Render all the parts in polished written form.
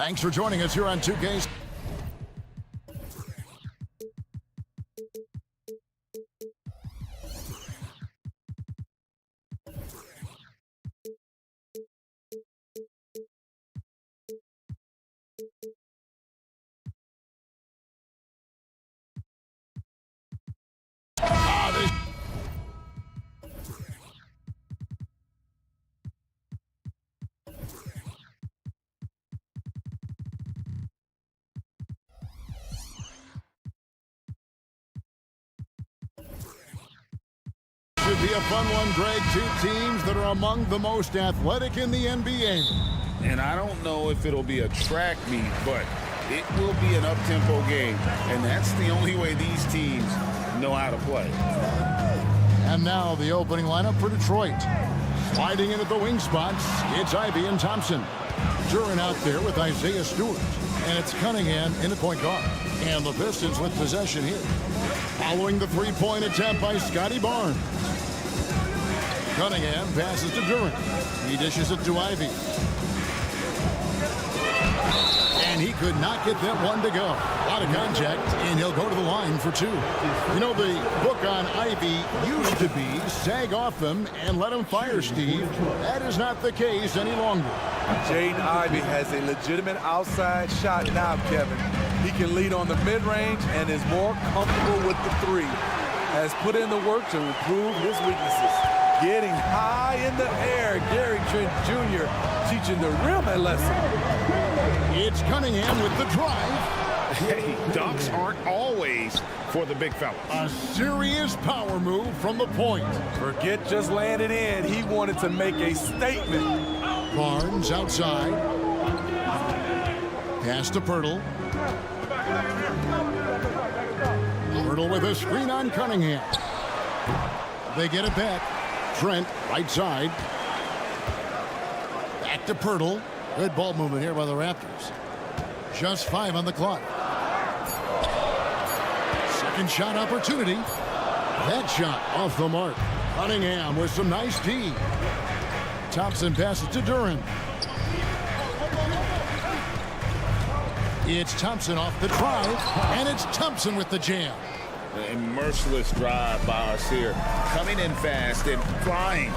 Thanks for joining us here on 2K. Should be a fun one, Greg. Two teams that are among the most athletic in the NBA. And I don't know if it'll be a track meet, but it will be an up-tempo game. And that's the only way these teams know how to play. And now the opening lineup for Detroit. Sliding in at the wing spots, it's Ivey and Thompson. Duran out there with Isaiah Stewart. And it's Cunningham in the point guard. And the Pistons with possession here. Following the three-point attempt by Scotty Barnes. Cunningham passes to Duran. He dishes it to Ivey. And he could not get that one to go. A lot of contact, and he'll go to the line for two. You know, the book on Ivey used to be sag off him and let him fire, Steve. That is not the case any longer. Jaden Ivey has a legitimate outside shot now, Kevin. He can lead on the mid-range and is more comfortable with the three. Has put in the work to improve his weaknesses. Getting high in the air, Gary Trent Jr. teaching the rim a lesson. It's Cunningham with the drive. Hey, dunks aren't always for the big fella. A serious power move from the point. Forget just laying it in. He wanted to make a statement. Barnes outside. Pass to Pirtle. Pirtle with a screen on Cunningham. They get it back. Trent, right side. Back to Pirtle. Good ball movement here by the Raptors. Just 5 on the clock. Second shot opportunity. That shot off the mark. Cunningham with some nice D. Thompson passes to Duran. It's Thompson off the drive, and it's Thompson with the jam. A merciless drive by us here. Coming in fast and flying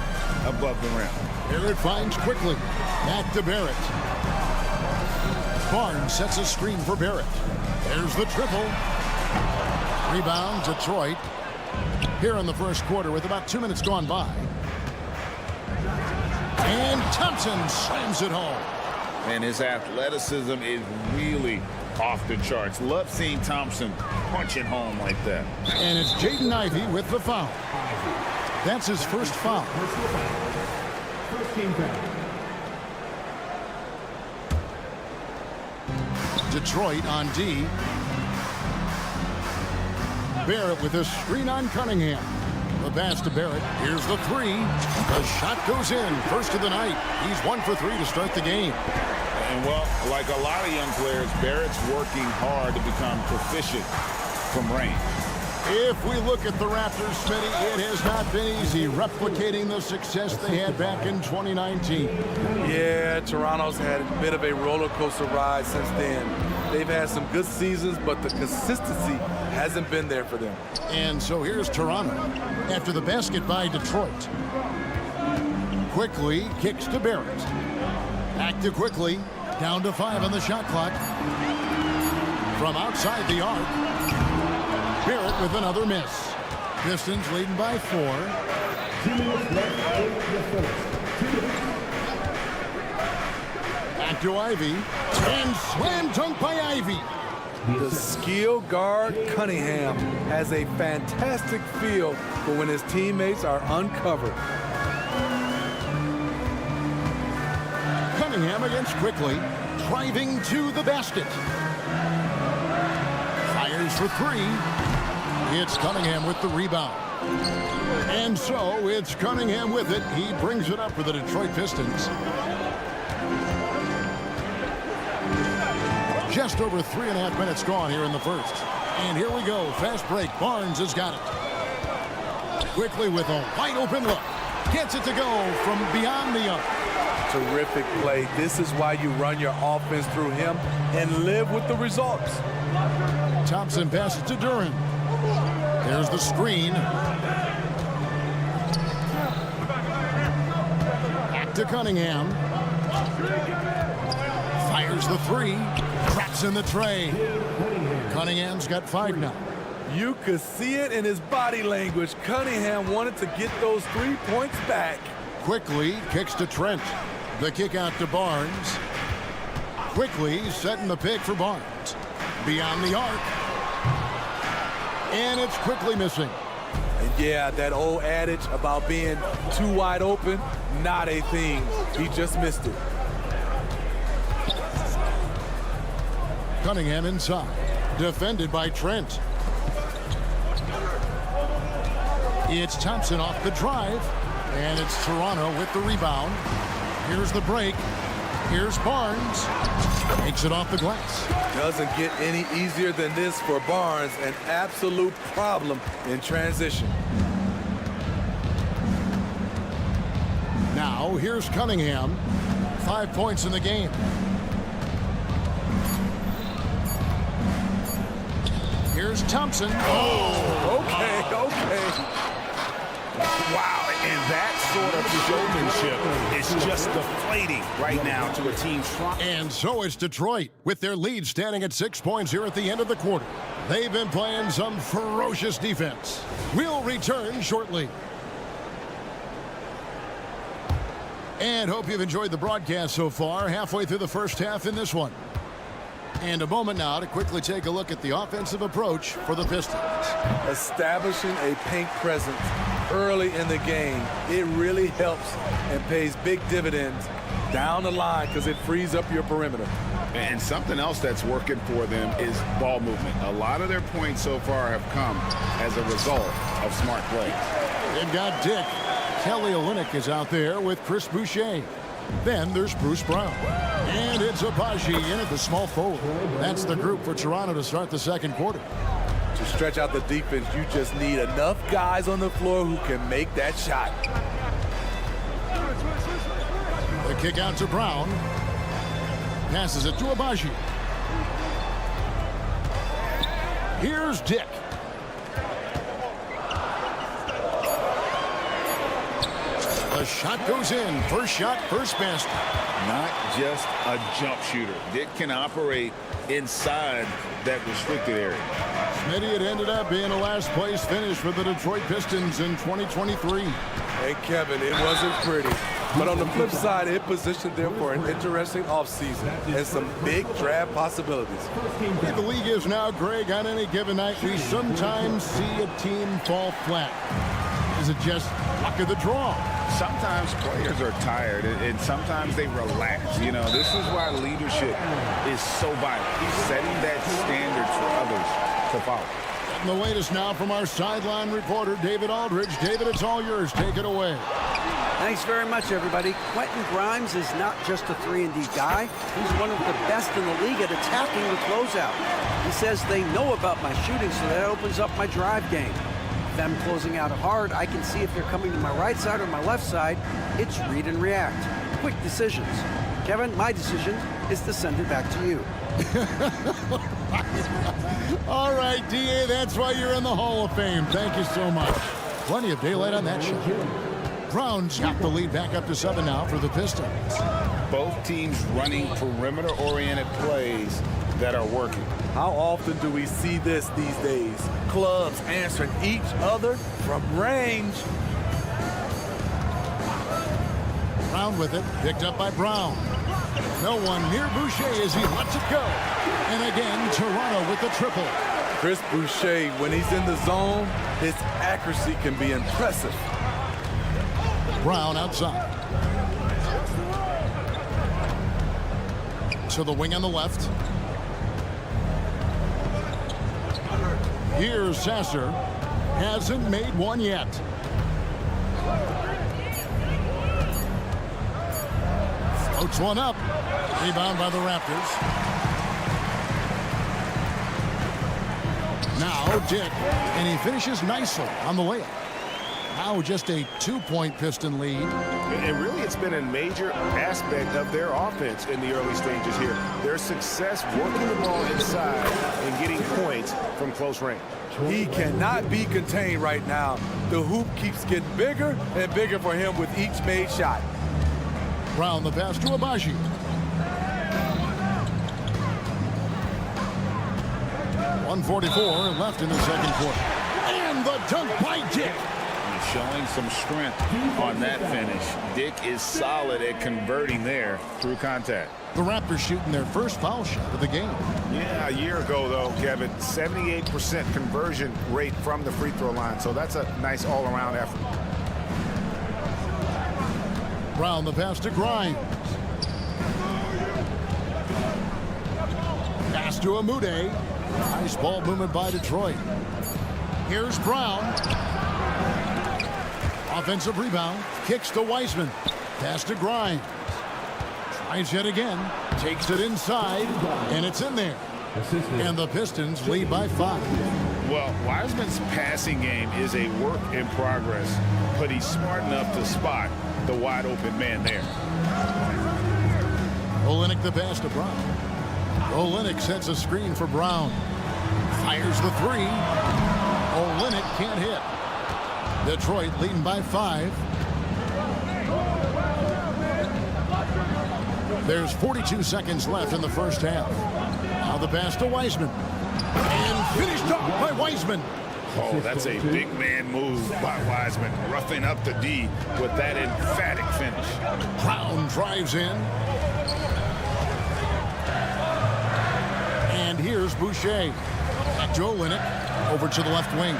above the rim. Barrett finds quickly. Back to Barrett. Barnes sets a screen for Barrett. There's the triple. Rebound, Detroit. Here in the first quarter with about 2 minutes gone by. And Thompson slams it home. And his athleticism is really off the charts. Love seeing Thompson punching home like that. And it's Jaden Ivey with the foul. That's his first foul. Detroit on D. Barrett with a screen on Cunningham. The pass to Barrett. Here's the three. The shot goes in. First of the night. He's 1 for 3 to start the game. And, well, like a lot of young players, Barrett's working hard to become proficient from range. If we look at the Raptors, Smitty, it has not been easy replicating the success they had back in 2019. Yeah, Toronto's had a bit of a roller coaster ride since then. They've had some good seasons, but the consistency hasn't been there for them. And so here's Toronto after the basket by Detroit. Quickly kicks to Barrett. Back to Quickly. Down to 5 on the shot clock. From outside the arc. Barrett with another miss. Pistons leading by 4. Back to Ivey. And slam dunk by Ivey. The skill guard Cunningham has a fantastic feel for when his teammates are uncovered. Cunningham against Quickly. Driving to the basket. Fires for 3. It's Cunningham with the rebound. And so it's Cunningham with it. He brings it up for the Detroit Pistons. Just over 3.5 minutes gone here in the first. And here we go. Fast break. Barnes has got it. Quickly with a wide open look. Gets it to go from beyond the arc. Terrific play. This is why you run your offense through him and live with the results. Thompson passes to Duran. There's the screen. Back to Cunningham. Fires the three. Traps in the tray. Cunningham's got 5 now. You could see it in his body language. Cunningham wanted to get those 3 points back. Quickly kicks to Trent. The kick out to Barnes. Quickly setting the pick for Barnes. Beyond the arc. And it's quickly missing. And yeah, that old adage about being too wide open, not a thing. He just missed it. Cunningham inside. Defended by Trent. It's Thompson off the drive. And it's Toronto with the rebound. Here's the break. Here's Barnes. Takes it off the glass. Doesn't get any easier than this for Barnes. An absolute problem in transition. Now, here's Cunningham. 5 points in the game. Here's Thompson. Oh, okay. Wow, and that sort of showmanship is just deflating right now to a team trying. And so it's Detroit with their lead standing at 6 points here at the end of the quarter. They've been playing some ferocious defense. We'll return shortly. And hope you've enjoyed the broadcast so far. Halfway through the first half in this one. And a moment now to quickly take a look at the offensive approach for the Pistons. Establishing a paint presence early in the game, it really helps and pays big dividends down the line because it frees up your perimeter. And something else that's working for them is ball movement. A lot of their points so far have come as a result of smart play. They've got Dick. Kelly Olynyk is out there with Chris Boucher. Then there's Bruce Brown. And it's Abaji in at the small forward. That's the group for Toronto to start the second quarter. To stretch out the defense, you just need enough guys on the floor who can make that shot. The kick out to Brown. Passes it to Abaji. Here's Dick. The shot goes in. First shot, first basket. Not just a jump shooter. Dick can operate inside that restricted area. Smitty, it ended up being a last place finish for the Detroit Pistons in 2023. Hey, Kevin, it wasn't pretty. But on the flip side, it positioned them for an interesting offseason and some big draft possibilities. The league is now, Greg, on any given night, we sometimes see a team fall flat. Is it just luck of the draw? Sometimes players are tired, and sometimes they relax. You know, this is why leadership is so vital. Setting that standard for others to follow. And the latest now from our sideline reporter, David Aldridge. David, it's all yours. Take it away. Thanks very much, everybody. Quentin Grimes is not just a 3-and-D guy. He's one of the best in the league at attacking the closeout. He says they know about my shooting, so that opens up my drive game. Them closing out hard, I can see if they're coming to my right side or my left side. It's read and react. Quick decisions. Kevin, my decision is to send it back to you. All right, D.A., that's why you're in the Hall of Fame. Thank you so much. Plenty of daylight on that shot. Brown's got the lead back up to 7 now for the Pistons. Both teams running perimeter-oriented plays that are working. How often do we see this these days? Clubs answering each other from range. Brown with it, picked up by Brown. No one near Boucher as he lets it go. And again, Toronto with the triple. Chris Boucher, when he's in the zone, his accuracy can be impressive. Brown outside. To the wing on the left. Here's Sasser. Hasn't made one yet. Floats one up. Rebound by the Raptors. Now Dick. And he finishes nicely on the layup. Now just a 2-point Piston lead. And really, it's been a major aspect of their offense in the early stages here. Their success working the ball inside and getting points from close range. He cannot be contained right now. The hoop keeps getting bigger and bigger for him with each made shot. Brown the pass to Abaji. .144 left in the second quarter. And the dunk by Dick. He's showing some strength on that finish. Dick is solid at converting there through contact. The Raptors shooting their first foul shot of the game. Yeah, a year ago, though, Kevin, 78% conversion rate from the free throw line. So that's a nice all-around effort. Brown the pass to Grimes. Pass to Amude. Nice ball movement by Detroit. Here's Brown. Offensive rebound. Kicks to Wiseman. Pass to Grimes. Tries yet again. Takes it inside. And it's in there. And the Pistons lead by 5. Well, Wiseman's passing game is a work in progress, but he's smart enough to spot the wide open man there. Olynyk the pass to Brown. Olynyk sets a screen for Brown. Fires the 3. Olynyk can't hit. Detroit leading by 5. There's 42 seconds left in the first half. Now the pass to Wiseman. And finished off by Wiseman. Oh, that's a big man move by Wiseman, roughing up the D with that emphatic finish. Brown drives in. And here's Boucher. Back to Olynyk. Over to the left wing.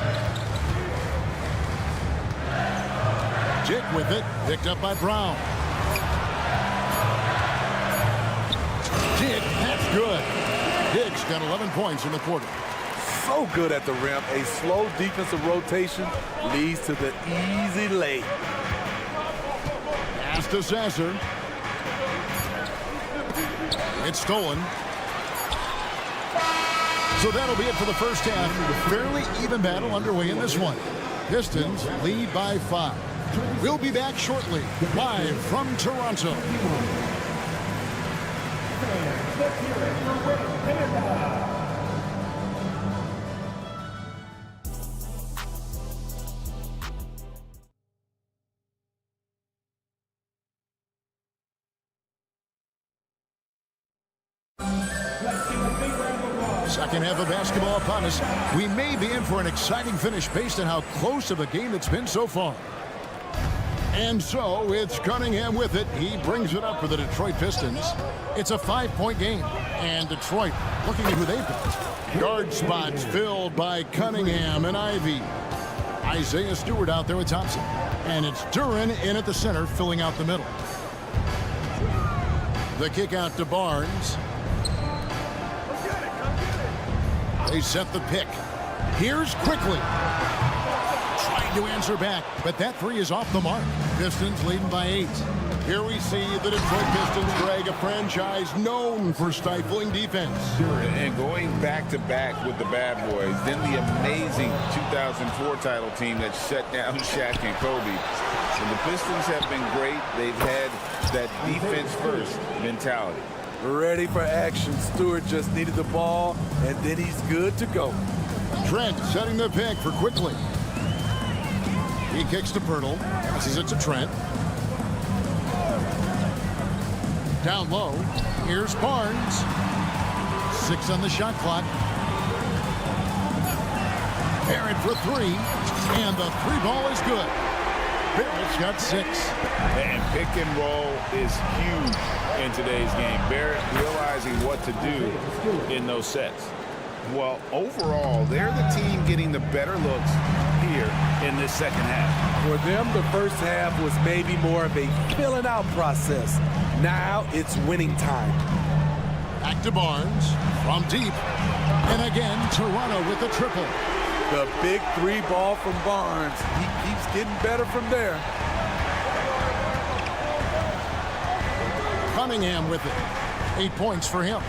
Dick with it. Picked up by Brown. Dick, that's good. Dick's got 11 points in the quarter. So good at the rim. A slow defensive rotation leads to the easy lay. Pass to Sasser. It's stolen. So that'll be it for the first half. Fairly even battle underway in this one. Pistons lead by 5. We'll be back shortly, live from Toronto. Second half of basketball upon us. We may be in for an exciting finish based on how close of a game it's been so far. And so it's Cunningham with it. He brings it up for the Detroit Pistons. It's a 5-point game. And Detroit looking at who they've got. Guard spots filled by Cunningham and Ivy. Isaiah Stewart out there with Thompson. And it's Duran in at the center, filling out the middle. The kick out to Barnes. They set the pick. Here's Quickly. Trying to answer back, but that 3 is off the mark. Pistons leading by 8. Here we see the Detroit Pistons drag a franchise known for stifling defense. And going back-to-back with the bad boys, then the amazing 2004 title team that shut down Shaq and Kobe. And the Pistons have been great. They've had that defense-first mentality. Ready for action. Stewart just needed the ball, and then he's good to go. Trent setting the pick for Quickly. He kicks to Pirtle. Passes it to Trent. Down low. Here's Barnes. 6 on the shot clock. Barrett for 3. And the 3 ball is good. Barrett's got 6. And pick and roll is huge in today's game. Barrett realizing what to do in those sets. Well, overall, they're the team getting the better looks here in this second half. For them, the first half was maybe more of a filling out process. Now it's winning time. Back to Barnes from deep. And again, Toronto with the triple. The big 3 ball from Barnes. He keeps getting better from there. Cunningham with it. 8 points for him.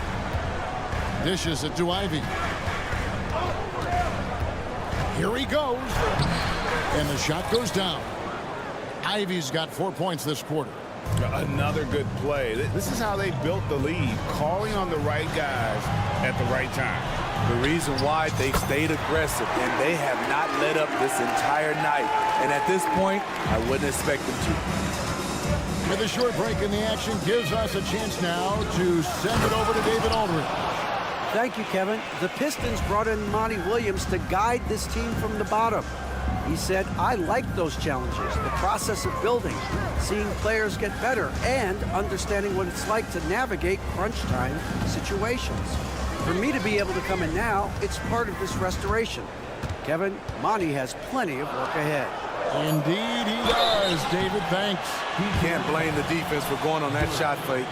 Dishes it to Ivy. Here he goes. And the shot goes down. Ivy's got 4 points this quarter. Another good play. This is how they built the lead, calling on the right guys at the right time. The reason why they stayed aggressive, and they have not let up this entire night. And at this point, I wouldn't expect them to. With a short break in the action gives us a chance now to send it over to David Aldridge. Thank you, Kevin. The Pistons brought in Monty Williams to guide this team from the bottom. He said, I like those challenges, the process of building, seeing players get better, and understanding what it's like to navigate crunch time situations. For me to be able to come in now, it's part of this restoration. Kevin, Monty has plenty of work ahead. Indeed he does, David. Thanks. Can't blame the defense for going on that shot fake.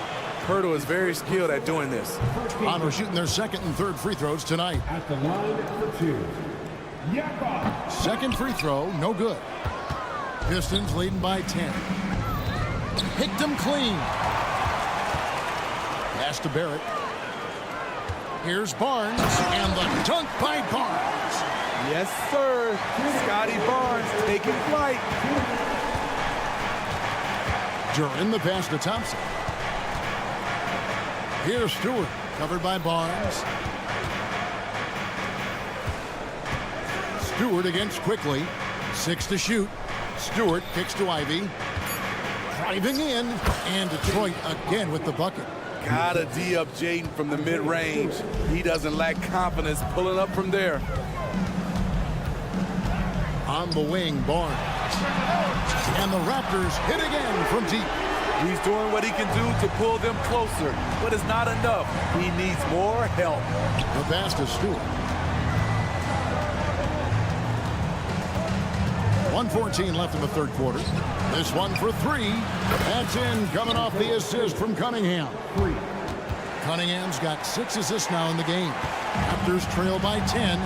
Hurdle is very skilled at doing this. Toronto shooting their second and third free throws tonight. At the line for 2. Second free throw, no good. Pistons leading by 10. Picked him clean. Pass to Barrett. Here's Barnes, and the dunk by Barnes. Yes, sir. Scotty Barnes taking flight. During the pass to Thompson. Here's Stewart, covered by Barnes. Stewart against Quickly. 6 to shoot. Stewart kicks to Ivy. Driving in, and Detroit again with the bucket. Gotta D up Jaden from the mid-range. He doesn't lack confidence pulling up from there. On the wing, Barnes. And the Raptors hit again from deep. He's doing what he can do to pull them closer, but it's not enough. He needs more help. The pass to Stewart. 1:14 left in the third quarter. This one for 3. That's in, coming off the assist from Cunningham. Cunningham's got 6 assists now in the game. Raptors trail by 10.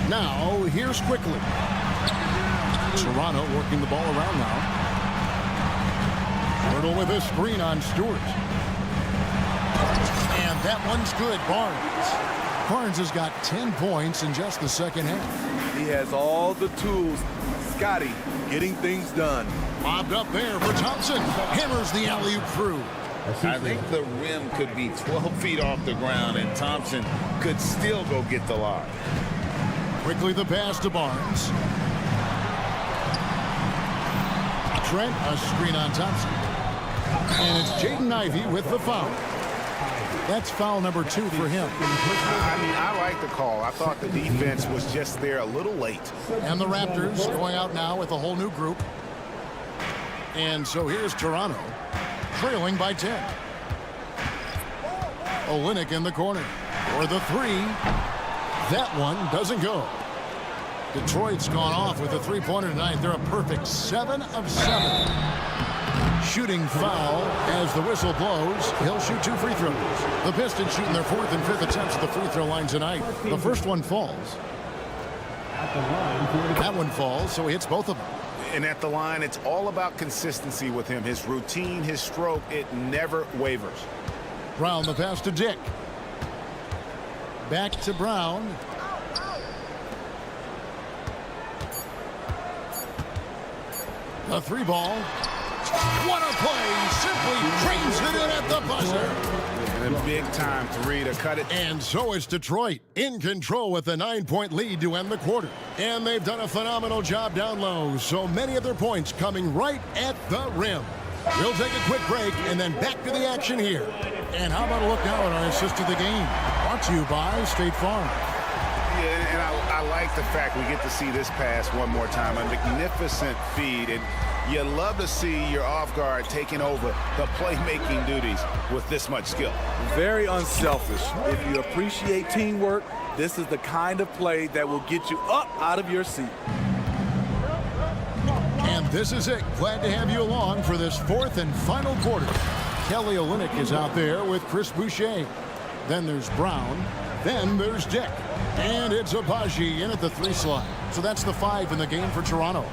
Now, here's Quickly. Toronto working the ball around now. Hurdle with a screen on Stewart. And that one's good, Barnes. Barnes has got 10 points in just the second half. He has all the tools. Scotty getting things done. Lobbed up there for Thompson. Hammers the alley-oop through. I think the rim could be 12 feet off the ground, and Thompson could still go get the lob. Quickly the pass to Barnes. Trent, a screen on Thompson. And it's Jaden Ivey with the foul. That's foul number 2 for him. I mean, I like the call. I thought the defense was just there a little late. And the Raptors going out now with a whole new group. And so here's Toronto, trailing by 10. Olynyk in the corner for the 3. That one doesn't go. Detroit's gone off with a three-pointer tonight. They're a perfect 7 of 7. Shooting foul as the whistle blows. He'll shoot 2 free throws. The Pistons shooting their 4th and 5th attempts at the free throw line tonight. The first one falls. That one falls, so he hits both of them. And at the line, it's all about consistency with him. His routine, his stroke, it never wavers. Brown the pass to Dick. Back to Brown. A 3 ball. What a play! Simply trains it in at the buzzer. And a big-time 3 to cut it. And so it's Detroit in control with a 9-point lead to end the quarter. And they've done a phenomenal job down low. So many of their points coming right at the rim. We'll take a quick break and then back to the action here. And how about a look now at our assist of the game? Brought to you by State Farm. Yeah, and I like the fact we get to see this pass one more time. A magnificent feed. And you love to see your off guard taking over the playmaking duties with this much skill. Very unselfish. If you appreciate teamwork, this is the kind of play that will get you up out of your seat. And this is it. Glad to have you along for this 4th and final quarter. Kelly Olynyk is out there with Chris Boucher. Then there's Brown. Then there's Dick. And it's Abaji in at the 3 slot. So that's the 5 in the game for Toronto.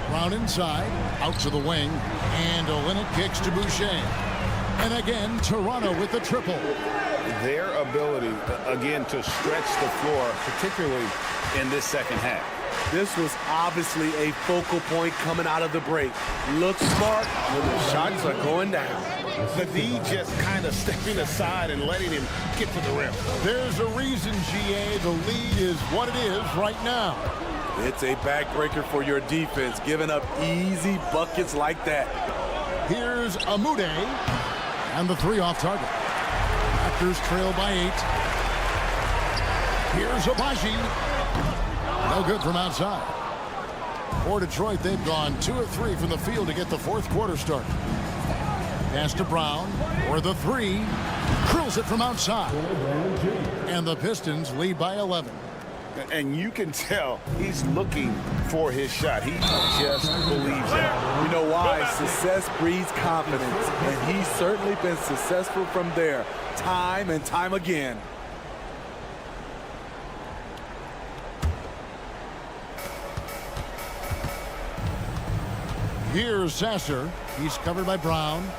Brown inside, out to the wing, and Olynyk kicks to Boucher. And again, Toronto with the triple. Their ability, again, to stretch the floor, particularly in this second half. This was obviously a focal point coming out of the break. Look smart when the shots are going down. The D just kind of stepping aside and letting him get to the rim. There's a reason, GA, the lead is what it is right now. It's a backbreaker for your defense, giving up easy buckets like that. Here's Amude, and the three off target. Raptors trail by 8. Here's Abaji. No good from outside. For Detroit, they've gone 2 of 3 from the field to get the fourth quarter started. Pass to Brown, or the three. Drills it from outside. And the Pistons lead by 11. And you can tell he's looking for his shot. He just believes that. You know why? Success breeds confidence, and he's certainly been successful from there, time and time again. Here's Sasser. He's covered by Brown.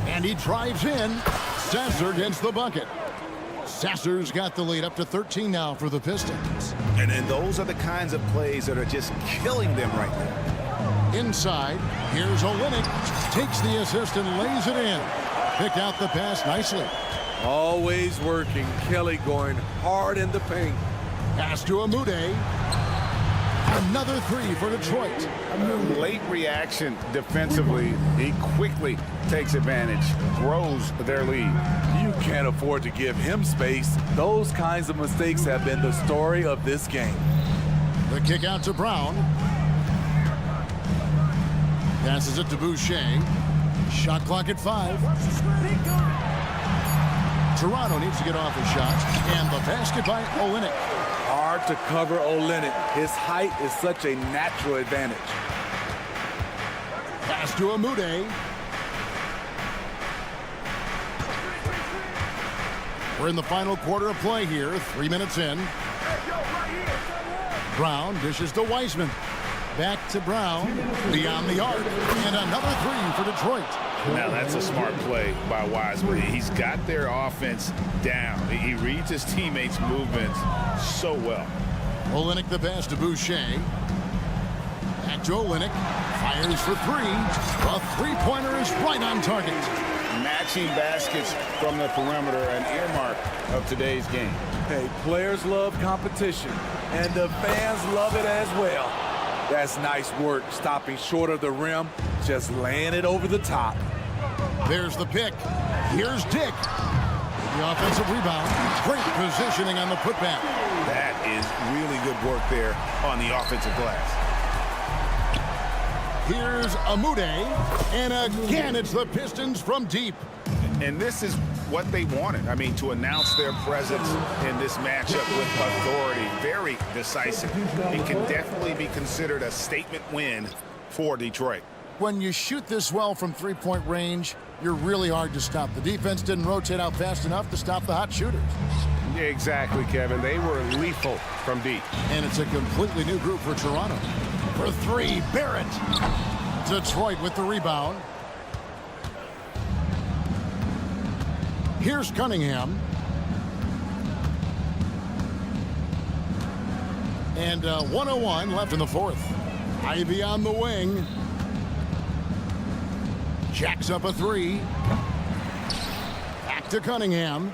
And he drives in. Sasser gets the bucket. Sasser's got the lead up to 13 now for the Pistons. And those are the kinds of plays that are just killing them right now. Inside, here's Olynyk. Takes the assist and lays it in. Picked out the pass nicely. Always working. Kelly going hard in the paint. Pass to Amude. Another three for Detroit. Late reaction defensively. He quickly takes advantage, grows their lead. You can't afford to give him space. Those kinds of mistakes have been the story of this game. The kick out to Brown. Passes it to Boucher. Shot clock at 5. Toronto needs to get off a shot. And the basket by Olynyk. Hard to cover Olynyk. His height is such a natural advantage. Pass to Amude. We're in the final quarter of play here. 3 minutes in. Brown dishes to Wiseman. Back to Brown. Beyond the arc. And another three for Detroit. Now that's a smart play by Wiseman. He's got their offense down. He reads his teammates' movements so well. Olynyk the pass to Boucher. Back to Olynyk. Fires for 3. A three-pointer is right on target. Matching baskets from the perimeter, an earmark of today's game. Hey, players love competition, and the fans love it as well. That's nice work, stopping short of the rim, just laying it over the top. There's the pick. Here's Dick. The offensive rebound. Great positioning on the putback. That is really good work there on the offensive glass. Here's Amude. And again, it's the Pistons from deep. And this is what they wanted. I mean, to announce their presence in this matchup with authority. Very decisive. It can definitely be considered a statement win for Detroit. When you shoot this well from three-point range, you're really hard to stop. The defense didn't rotate out fast enough to stop the hot shooters. Yeah, exactly, Kevin. They were lethal from deep. And it's a completely new group for Toronto. For 3, Barrett. Detroit with the rebound. Here's Cunningham. And 1:01 left in the fourth. Ivy on the wing. Jacks up a 3. Back to Cunningham.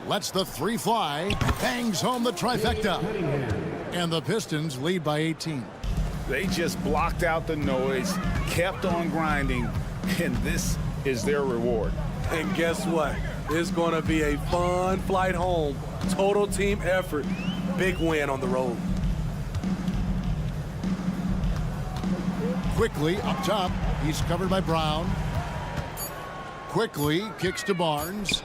Lets the 3 fly. Bangs home the trifecta. And the Pistons lead by 18. They just blocked out the noise, kept on grinding, and this is their reward. And guess what? It's going to be a fun flight home. Total team effort. Big win on the road. Quickly up top. He's covered by Brown. Quickly kicks to Barnes.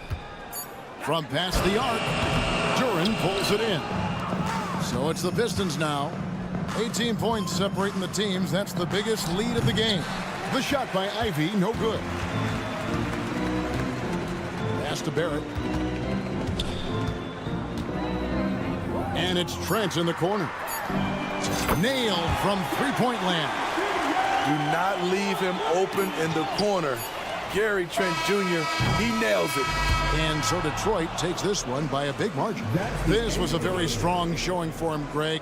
From past the arc. Duran pulls it in. So it's the Pistons now. 18 points separating the teams. That's the biggest lead of the game. The shot by Ivy, no good. Pass to Barrett. And it's Trent in the corner. Nailed from three-point land. Do not leave him open in the corner. Gary Trent Jr., he nails it. And so Detroit takes this one by a big margin. This was a very strong showing for him, Greg.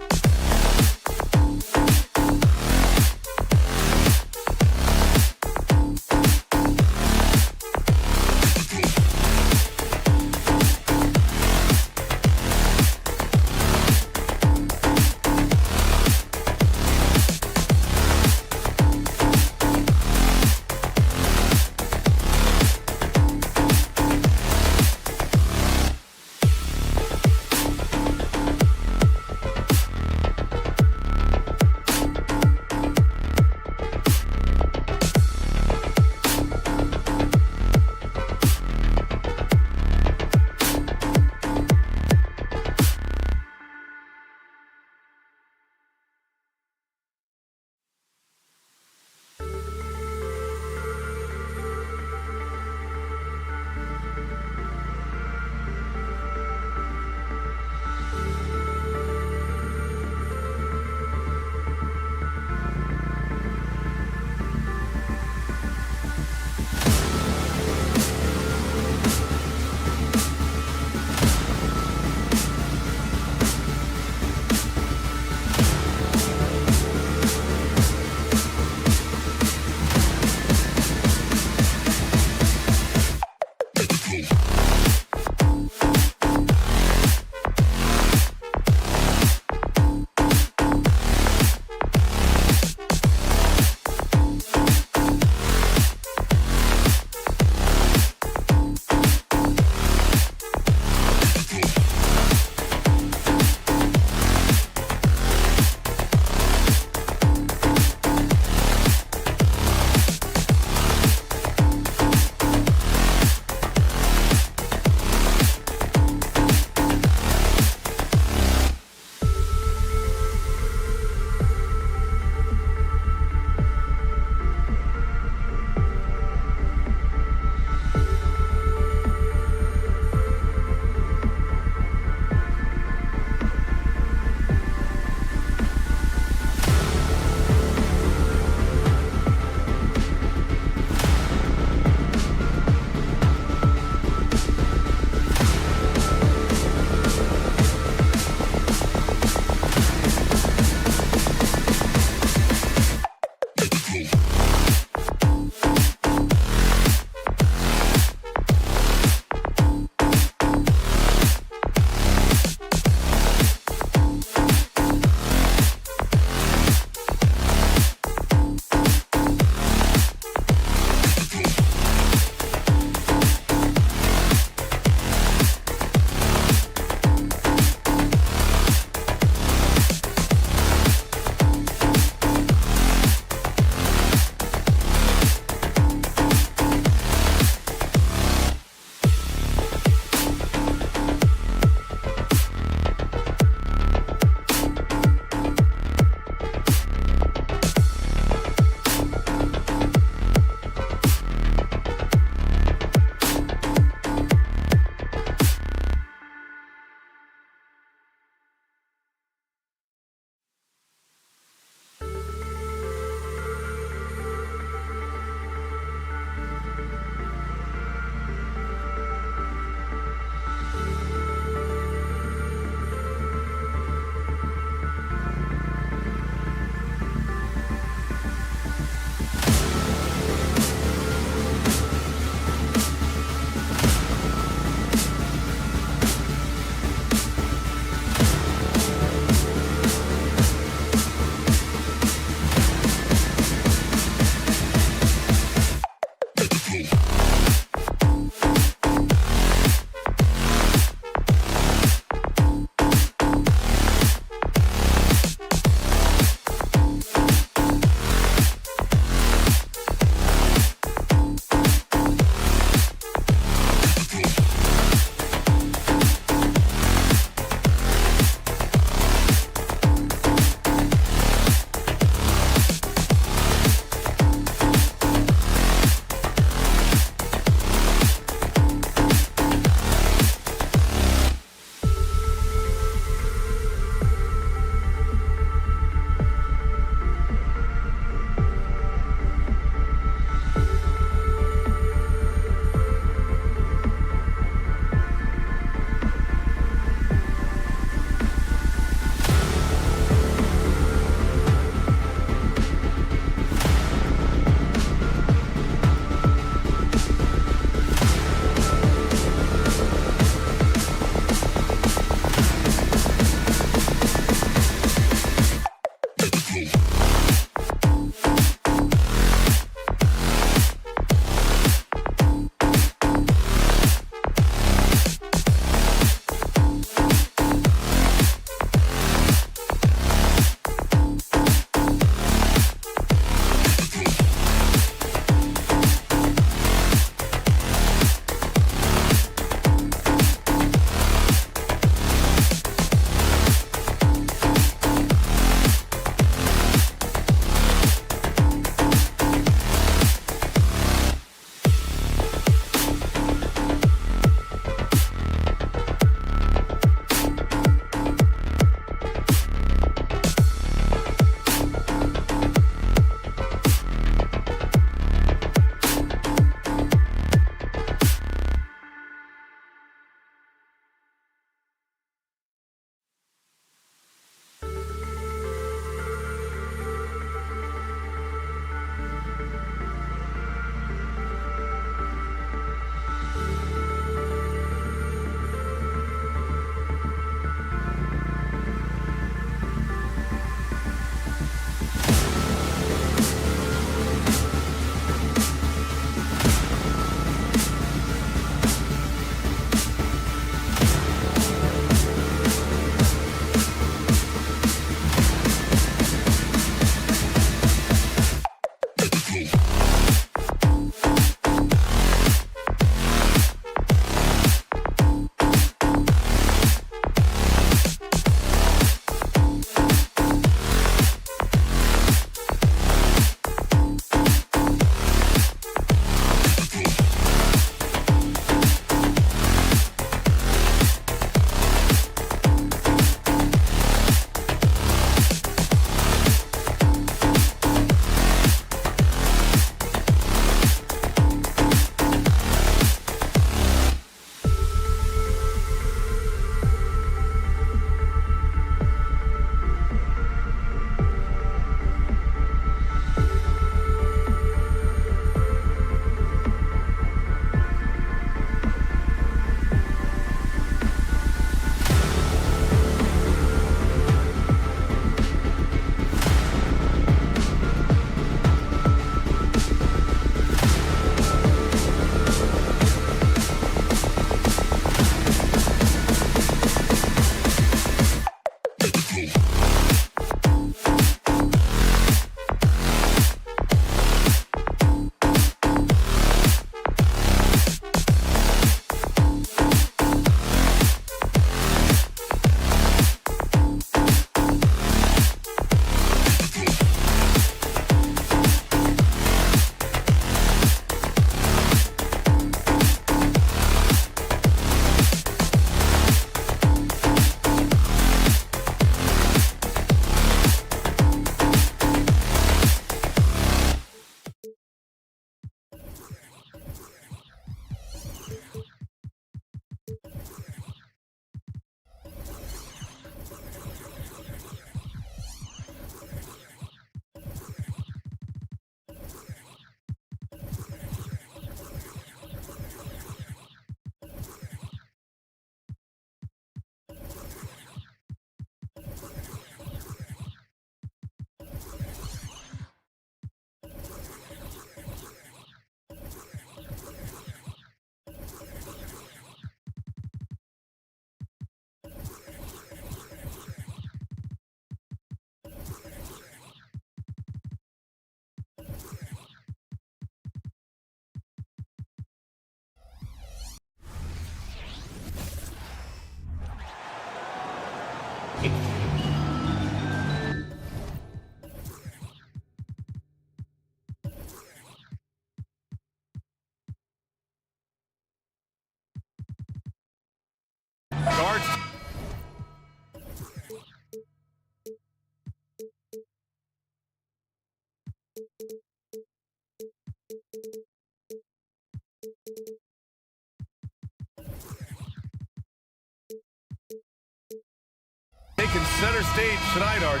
stage tonight are...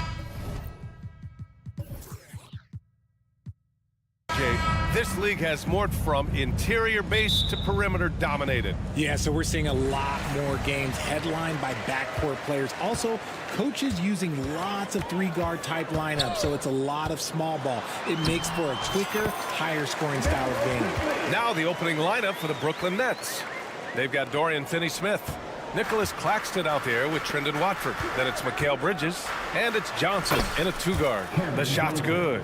This league has morphed from interior base to perimeter dominated. Yeah, so we're seeing a lot more games headlined by backcourt players. Also, coaches using lots of three-guard type lineups, so it's a lot of small ball. It makes for a quicker, higher-scoring style of game. Now the opening lineup for the Brooklyn Nets. They've got Dorian Finney-Smith, Nicholas Claxton out there with Trendon Watford. Then it's Mikal Bridges, and it's Johnson in a two-guard. The shot's good.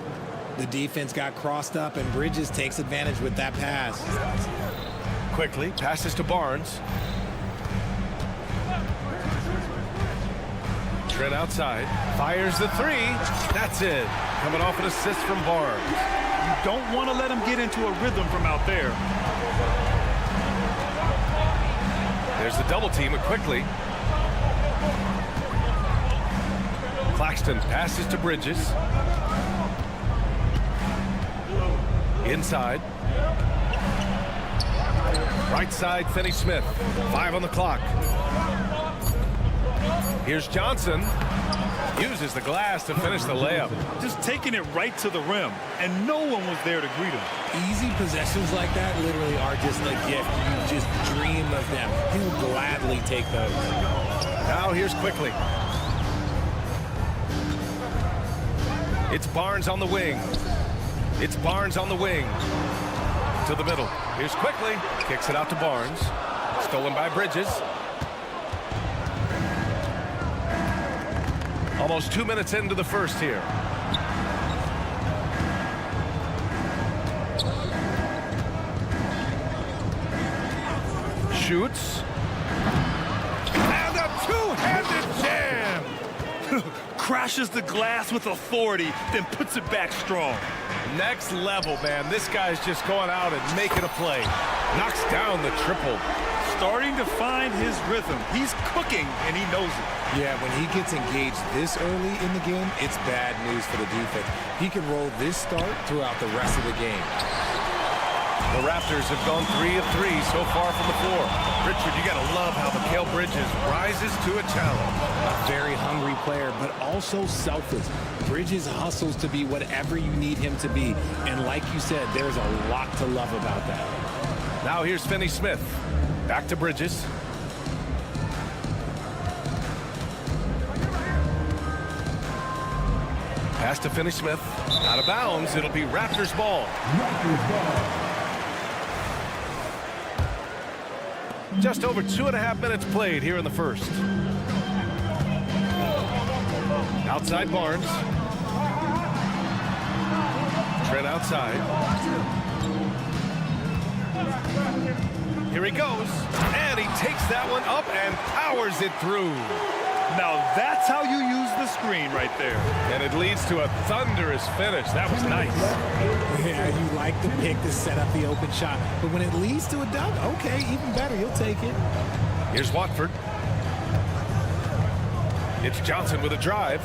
The defense got crossed up, and Bridges takes advantage with that pass. Quickly passes to Barnes. Trent outside, fires the three. That's it. Coming off an assist from Barnes. You don't want to let him get into a rhythm from out there. There's the double team quickly. Claxton passes to Bridges. Inside. Right side, Finney-Smith. 5 on the clock. Here's Johnson. Uses the glass to finish the layup. Just taking it right to the rim, and no one was there to greet him. Easy possessions like that literally are just a gift. You just dream of them. He'll gladly take those. Now here's quickly. It's Barnes on the wing. It's Barnes on the wing. To the middle. Here's quickly. Kicks it out to Barnes. Stolen by Bridges. Almost 2 minutes into the first here. Shoots. And a two-handed jam. Crashes the glass with authority, then puts it back strong. Next level, man. This guy's just going out and making a play. Knocks down the triple. Starting to find his rhythm. He's cooking, and he knows it. Yeah, when he gets engaged this early in the game, it's bad news for the defense. He can roll this start throughout the rest of the game. The Raptors have gone 3 of 3 so far from the floor. Richard, you got to love how Mikal Bridges rises to a challenge. A very hungry player, but also selfless. Bridges hustles to be whatever you need him to be. And like you said, there's a lot to love about that. Now here's Finney-Smith. Back to Bridges. Pass to Finney-Smith. Out of bounds. It'll be Raptors ball. Just over 2.5 minutes played here in the first. Outside Barnes. Trent outside. Here he goes. And he takes that one up and powers it through. Now that's how you use the screen right there. And it leads to a thunderous finish. That was nice. Yeah, you like the pick to set up the open shot. But when it leads to a dunk, okay, even better. You'll take it. Here's Watford. It's Johnson with a drive.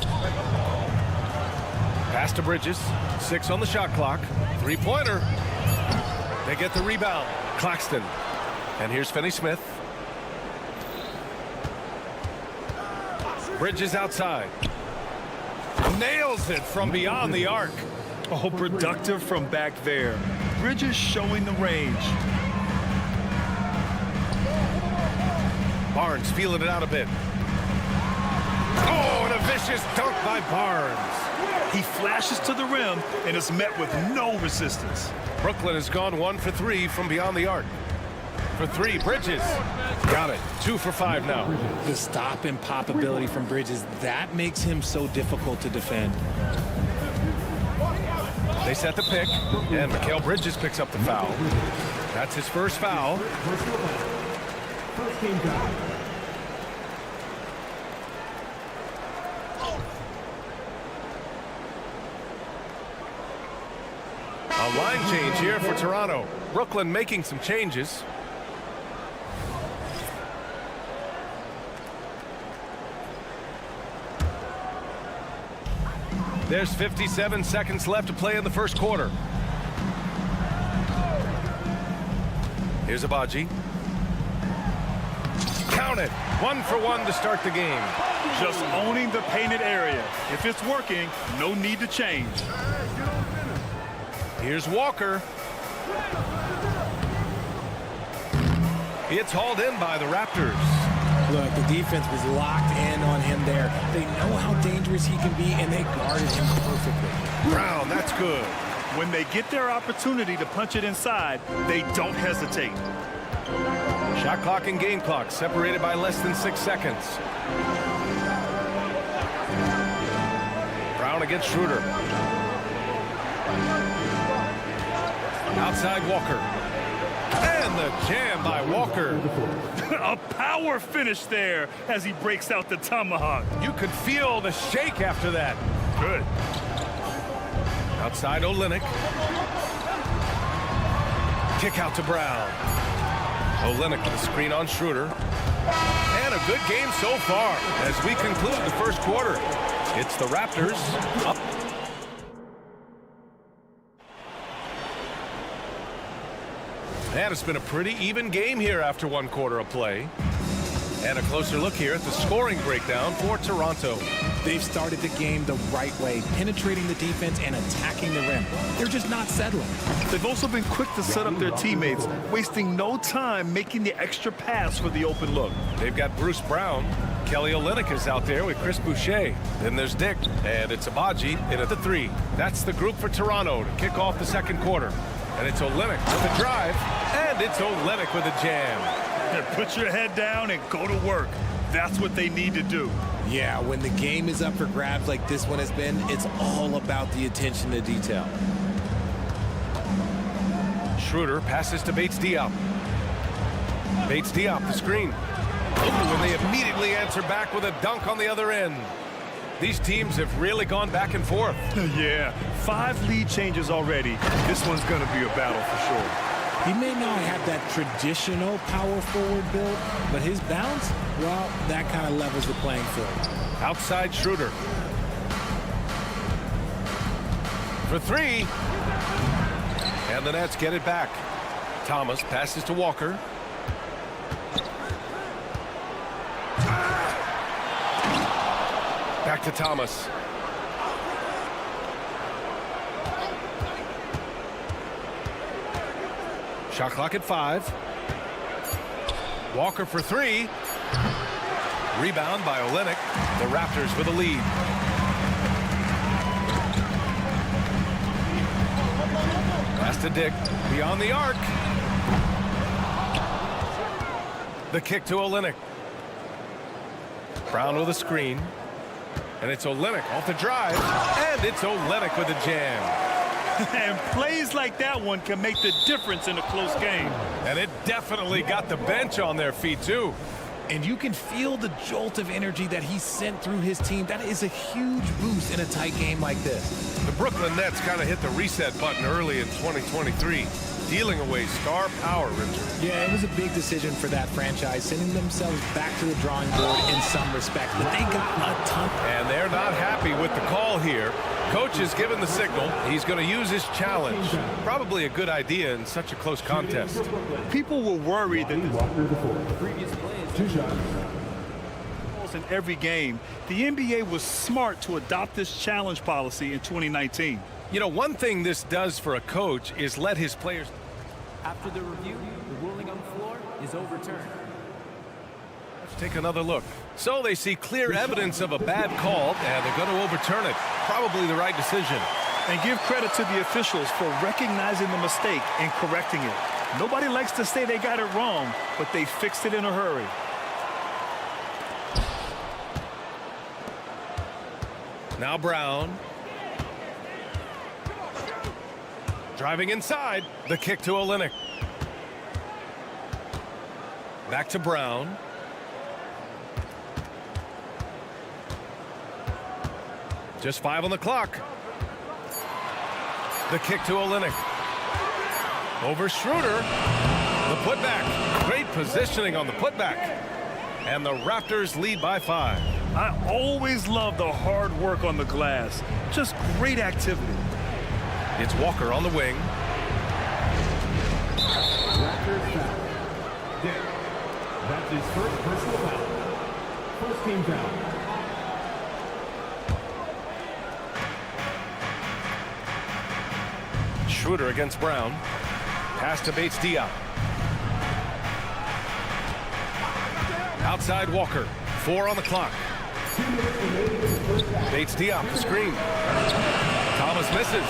Pass to Bridges. 6 on the shot clock. Three-pointer. They get the rebound. Claxton. And here's Finney-Smith. Bridges outside. Nails it from beyond the arc. Oh, productive from back there. Bridges showing the range. Barnes feeling it out a bit. Oh, and a vicious dunk by Barnes. He flashes to the rim and is met with no resistance. Brooklyn has gone 1 for 3 from beyond the arc. For 3, Bridges. Got it. 2 for 5 now. The stop and pop ability from Bridges, that makes him so difficult to defend. They set the pick, and Mikal Bridges picks up the foul. That's his first foul. A line change here for Toronto. Brooklyn making some changes. There's 57 seconds left to play in the first quarter. Here's Abaji. Count it. 1 for 1 to start the game. Just owning the painted area. If it's working, no need to change. Here's Walker. It's hauled in by the Raptors. Look, the defense was locked in on him there. They know how dangerous he can be, and they guarded him perfectly. Brown, that's good. When they get their opportunity to punch it inside, they don't hesitate. Shot clock and game clock separated by less than 6 seconds. Brown against Schroeder. Outside Walker. And the jam by Walker. A power finish there as he breaks out the tomahawk. You could feel the shake after that. Good. Outside Olynyk. Kick out to Brown. Olynyk with a screen on Schroeder. And a good game so far as we conclude the first quarter. It's the Raptors up. And it's been a pretty even game here after 1 quarter of play. And a closer look here at the scoring breakdown for Toronto. They've started the game the right way, penetrating the defense and attacking the rim. They're just not settling. They've also been quick to set up their teammates, wasting no time making the extra pass for the open look. They've got Bruce Brown. Kelly Olynyk is out there with Chris Boucher. Then there's Dick, and it's Abaji in at the 3. That's the group for Toronto to kick off the second quarter. And it's Olynyk with a drive, and it's Olynyk with a jam. Put your head down and go to work. That's what they need to do. Yeah, when the game is up for grabs like this one has been, it's all about the attention to detail. Schroeder passes to Bates Diop. Bates Diop, the screen. Oh, and they immediately answer back with a dunk on the other end. These teams have really gone back and forth. Yeah, 5 lead changes already. This one's going to be a battle for sure. He may not have that traditional power forward build, but his bounce, well, that kind of levels the playing field. Outside Schroeder. For 3. And the Nets get it back. Thomas passes to Walker. Back to Thomas. Shot clock at 5. Walker for 3. Rebound by Olynyk. The Raptors with a lead. Pass to Dick. Beyond the arc. The kick to Olynyk. Brown with a screen. And it's Olynyk off the drive. And it's Olynyk with a jam. And plays like that one can make the difference in a close game. And it definitely got the bench on their feet, too. And you can feel the jolt of energy that he sent through his team. That is a huge boost in a tight game like this. The Brooklyn Nets kind of hit the reset button early in 2023, dealing away star power, Richard. Yeah, it was a big decision for that franchise, sending themselves back to the drawing board in some respect, but they got a ton. And they're not happy with the call here. Coach has given the signal. He's going to use his challenge. Probably a good idea in such a close contest. People were worried that in every game, the NBA was smart to adopt this challenge policy in 2019. You know, one thing this does for a coach is let his players. After the review, the ruling on the floor is overturned. Let's take another look. So they see clear evidence of a bad call, and they're going to overturn it. Probably the right decision. And give credit to the officials for recognizing the mistake and correcting it. Nobody likes to say they got it wrong, but they fixed it in a hurry. Now Brown. Driving inside. The kick to Olynyk. Back to Brown. Just 5 on the clock. The kick to Olynyk. Over Schroeder. The putback. Great positioning on the putback. And the Raptors lead by 5. I always love the hard work on the glass. Just great activity. It's Walker on the wing. Raptors foul. Dick. That's his first personal foul. First team foul. Schroeder against Brown. Pass to Bates-Diop. Outside Walker. 4 on the clock. Bates-Diop, the screen. Thomas misses.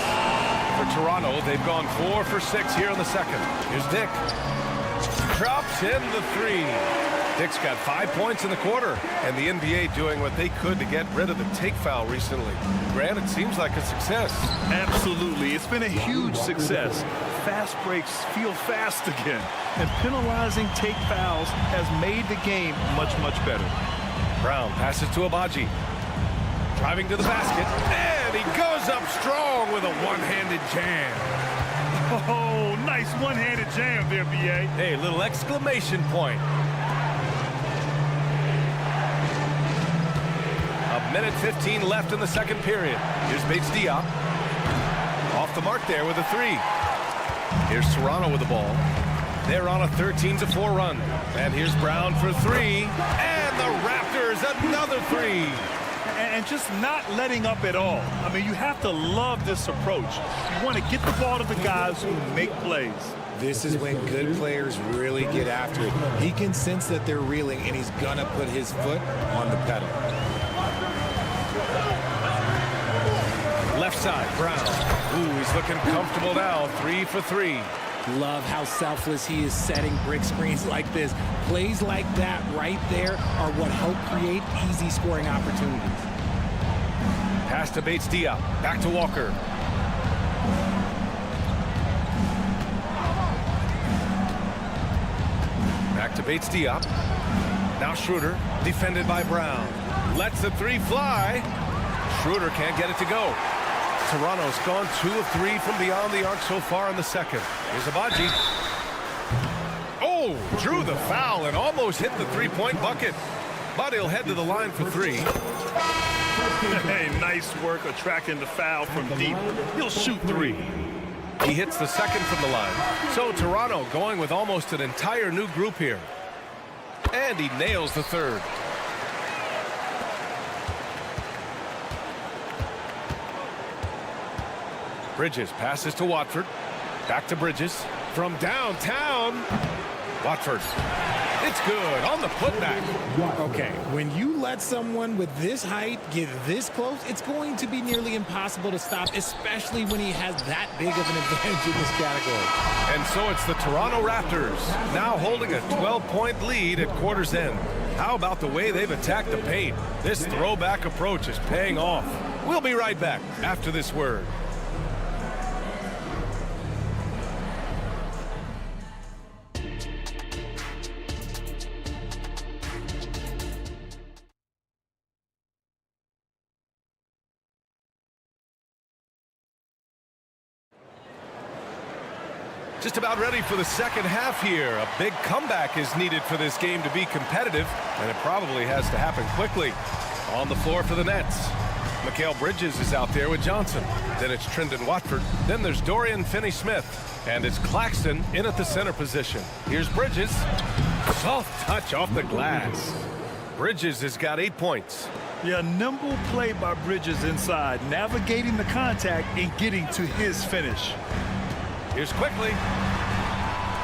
For Toronto, they've gone 4 for 6 here in the second. Here's Dick. Drops in the 3. Dick's got 5 points in the quarter, and the NBA doing what they could to get rid of the take foul recently. Grant, it seems like a success. Absolutely. It's been a huge success. Fast breaks feel fast again, and penalizing take fouls has made the game much, much better. Brown passes to Abaji. Driving to the basket, and he goes up strong with a one-handed jam. Oh, nice one-handed jam there, B.A. Hey, little exclamation point. A minute 15 left in the second period. Here's Bates-Diop. Off the mark there with a 3. Here's Toronto with the ball. They're on a 13-4 run. And here's Brown for 3. And the Raptors, another 3. And just not letting up at all. I mean, you have to love this approach. You want to get the ball to the guys who make plays. This is when good players really get after it. He can sense that they're reeling, and he's going to put his foot on the pedal. Left side, Brown. Ooh, he's looking comfortable now. 3 for 3. Love how selfless he is setting brick screens like this. Plays like that right there are what help create easy scoring opportunities. Pass to Bates-Diop. Back to Walker. Back to Bates-Diop. Now Schroeder, defended by Brown. Lets the 3 fly. Schroeder can't get it to go. Toronto's gone 2 of 3 from beyond the arc so far in the second. Here's Abaji. Oh, drew the foul and almost hit the 3-point bucket. But he'll head to the line for 3. Hey, nice work attracting the foul from deep. He'll shoot 3. He hits the second from the line. So Toronto going with almost an entire new group here. And he nails the 3rd. Bridges passes to Watford. Back to Bridges. From downtown. Watford. It's good on the putback. Okay, when you let someone with this height get this close, it's going to be nearly impossible to stop, especially when he has that big of an advantage in this category. And so it's the Toronto Raptors now holding a 12-point lead at quarter's end. How about the way they've attacked the paint? This throwback approach is paying off. We'll be right back after this word. Just about ready for the second half here. A big comeback is needed for this game to be competitive, and it probably has to happen quickly. On the floor for the Nets, Mikal Bridges is out there with Johnson. Then it's Trendon Watford. Then there's Dorian Finney-Smith. And it's Claxton in at the center position. Here's Bridges. Soft touch off the glass. Bridges has got 8 points. Yeah, nimble play by Bridges inside, navigating the contact and getting to his finish. Here's Quickly.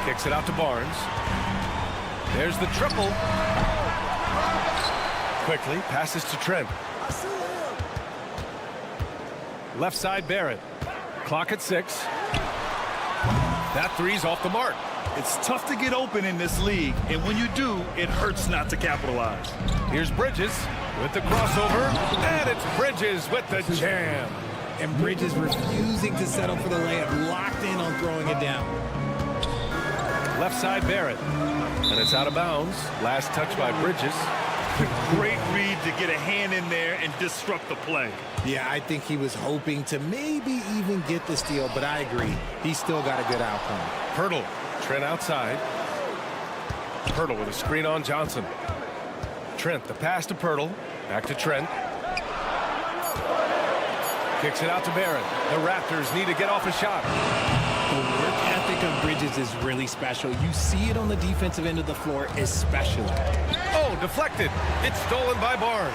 Kicks it out to Barnes. There's the triple. Quickly passes to Trent. Left side Barrett. Clock at 6. That 3's off the mark. It's tough to get open in this league, and when you do, it hurts not to capitalize. Here's Bridges with the crossover, and it's Bridges with the jam. And Bridges refusing to settle for the layup, locked in on throwing it down. Left side Barrett, and it's out of bounds. Last touch by Bridges. Great read to get a hand in there and disrupt the play. Yeah, I think he was hoping to maybe even get the steal, but I agree. He's still got a good outcome. Pirtle, Trent outside. Pirtle with a screen on Johnson. Trent, the pass to Pirtle. Back to Trent. Kicks it out to Barrett. The Raptors need to get off a shot. The work ethic of Bridges is really special. You see it on the defensive end of the floor especially. Oh, deflected. It's stolen by Barnes.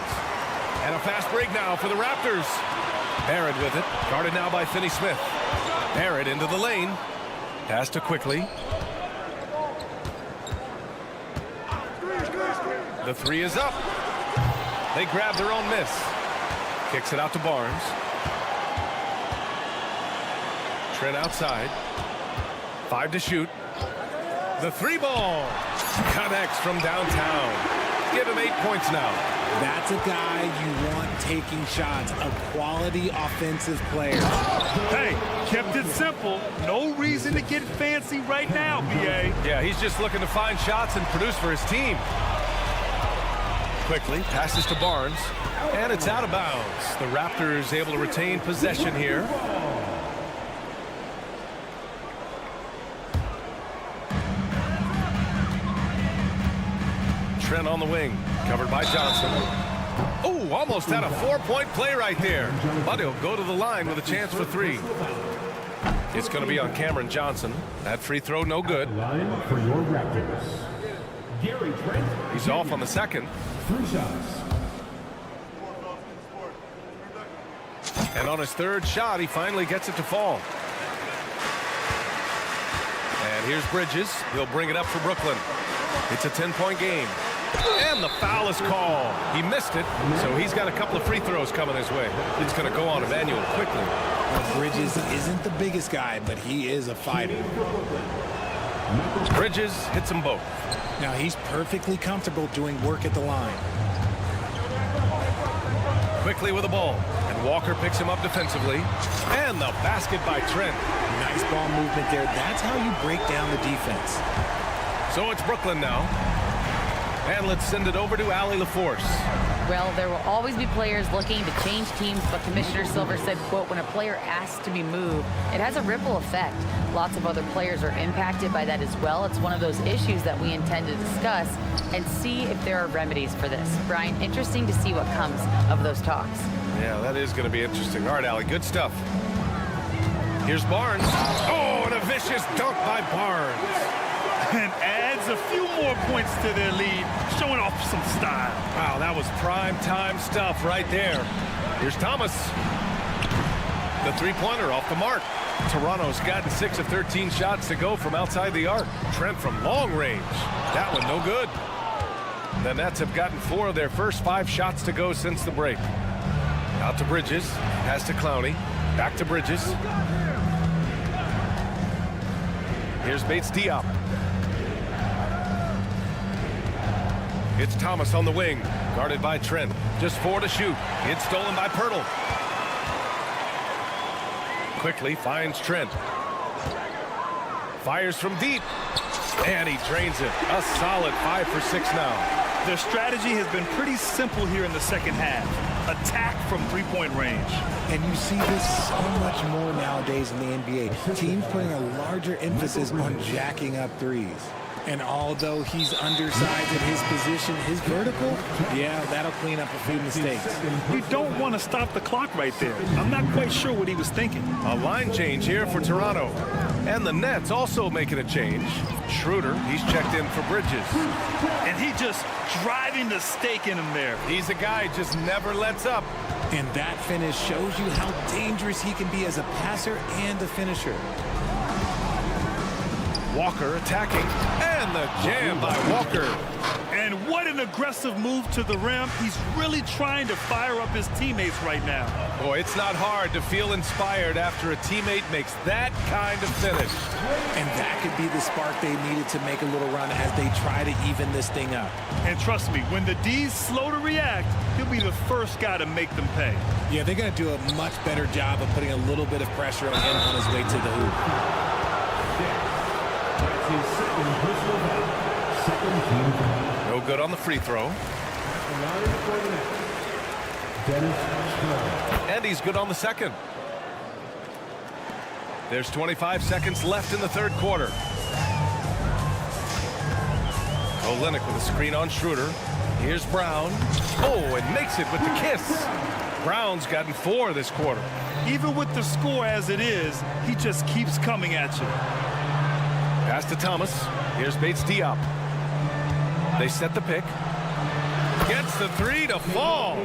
And a fast break now for the Raptors. Barrett with it. Guarded now by Finney-Smith. Barrett into the lane. Pass to Quickly. The three is up. They grab their own miss. Kicks it out to Barnes. Trent outside. 5 to shoot. The three ball connects from downtown. Give him 8 points now. That's a guy you want taking shots, a quality offensive player. Hey, kept it simple. No reason to get fancy right now, BA. Yeah, he's just looking to find shots and produce for his team. Quickly passes to Barnes, and it's out of bounds. The Raptors able to retain possession here. Trent on the wing, covered by Johnson. Oh, almost had a 4-point play right there. But he'll go to the line with a chance for 3. It's going to be on Cameron Johnson. That free throw, no good. Line for your Raptors. Gary Trent. He's off on the second. 3 shots. And on his third shot, he finally gets it to fall. And here's Bridges. He'll bring it up for Brooklyn. It's a 10-point game. And the foul is called. He missed it, so he's got a couple of free throws coming his way. It's going to go on Emmanuel Quickly. Well, Bridges isn't the biggest guy, but he is a fighter. Bridges hits them both. Now, he's perfectly comfortable doing work at the line. Quickly with the ball. And Walker picks him up defensively. And the basket by Trent. Nice ball movement there. That's how you break down the defense. So it's Brooklyn now. And let's send it over to Allie LaForce. Well, there will always be players looking to change teams, but Commissioner Silver said, quote, when a player asks to be moved, it has a ripple effect. Lots of other players are impacted by that as well. It's one of those issues that we intend to discuss and see if there are remedies for this. Brian, interesting to see what comes of those talks. Yeah, that is going to be interesting. All right, Allie, good stuff. Here's Barnes. Oh, and a vicious dunk by Barnes. And adds a few more points to their lead, showing off some style. Wow, that was prime time stuff right there. Here's Thomas. The three-pointer off the mark. Toronto's gotten 6 of 13 shots to go from outside the arc. Trent from long range. That one no good. The Nets have gotten 4 of their first 5 shots to go since the break. Out to Bridges. Pass to Clowney. Back to Bridges. Here's Bates-Diop. It's Thomas on the wing, guarded by Trent. Just 4 to shoot. It's stolen by Pirtle. Quickly finds Trent. Fires from deep. And he drains it. A solid 5 for 6 now. Their strategy has been pretty simple here in the second half. Attack from three-point range. And you see this so much more nowadays in the NBA. Teams putting a larger emphasis on jacking up threes. And although he's undersized at his position, his vertical, yeah, that'll clean up a few mistakes. You don't want to stop the clock right there. I'm not quite sure what he was thinking. A line change here for Toronto. And the Nets also making a change. Schroeder, he's checked in for Bridges. And he just driving the stake in him there. He's a guy who just never lets up. And that finish shows you how dangerous he can be as a passer and a finisher. Walker attacking, and the jam by Walker. And what an aggressive move to the rim. He's really trying to fire up his teammates right now. Boy, it's not hard to feel inspired after a teammate makes that kind of finish. And that could be the spark they needed to make a little run as they try to even this thing up. And trust me, when the D's slow to react, he'll be the first guy to make them pay. Yeah, they're going to do a much better job of putting a little bit of pressure on him on his way to the hoop. No good on the free throw. And he's good on the second. There's 25 seconds left in the third quarter. Olynyk with a screen on Schroeder. Here's Brown. Oh, and makes it with the kiss. Brown's gotten 4 this quarter. Even with the score as it is, he just keeps coming at you. Pass to Thomas. Here's Bates-Diop. They set the pick. Gets the 3 to fall.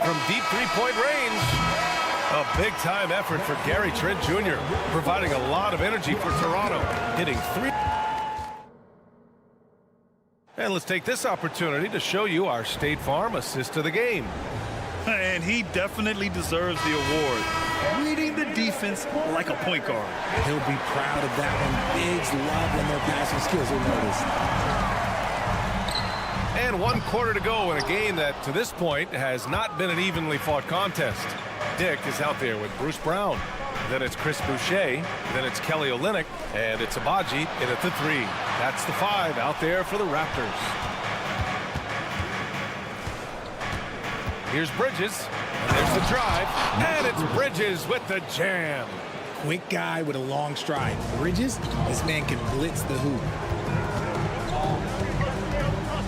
from deep three-point range. A big-time effort for Gary Trent Jr., providing a lot of energy for Toronto, hitting 3. And let's take this opportunity to show you our State Farm assist of the game. And he definitely deserves the award. Reading the defense like a point guard. He'll be proud of that one. Bigs love when their passing skills are noticed. And 1 quarter to go in a game that, to this point, has not been an evenly fought contest. Dick is out there with Bruce Brown. Then it's Chris Boucher. Then it's Kelly Olynyk. And it's Abaji in at the 3. That's the 5 out there for the Raptors. Here's Bridges. And there's the drive. And it's Bridges with the jam. Quick guy with a long stride. Bridges, this man can blitz the hoop.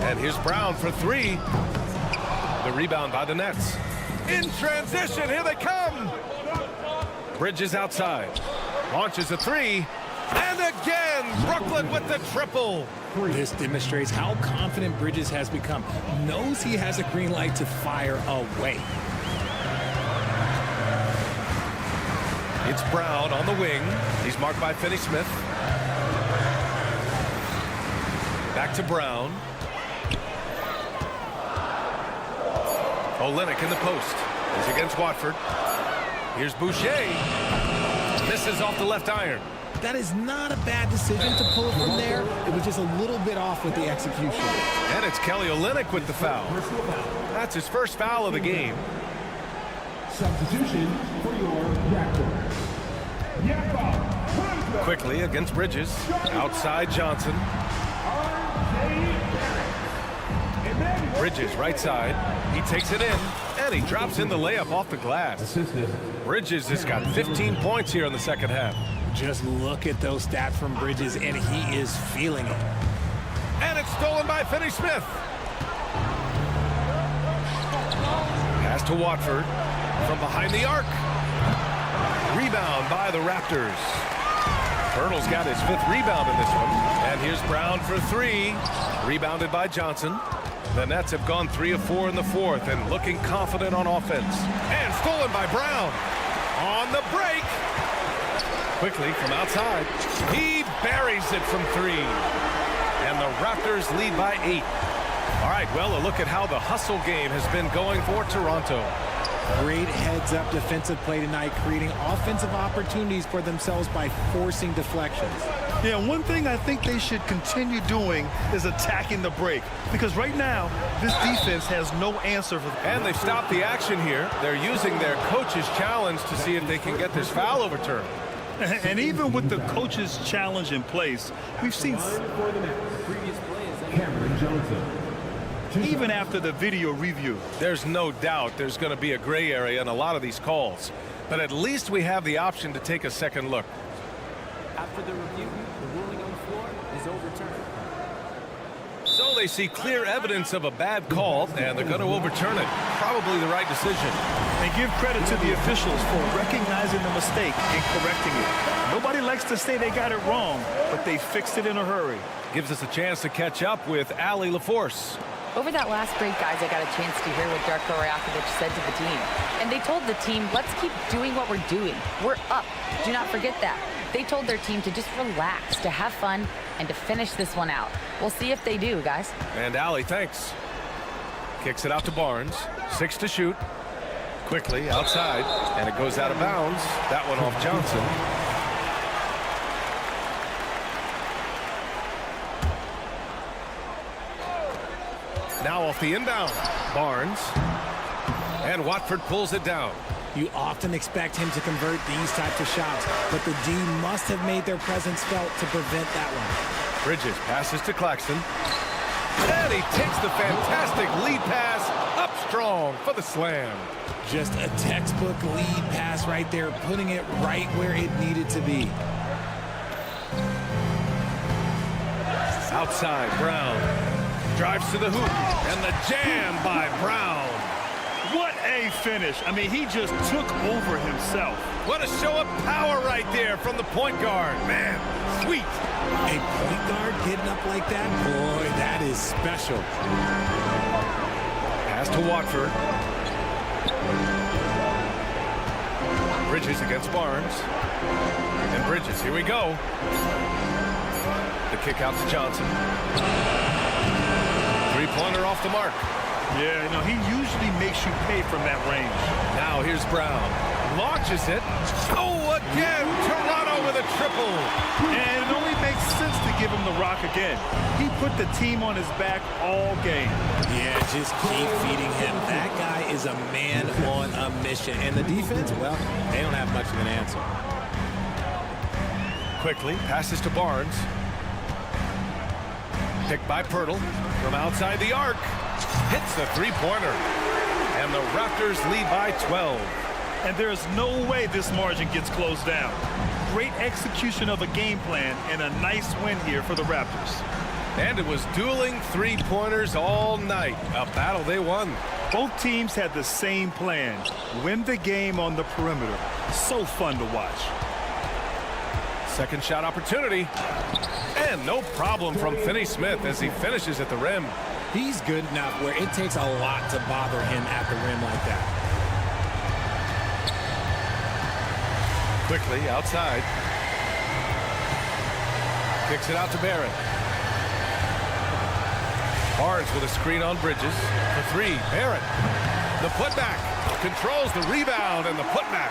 And here's Brown for 3. The rebound by the Nets. In transition, here they come. Bridges outside. Launches a 3. And again, Brooklyn with the triple. This demonstrates how confident Bridges has become. Knows he has a green light to fire away. It's Brown on the wing. He's marked by Finney-Smith. Back to Brown. Olynyk in the post. He's against Watford. Here's Boucher. Misses off the left iron. That is not a bad decision to pull it from there. It was just a little bit off with the execution. And it's Kelly Olynyk with the foul. That's his first foul of the game. Substitution for your Raptors. Quickly against Bridges. Outside Johnson. Bridges right side. He takes it in. And he drops in the layup off the glass. Bridges has got 15 points here in the second half. Just look at those stats from Bridges, and he is feeling it. And it's stolen by Finney-Smith. Pass to Watford from behind the arc. Rebound by the Raptors. Turtle's got his 5th rebound in this one. And here's Brown for 3. Rebounded by Johnson. The Nets have gone 3 of 4 in the 4th and looking confident on offense. And stolen by Brown. On the break. Quickly from outside. He buries it from 3. And the Raptors lead by 8. All right, well, a look at how the hustle game has been going for Toronto. Great heads-up defensive play tonight, creating offensive opportunities for themselves by forcing deflections. Yeah, one thing I think they should continue doing is attacking the break. Because right now, this defense has no answer for them. And they've stopped the action here. They're using their coach's challenge to see if they can get this foul overturned. And even with the coach's challenge in place, we've seen Cameron Johnson. even after the video review. There's no doubt there's going to be a gray area in a lot of these calls. But at least we have the option to take a second look. After the review, the ruling on the floor is overturned. So they see clear evidence of a bad call, and they're going to overturn it. Probably the right decision. And give credit to the officials for recognizing the mistake and correcting it. Nobody likes to say they got it wrong, but they fixed it in a hurry. Gives us a chance to catch up with Allie LaForce. Over that last break, guys, I got a chance to hear what Darko Rajakovic said to the team. And they told the team, let's keep doing what we're doing. We're up. Do not forget that. They told their team to just relax, to have fun, and to finish this one out. We'll see if they do, guys. And Allie, thanks. Kicks it out to Barnes. 6 to shoot. Quickly outside, and it goes out of bounds. That one off Johnson. Now off the inbound. Barnes. And Watford pulls it down. You often expect him to convert these types of shots, but the D must have made their presence felt to prevent that one. Bridges passes to Claxton. And he takes the fantastic lead pass up strong for the slam. Just a textbook lead pass right there, putting it right where it needed to be. Outside, Brown. Drives to the hoop. And the jam by Brown. What a finish. I mean, he just took over himself. What a show of power right there from the point guard. Man, sweet. A point guard getting up like that? Boy, that is special. Pass to Watford. Bridges against Barnes. And Bridges, here we go. The kick out to Johnson. Three-pointer off the mark. Yeah, he usually makes you pay from that range. Now here's Brown. Launches it. Oh, again! Toronto with a triple. And it only makes sense to give him the rock again. He put the team on his back all game. Yeah, just keep feeding him. That guy is a man on a mission. And the defense, well, they don't have much of an answer. Quickly passes to Barnes. Picked by Pirtle from outside the arc. Hits the three-pointer. And the Raptors lead by 12. And there's no way this margin gets closed down. Great execution of a game plan and a nice win here for the Raptors. And it was dueling three-pointers all night. A battle they won. Both teams had the same plan. Win the game on the perimeter. So fun to watch. Second shot opportunity. And no problem from Finney Smith as he finishes at the rim. He's good enough where it takes a lot to bother him at the rim like that. Quickly outside. Kicks it out to Barrett. Barnes with a screen on Bridges. For three, Barrett. The putback. Controls the rebound and the putback.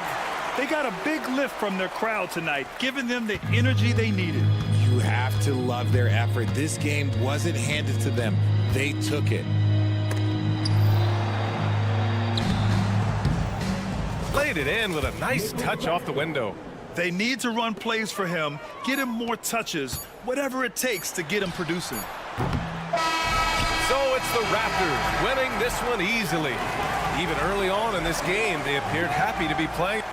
They got a big lift from their crowd tonight, giving them the energy they needed. You have to love their effort. This game wasn't handed to them. They took it. Laid it in with a nice touch off the window. They need to run plays for him, get him more touches, whatever it takes to get him producing. So it's the Raptors winning this one easily. Even early on in this game, they appeared happy to be playing.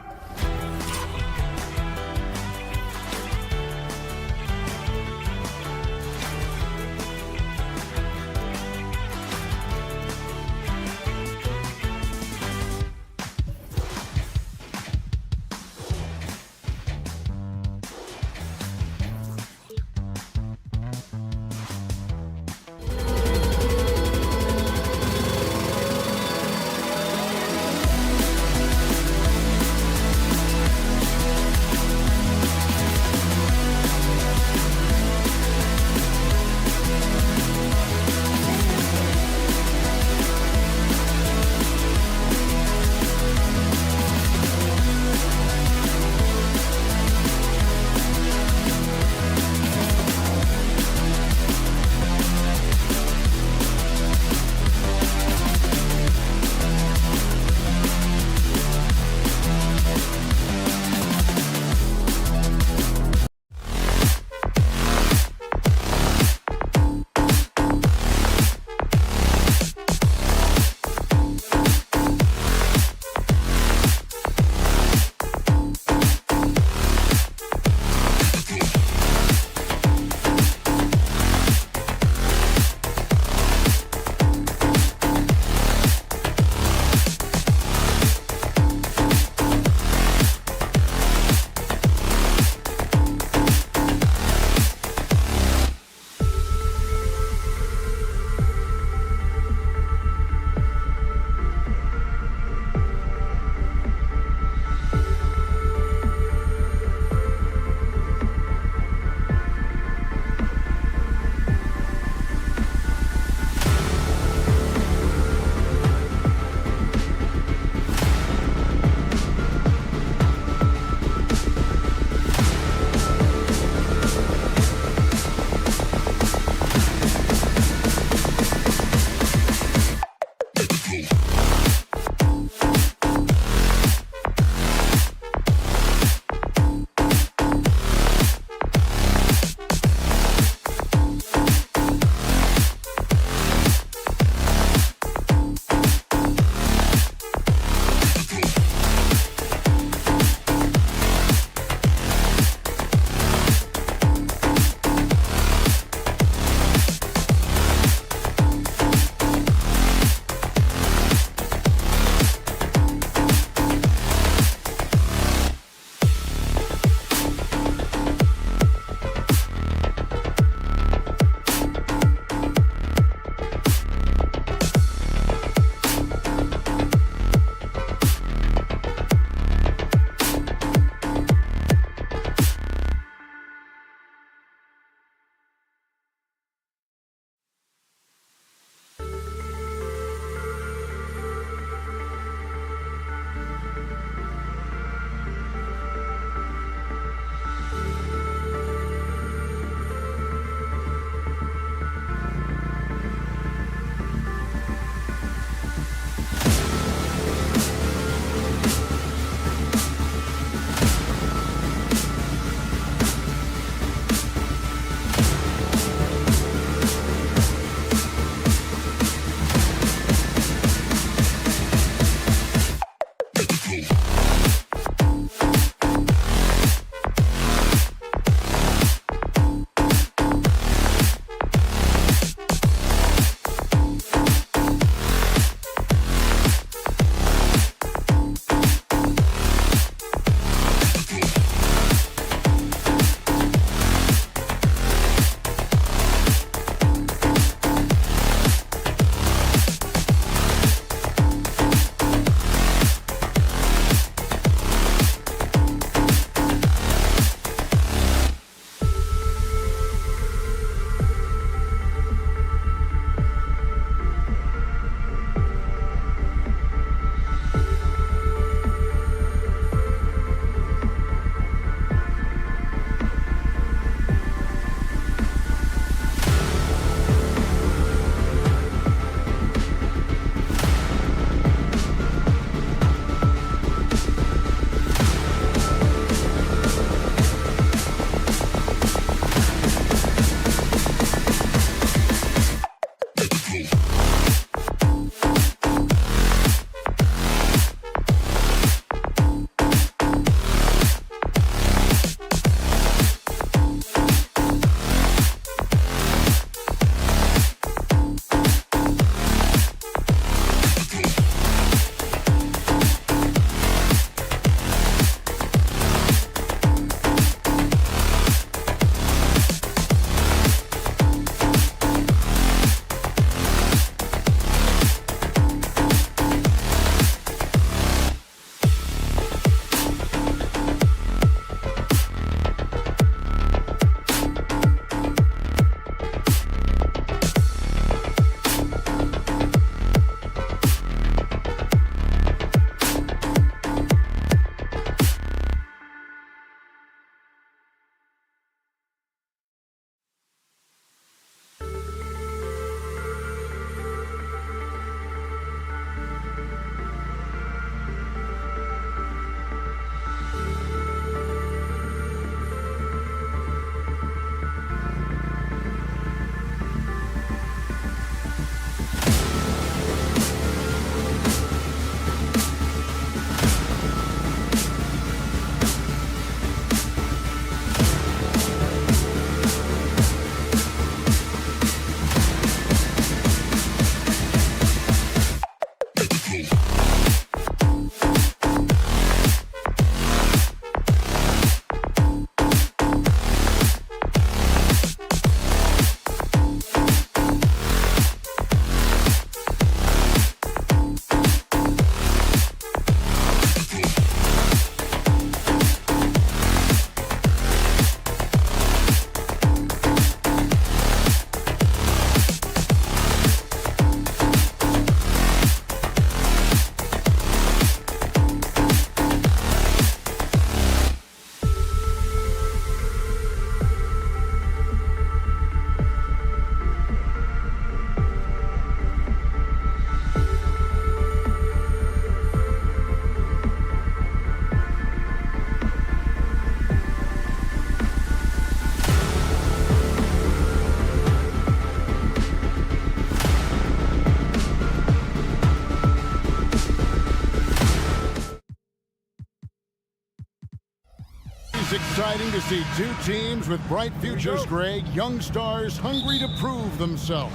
It's exciting to see two teams with bright futures, Greg. Young stars hungry to prove themselves.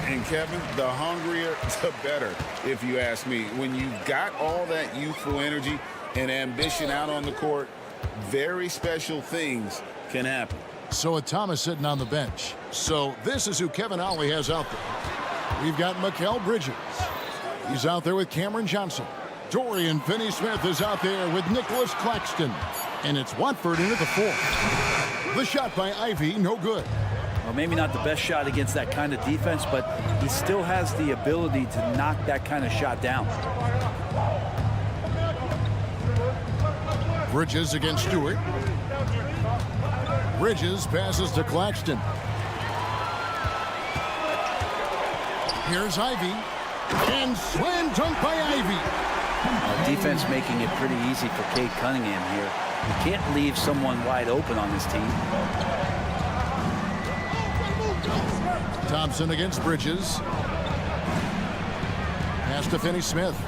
And Kevin, the hungrier, the better, if you ask me. When you've got all that youthful energy and ambition out on the court, very special things can happen. So with Thomas sitting on the bench. So this is who Kevin Ollie has out there. We've got Mikal Bridges. He's out there with Cameron Johnson. Dorian Finney-Smith is out there with Nicholas Claxton. And it's Watford in at the fourth. The shot by Ivey, no good. Well, maybe not the best shot against that kind of defense, but he still has the ability to knock that kind of shot down. Bridges against Stewart. Bridges passes to Claxton. Here's Ivey. And slam dunk by Ivey. Defense making it pretty easy for Cade Cunningham here. You can't leave someone wide open on this team. Thompson against Bridges. Pass to Finney-Smith.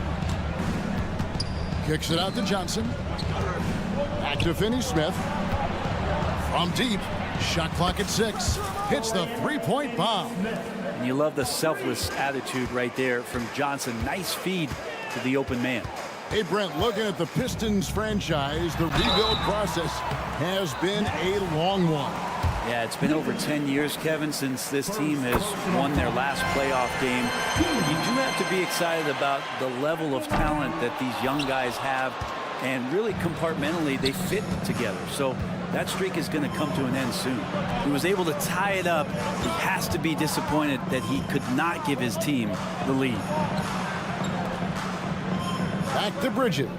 Kicks it out to Johnson. Back to Finney-Smith. From deep. Shot clock at 6. Hits the three-point bomb. And you love the selfless attitude right there from Johnson. Nice feed to the open man. Hey, Brent, looking at the Pistons franchise, the rebuild process has been a long one. Yeah, it's been over 10 years, Kevin, since this team has won their last playoff game. You do have to be excited about the level of talent that these young guys have, and really compartmentally they fit together. So that streak is going to come to an end soon. He was able to tie it up. He has to be disappointed that he could not give his team the lead. Back to Bridges.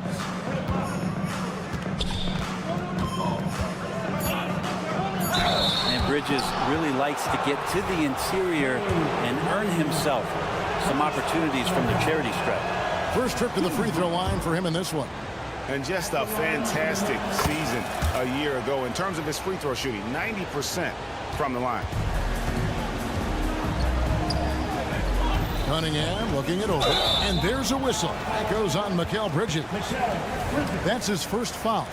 And Bridges really likes to get to the interior and earn himself some opportunities from the charity stripe. First trip to the free throw line for him in this one. And just a fantastic season a year ago in terms of his free throw shooting, 90% from the line. Cunningham looking it over, and there's a whistle. That goes on Mikal Bridges. That's his first foul.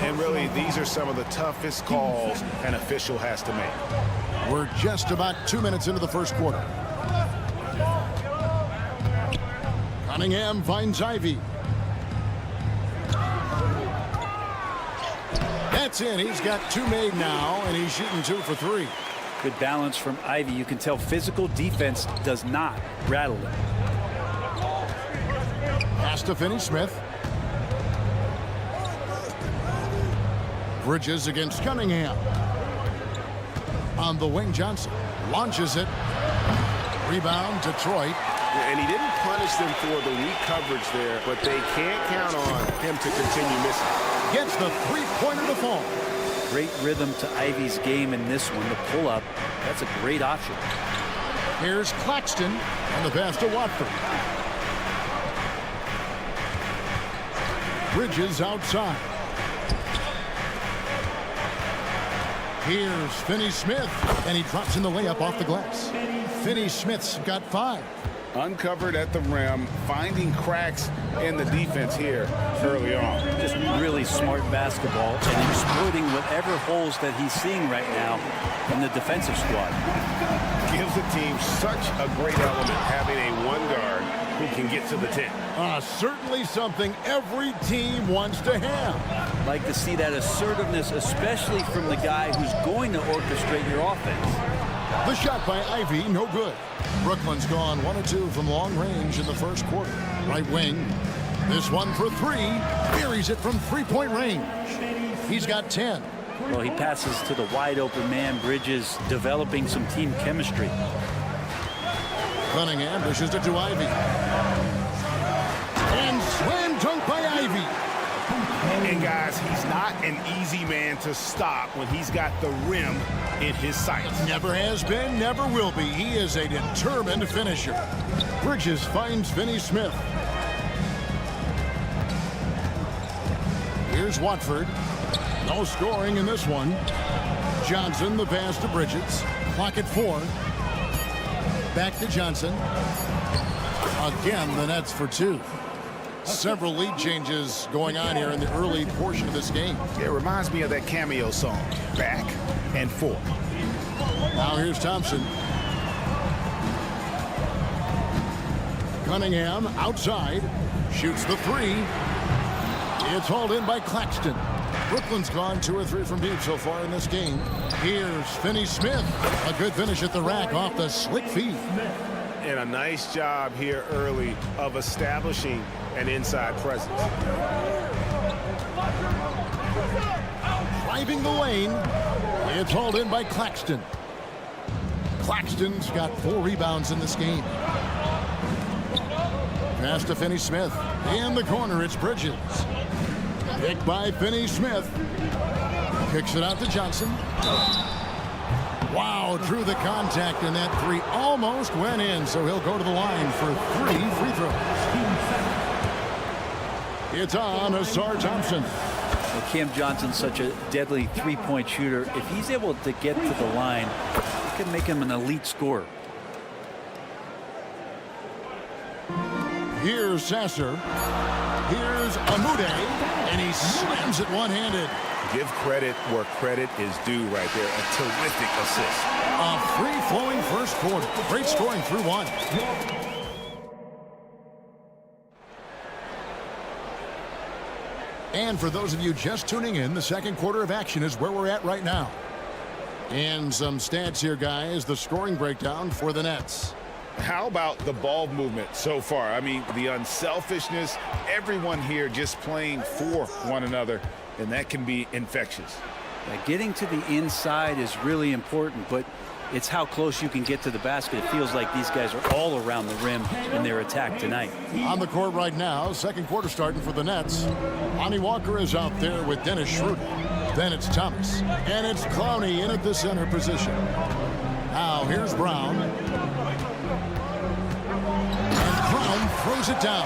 And really, these are some of the toughest calls an official has to make. We're just about 2 minutes into the first quarter. Cunningham finds Ivey. That's in. He's got 2 made now, and he's shooting 2 for 3. Good balance from Ivey. You can tell physical defense does not rattle him. Pass to Finney-Smith. Bridges against Cunningham. On the wing, Johnson launches it. Rebound, Detroit. And he didn't punish them for the weak coverage there, but they can't count on him to continue missing. Gets the three-pointer to fall. Great rhythm to Ivey's game in this one. The pull-up, that's a great option. Here's Claxton on the pass to Watford. Bridges outside. Here's Finney-Smith, and he drops in the layup off the glass. Finney-Smith's got 5. Uncovered at the rim, finding cracks in the defense here early on. Just really smart basketball and exploiting whatever holes that he's seeing right now in the defensive squad. Gives the team such a great element having a one guard who can get to the 10. Certainly something every team wants to have. Like to see that assertiveness, especially from the guy who's going to orchestrate your offense. The shot by Ivey, no good. Brooklyn's gone 1 of 2 from long range in the first quarter. Right wing. This one for 3. Buries it from three-point range. He's got 10. Well, he passes to the wide open man. Bridges developing some team chemistry. Cunningham pushes it to Ivey. And slam dunk by Ivey. And guys, he's not an easy man to stop when he's got the rim in his sights. Never has been, never will be. He is a determined finisher. Bridges finds Finney-Smith. Here's Watford. No scoring in this one. Johnson, the pass to Bridges. Clock at 4. Back to Johnson. Again, the Nets for 2. Several lead changes going on here in the early portion of this game. It reminds me of that cameo song, Back and Forth. Now here's Thompson. Cunningham outside. Shoots the three. It's hauled in by Claxton. Brooklyn's gone 2 or 3 from deep so far in this game. Here's Finney-Smith. A good finish at the rack off the slick feed. And a nice job here early of establishing an inside presence. Driving the lane. It's hauled in by Claxton. Claxton's got 4 rebounds in this game. Pass to Finney-Smith. In the corner, it's Bridges. Picked by Finney-Smith. Kicks it out to Johnson. Wow, drew the contact, and that 3 almost went in, so he'll go to the line for 3 free throws. It's on Asar Thompson. Well, Cam Johnson's such a deadly three-point shooter. If he's able to get to the line, it could make him an elite scorer. Here's Sasser. Here's Amude, and he slams it one-handed. Give credit where credit is due right there. A terrific assist. A free-flowing first quarter. Great scoring through 1. And for those of you just tuning in, the second quarter of action is where we're at right now. And some stats here, guys. The scoring breakdown for the Nets. How about the ball movement so far? I mean, the unselfishness, everyone here just playing for one another, and that can be infectious. Getting to the inside is really important, but it's how close you can get to the basket. It feels like these guys are all around the rim in their attack tonight. On the court right now, second quarter starting for the Nets. Lonnie Walker is out there with Dennis Schroeder. Then it's Thomas. And it's Clowney in at the center position. Now here's Brown. And Brown throws it down.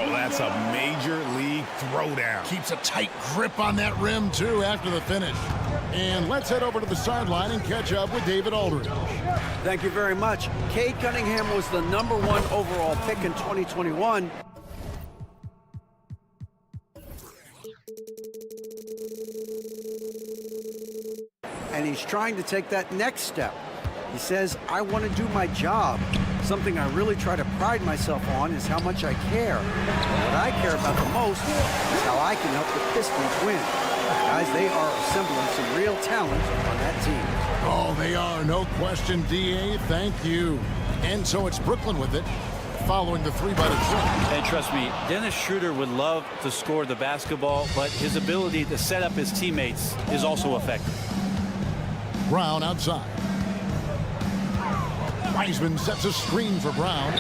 Oh, that's a major league throwdown. Keeps a tight grip on that rim, too, after the finish. And let's head over to the sideline and catch up with David Aldridge. Thank you very much. Cade Cunningham was the #1 overall pick in 2021. And he's trying to take that next step. He says, I want to do my job. Something I really try to pride myself on is how much I care. And what I care about the most is how I can help the Pistons win. Guys, they are assembling some real talent on that team. Oh, they are. No question, D.A. Thank you. And so it's Brooklyn with it, following the 3 by Detroit. And trust me, Dennis Schroeder would love to score the basketball, but his ability to set up his teammates is also effective. Brown outside. Wiseman sets a screen for Brown.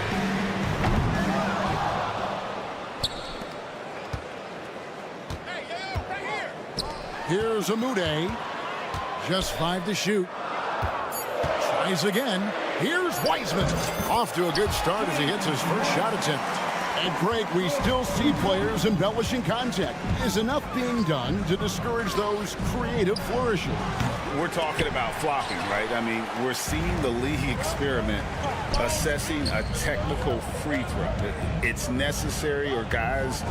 Here's Amude. Just 5 to shoot. Tries again. Here's Wiseman. Off to a good start as he hits his first shot attempt. And Greg, we still see players embellishing contact. Is enough being done to discourage those creative flourishes? We're talking about flopping, right? I mean, we're seeing the league experiment assessing a technical free throw. It's necessary or guys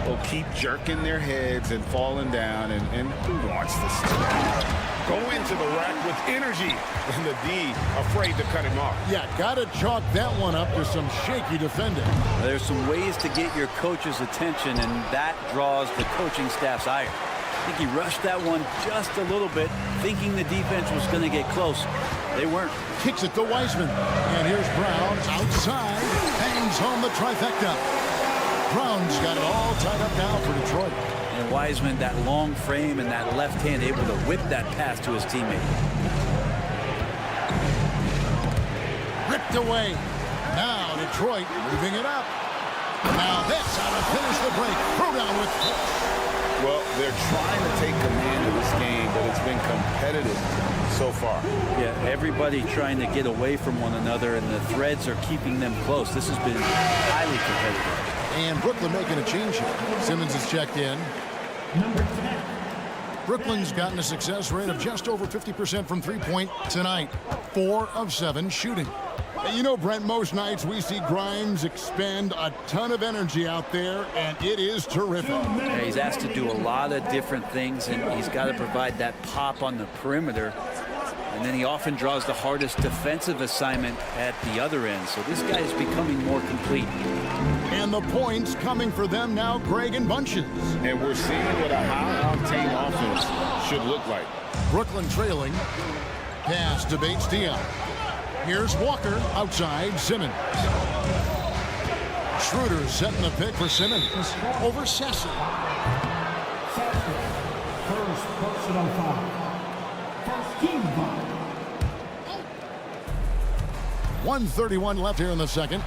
will keep jerking their heads and falling down, and who wants to see that? Go into the rack with energy, and the D afraid to cut him off. Yeah, gotta chalk that one up to some shaky defending. There's some ways to get your coach's attention, and that draws the coaching staff's ire. I think he rushed that one just a little bit, thinking the defense was going to get close. They weren't. Kicks it to Wiseman. And here's Brown outside. Hangs home the trifecta. Brown's got it all tied up now for Detroit. And Wiseman, that long frame and that left hand, able to whip that pass to his teammate. Ripped away. Now Detroit moving it up. Now that's how to finish the break. Throw down with force. Well, they're trying to take command of this game, but it's been competitive so far. Yeah, everybody trying to get away from one another, and the threads are keeping them close. This has been highly competitive. And Brooklyn making a change here. Simmons is checked in. Brooklyn's gotten a success rate of just over 50% from 3-point tonight. 4 of 7 shooting. You know, Brent, most nights we see Grimes expend a ton of energy out there, and it is terrific. Yeah, he's asked to do a lot of different things, and he's got to provide that pop on the perimeter. And then he often draws the hardest defensive assignment at the other end. So this guy is becoming more complete. And the points coming for them now, Greg, in bunches. And we're seeing what a high-octane offense should look like. Brooklyn trailing. Pass to Bates-Diop. Here's Walker outside Simmons. Schroeder setting the pick for Simmons over Sesson. First personal foul. First team foul. 1:31 left here in the second.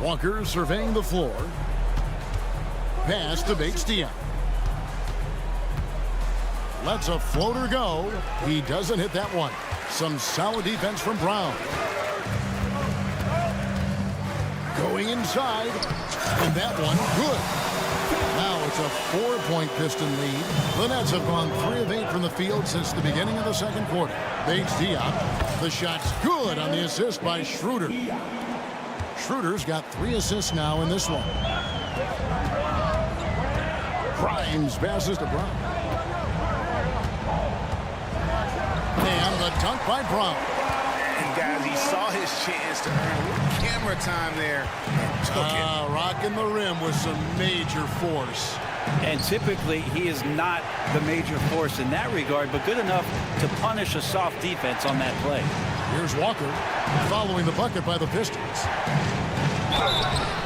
Walker surveying the floor. Pass to Bates-Diop. Lets a floater go. He doesn't hit that one. Some solid defense from Brown. Going inside. And that one, good. Now it's a 4-point Piston lead. The Nets have gone 3 of 8 from the field since the beginning of the second quarter. Bates-Diop. The shot's good on the assist by Schroeder. Schroeder's got 3 assists now in this one. Grimes passes to Brown. And the dunk by Brown. And guys, he saw his chance to earn a little camera time there and took it. Rocking the rim with some major force. And typically he is not the major force in that regard, but good enough to punish a soft defense on that play. Here's Walker following the bucket by the Pistons.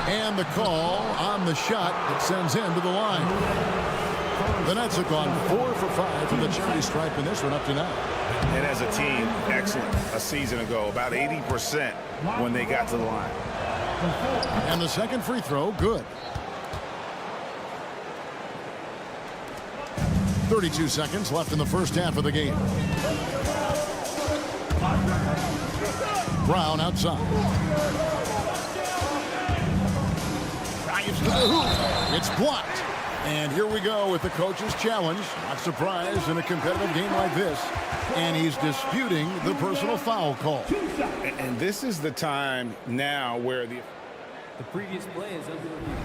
And the call on the shot that sends him to the line. The Nets have gone 4 for 5 from the charity stripe in this one up to now. And as a team, excellent a season ago, about 80% when they got to the line. And the second free throw, good. 32 seconds left in the first half of the game. Brown outside. Drives to the hoop. It's blocked. And here we go with the coach's challenge. Not surprised in a competitive game like this. And he's disputing the personal foul call. And this is the time now where the previous play is under review.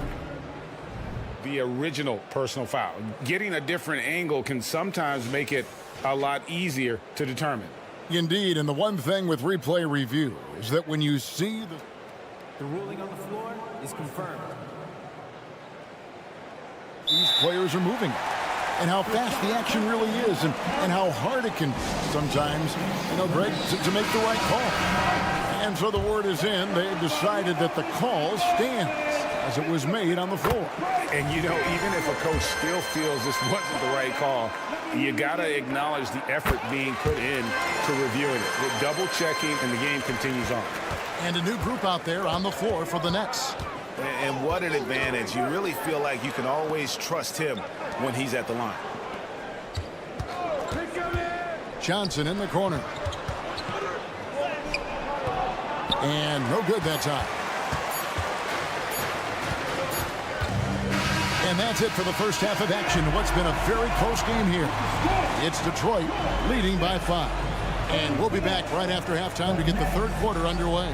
The original personal foul. Getting a different angle can sometimes make it a lot easier to determine. Indeed, and the one thing with replay review is that when you see the ruling on the floor is confirmed. These players are moving, and how fast the action really is, and how hard it can sometimes, Greg, to make the right call. And so the word is in. They've decided that the call stands as it was made on the floor. And, even if a coach still feels this wasn't the right call, you got to acknowledge the effort being put in to reviewing it. With double checking, and the game continues on. And a new group out there on the floor for the Nets. And what an advantage. You really feel like you can always trust him when he's at the line. Johnson in the corner. And no good that time. And that's it for the first half of action. What's been a very close game here. It's Detroit leading by 5. And we'll be back right after halftime to get the third quarter underway.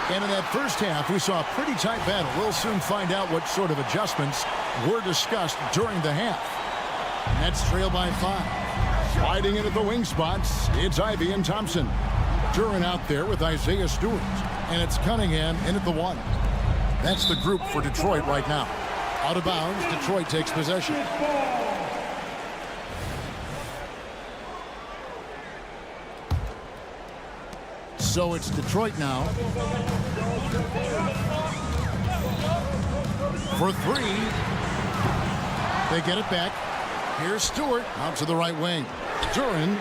And in that first half, we saw a pretty tight battle. We'll soon find out what sort of adjustments were discussed during the half. Nets trail by 5. Sliding into the wing spots, it's Ivy and Thompson. Duran out there with Isaiah Stewart. And it's Cunningham in at the 1. That's the group for Detroit right now. Out of bounds, Detroit takes possession. So it's Detroit now. For 3. They get it back. Here's Stewart out to the right wing. Duran.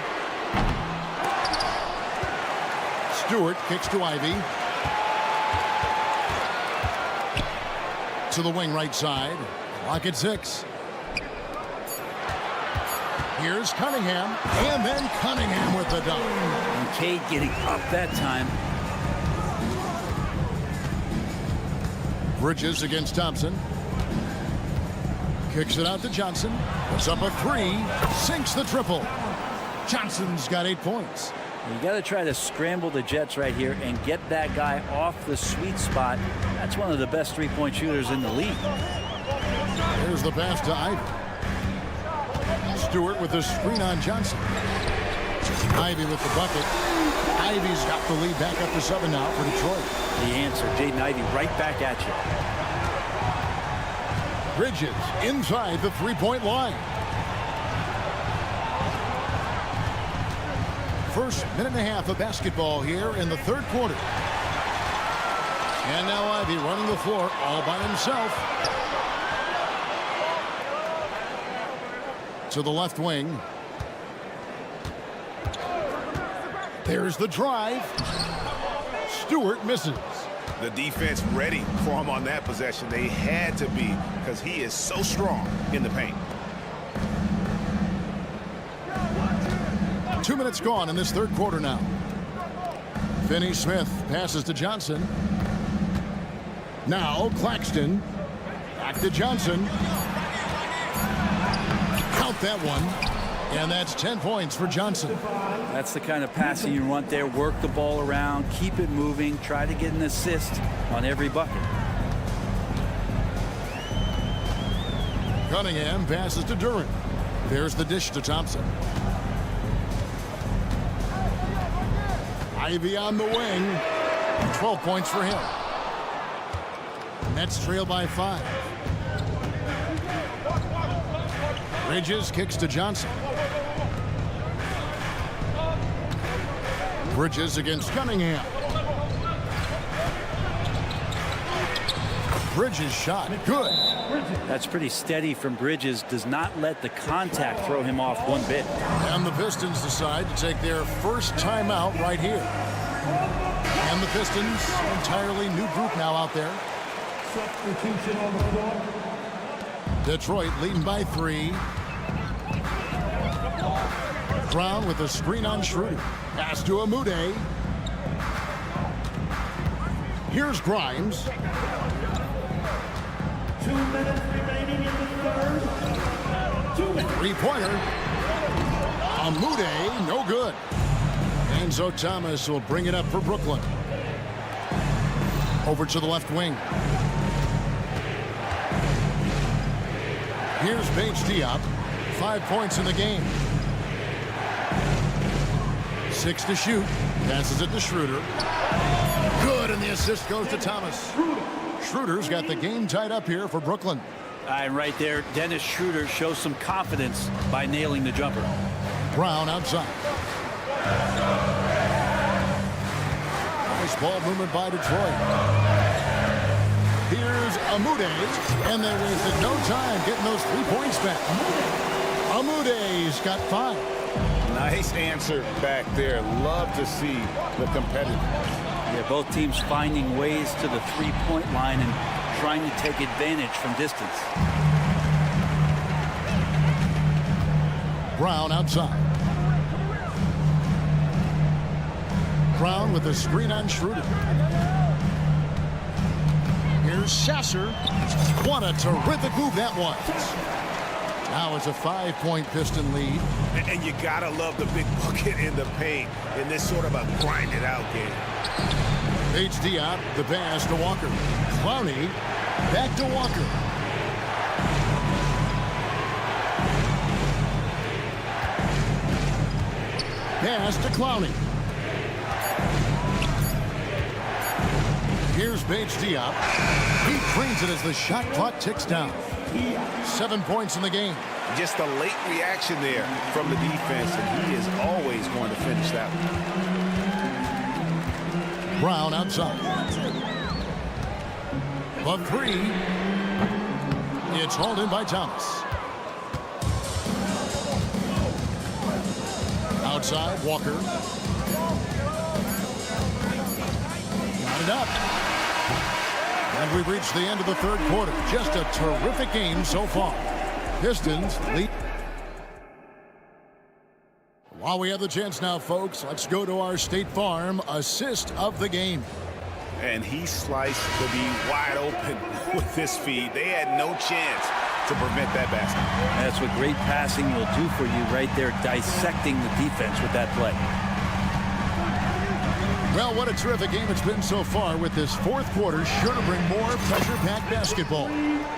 Stewart kicks to Ivy. To the wing right side. Clock at 6. Here's Cunningham, and then Cunningham with the dunk. And Cade getting up that time. Bridges against Thompson. Kicks it out to Johnson. Puts up a three. Sinks the triple. Johnson's got 8 points. You got to try to scramble the Jets right here and get that guy off the sweet spot. That's one of the best three-point shooters in the league. Here's the pass to Ivy. Stewart with the screen on Johnson. Ivy with the bucket. Ivy's got the lead back up to 7 now for Detroit. The answer, Jaden Ivey right back at you. Bridges inside the three-point line. First minute and a half of basketball here in the third quarter. And now Ivy running the floor all by himself. To the left wing. There's the drive. Stewart misses. The defense ready for him on that possession. They had to be, because he is so strong in the paint. 2 minutes gone in this third quarter now. Finney Smith passes to Johnson. Now Claxton. Back to Johnson. Count that one. And that's 10 points for Johnson. That's the kind of passing you want there. Work the ball around, keep it moving, try to get an assist on every bucket. Cunningham passes to Durant. There's the dish to Thompson. Ivy on the wing. 12 points for him. Nets trail by 5. Bridges kicks to Johnson. Bridges against Cunningham. Bridges shot. Good. That's pretty steady from Bridges. Does not let the contact throw him off one bit. And the Pistons decide to take their first timeout right here. And the Pistons, entirely new group now out there. Substitution on the floor. Detroit leading by 3. Brown with a screen on Schroeder. Pass to Amude. Here's Grimes. 2 minutes remaining in the third. 2 minutes. Three-pointer. Amude, no good. Enzo Thomas will bring it up for Brooklyn. Over to the left wing. Here's Paige Diop. 5 points in the game. 6 to shoot. Passes it to Schroeder. Good, and the assist goes to Thomas. Schroeder's got the game tied up here for Brooklyn. Right there, Dennis Schroeder shows some confidence by nailing the jumper. Brown outside. Nice ball movement by Detroit. Here's Amude, and they wasted no time getting those 3 points back. Amude's got 5. Nice answer back there. Love to see the competitiveness. Yeah, both teams finding ways to the three-point line and trying to take advantage from distance. Brown outside. Brown with a screen on Schroeder. Here's Sasser. What a terrific move that was. Now it's a 5-point Piston lead. And you gotta love the big bucket in the paint in this sort of a grinded out game. Paige Diop, the pass to Walker. Clowney, back to Walker. Pass to Clowney. Here's Paige Diop. He cleans it as the shot clock ticks down. 7 points in the game. Just a late reaction there from the defense, and he is always going to finish that one. Brown outside. The 3. It's hauled in by Thomas. Outside, Walker. Got it up. And we've reached the end of the third quarter. Just a terrific game so far. Pistons lead. While we have the chance now, folks, let's go to our State Farm assist of the game. And he sliced to be wide open with this feed. They had no chance to prevent that basket. That's what great passing will do for you right there, dissecting the defense with that play. Well, what a terrific game it's been so far, with this fourth quarter sure to bring more pressure-packed basketball.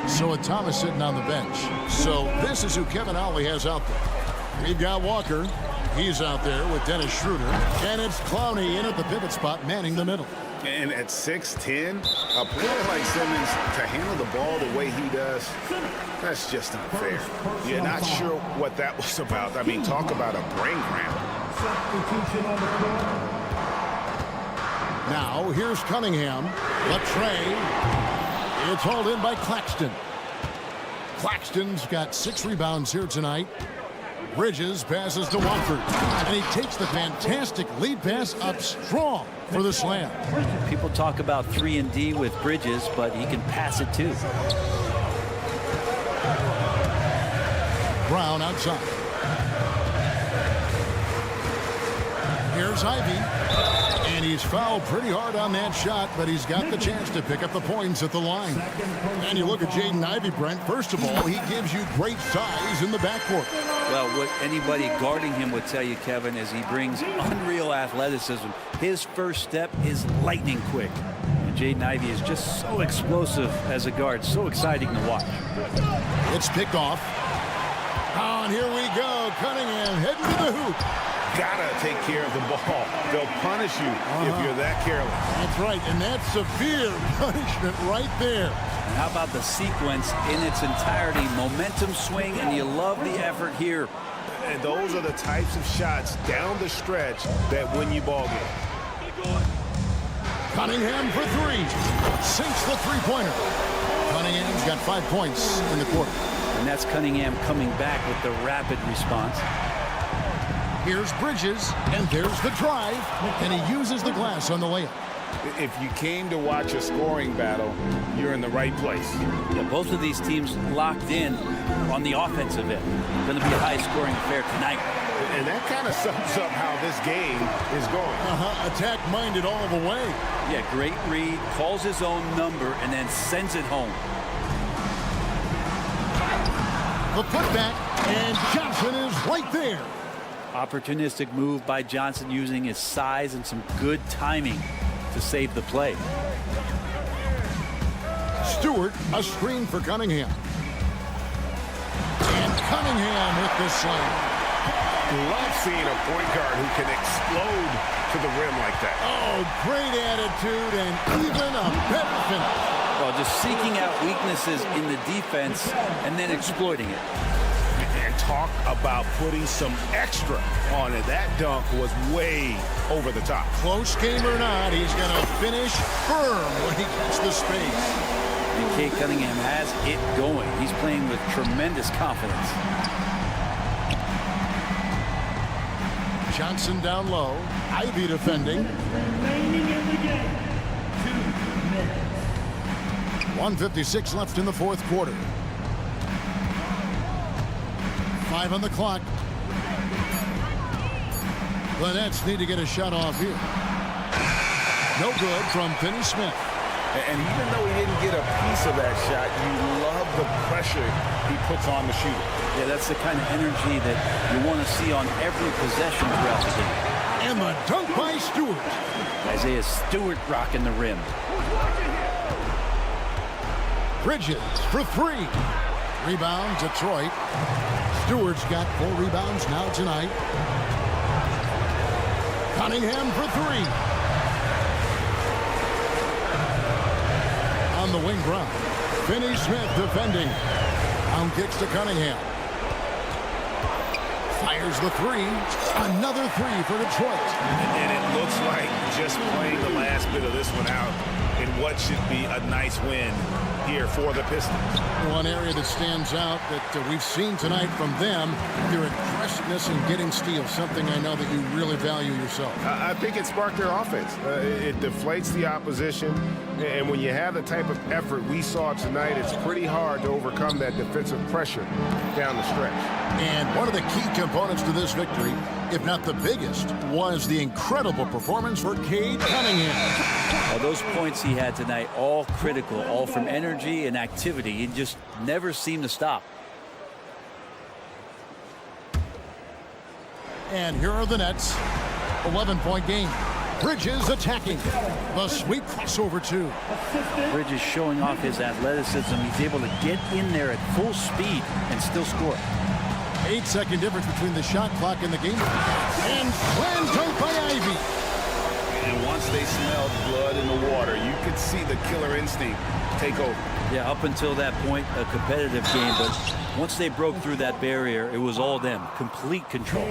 So with Thomas sitting on the bench. So this is who Kevin Ollie has out there. We've got Walker. He's out there with Dennis Schroeder. And it's Clowney in at the pivot spot, manning the middle. And at 6'10", a player like Simmons to handle the ball the way he does, that's just unfair. You're not sure what that was about. I mean, talk about a brain cramp. Now, here's Cunningham. Latre. It's hauled in by Claxton. Claxton's got 6 rebounds here tonight. Bridges passes to Watford. And he takes the fantastic lead pass up strong for the slam. People talk about 3-and-D with Bridges, but he can pass it too. Brown outside. Here's Ivy. And he's fouled pretty hard on that shot, but he's got the chance to pick up the points at the line. And you look at Jaden Ivey, Brent. First of all, he gives you great size in the backcourt. Well, what anybody guarding him would tell you, Kevin, is he brings unreal athleticism. His first step is lightning quick. And Jaden Ivey is just so explosive as a guard, so exciting to watch. It's picked off. Oh, and here we go. Cunningham heading to the hoop. Gotta take care of the ball. They'll punish you if you're that careless. That's right, and that's severe punishment right there. And how about the sequence in its entirety? Momentum swing, and you love the effort here. And those are the types of shots down the stretch that win you ball game. Cunningham for 3. Sinks the three-pointer. Cunningham's got 5 points in the quarter. And that's Cunningham coming back with the rapid response. Here's Bridges, and there's the drive, and he uses the glass on the layup. If you came to watch a scoring battle, you're in the right place. Yeah, both of these teams locked in on the offensive end. Going to be a high-scoring affair tonight. And that kind of sums up how this game is going. Attack-minded all the way. Yeah, great read, calls his own number, and then sends it home. The putback, and Johnson is right there. Opportunistic move by Johnson, using his size and some good timing to save the play. Stewart, a screen for Cunningham. And Cunningham with the slam. Love seeing a point guard who can explode to the rim like that. Oh, great attitude and even a better finish. Well, just seeking out weaknesses in the defense and then exploiting it. And talk about putting some extra on it. That dunk was way over the top. Close game or not, he's going to finish firm when he gets the space. And Kate Cunningham has it going. He's playing with tremendous confidence. Johnson down low. Ivy defending. 1:56 left in the fourth quarter. 5 on the clock. The Nets need to get a shot off here. No good from Finney Smith. And even though he didn't get a piece of that shot, you love the pressure he puts on the shooter. Yeah, that's the kind of energy that you want to see on every possession throughout the game. And the dunk by Stewart. Isaiah Stewart rocking the rim. Bridges for 3. Rebound, Detroit. Stewart's got 4 rebounds now tonight. Cunningham for 3. On the wing ground. Finney Smith defending. Down kicks to Cunningham. Fires the 3. Another 3 for Detroit. And it looks like just playing the last bit of this one out in what should be a nice win here for the Pistons. One area that stands out that we've seen tonight from them, their aggressiveness in getting steals, something I know that you really value yourself. I think it sparked their offense. It deflates the opposition, and when you have the type of effort we saw tonight, it's pretty hard to overcome that defensive pressure down the stretch. And one of the key components to this victory, if not the biggest, was the incredible performance for Cade Cunningham. Well, those points he had tonight, all critical, all from energy and activity. He just never seemed to stop. And here are the Nets. 11-point game. Bridges attacking. The sweet crossover too. Bridges showing off his athleticism. He's able to get in there at full speed and still score. 8-second difference between the shot clock and the game. And slam dunk by Ivy. And once they smelled blood in the water, you could see the killer instinct take over. Yeah, up until that point, a competitive game, but once they broke through that barrier, it was all them. Complete control.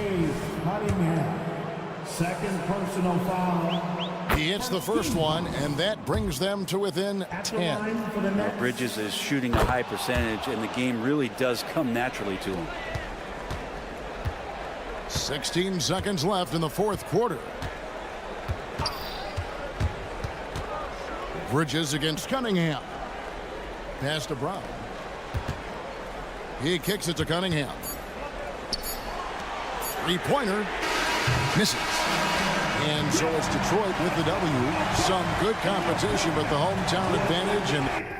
Second personal foul. He hits the first one, and that brings them to within 10. Bridges is shooting a high percentage, and the game really does come naturally to him. 16 seconds left in the fourth quarter. Bridges against Cunningham. Pass to Brown. He kicks it to Cunningham. Three-pointer. Misses. And so it's Detroit with the W. Some good competition, but the hometown advantage. And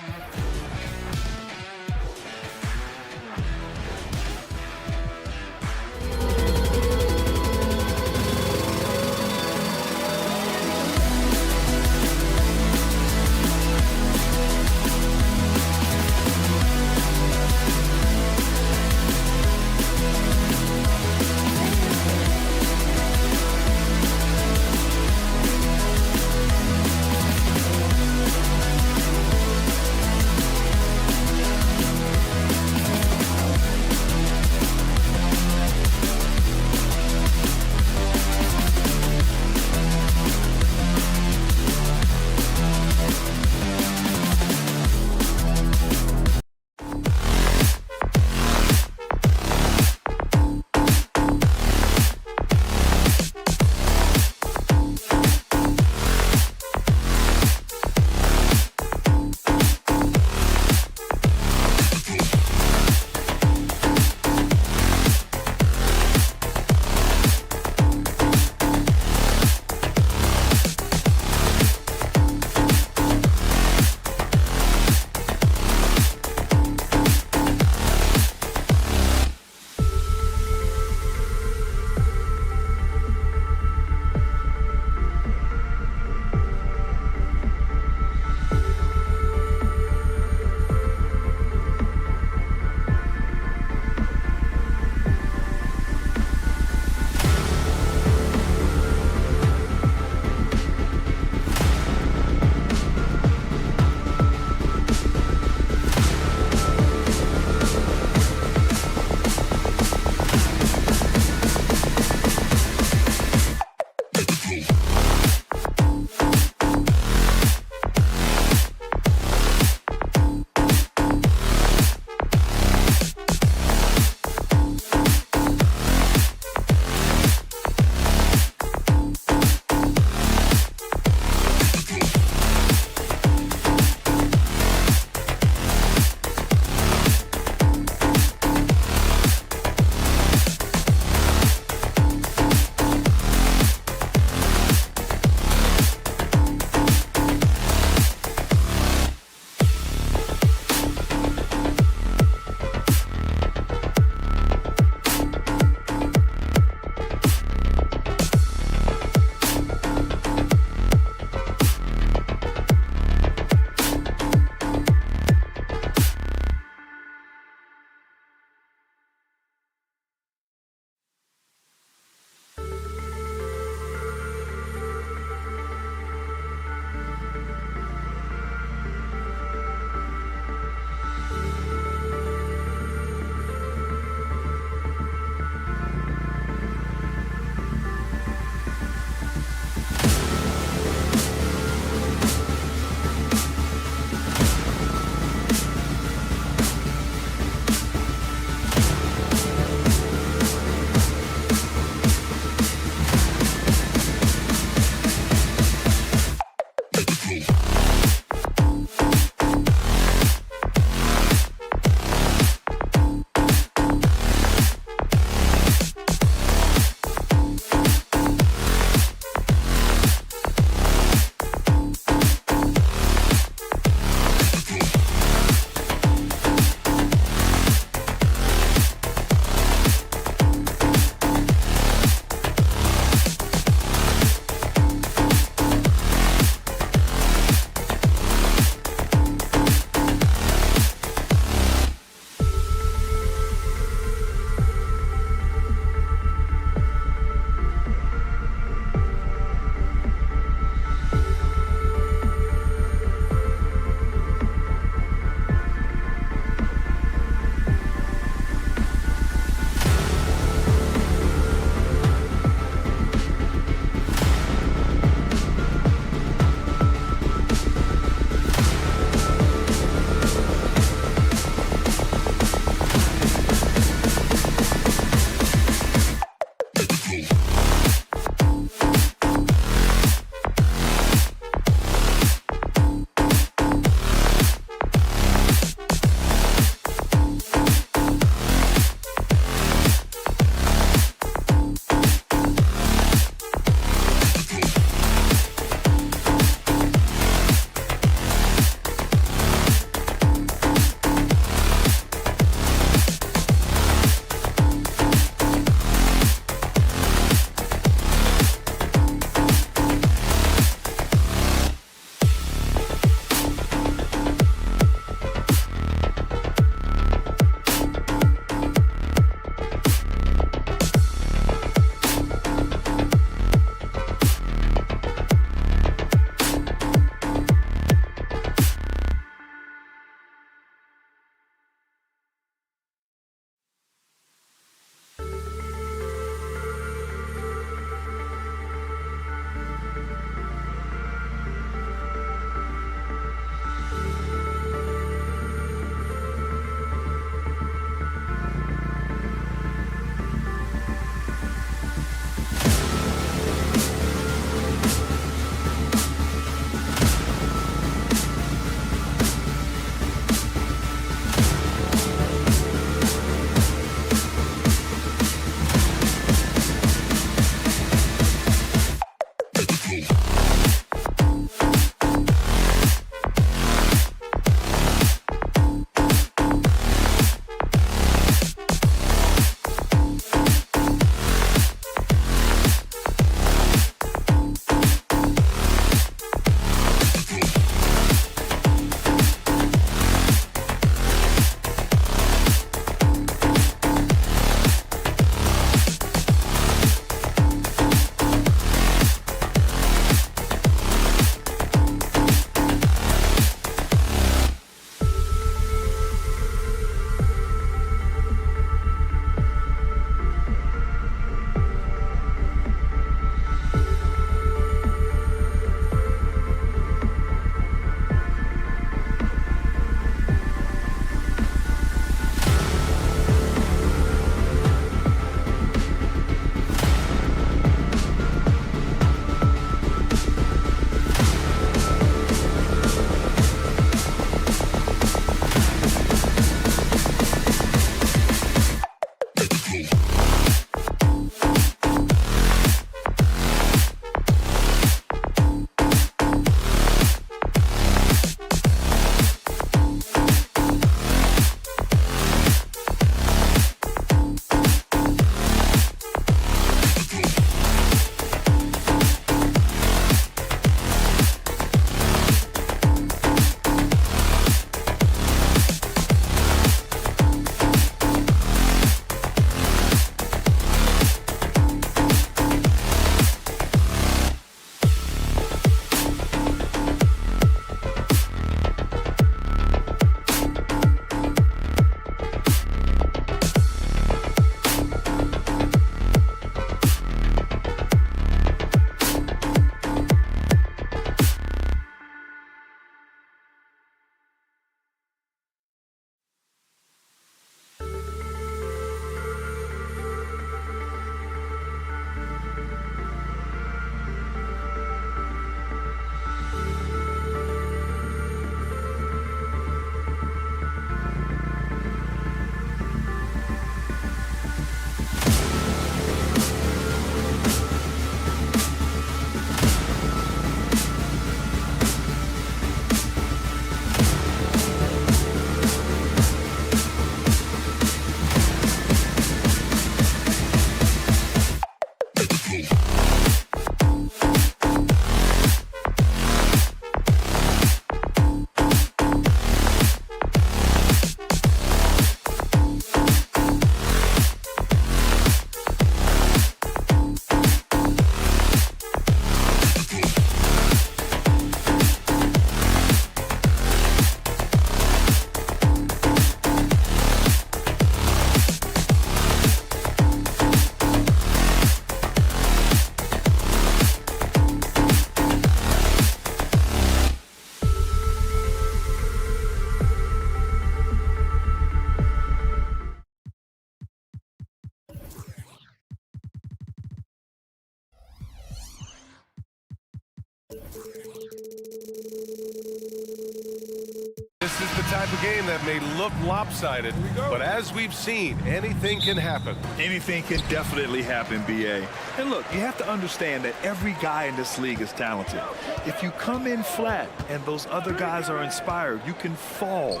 This is the type of game that may look lopsided, but as we've seen, anything can happen. Anything can definitely happen, BA. And look, you have to understand that every guy in this league is talented. If you come in flat and those other guys are inspired, you can fall.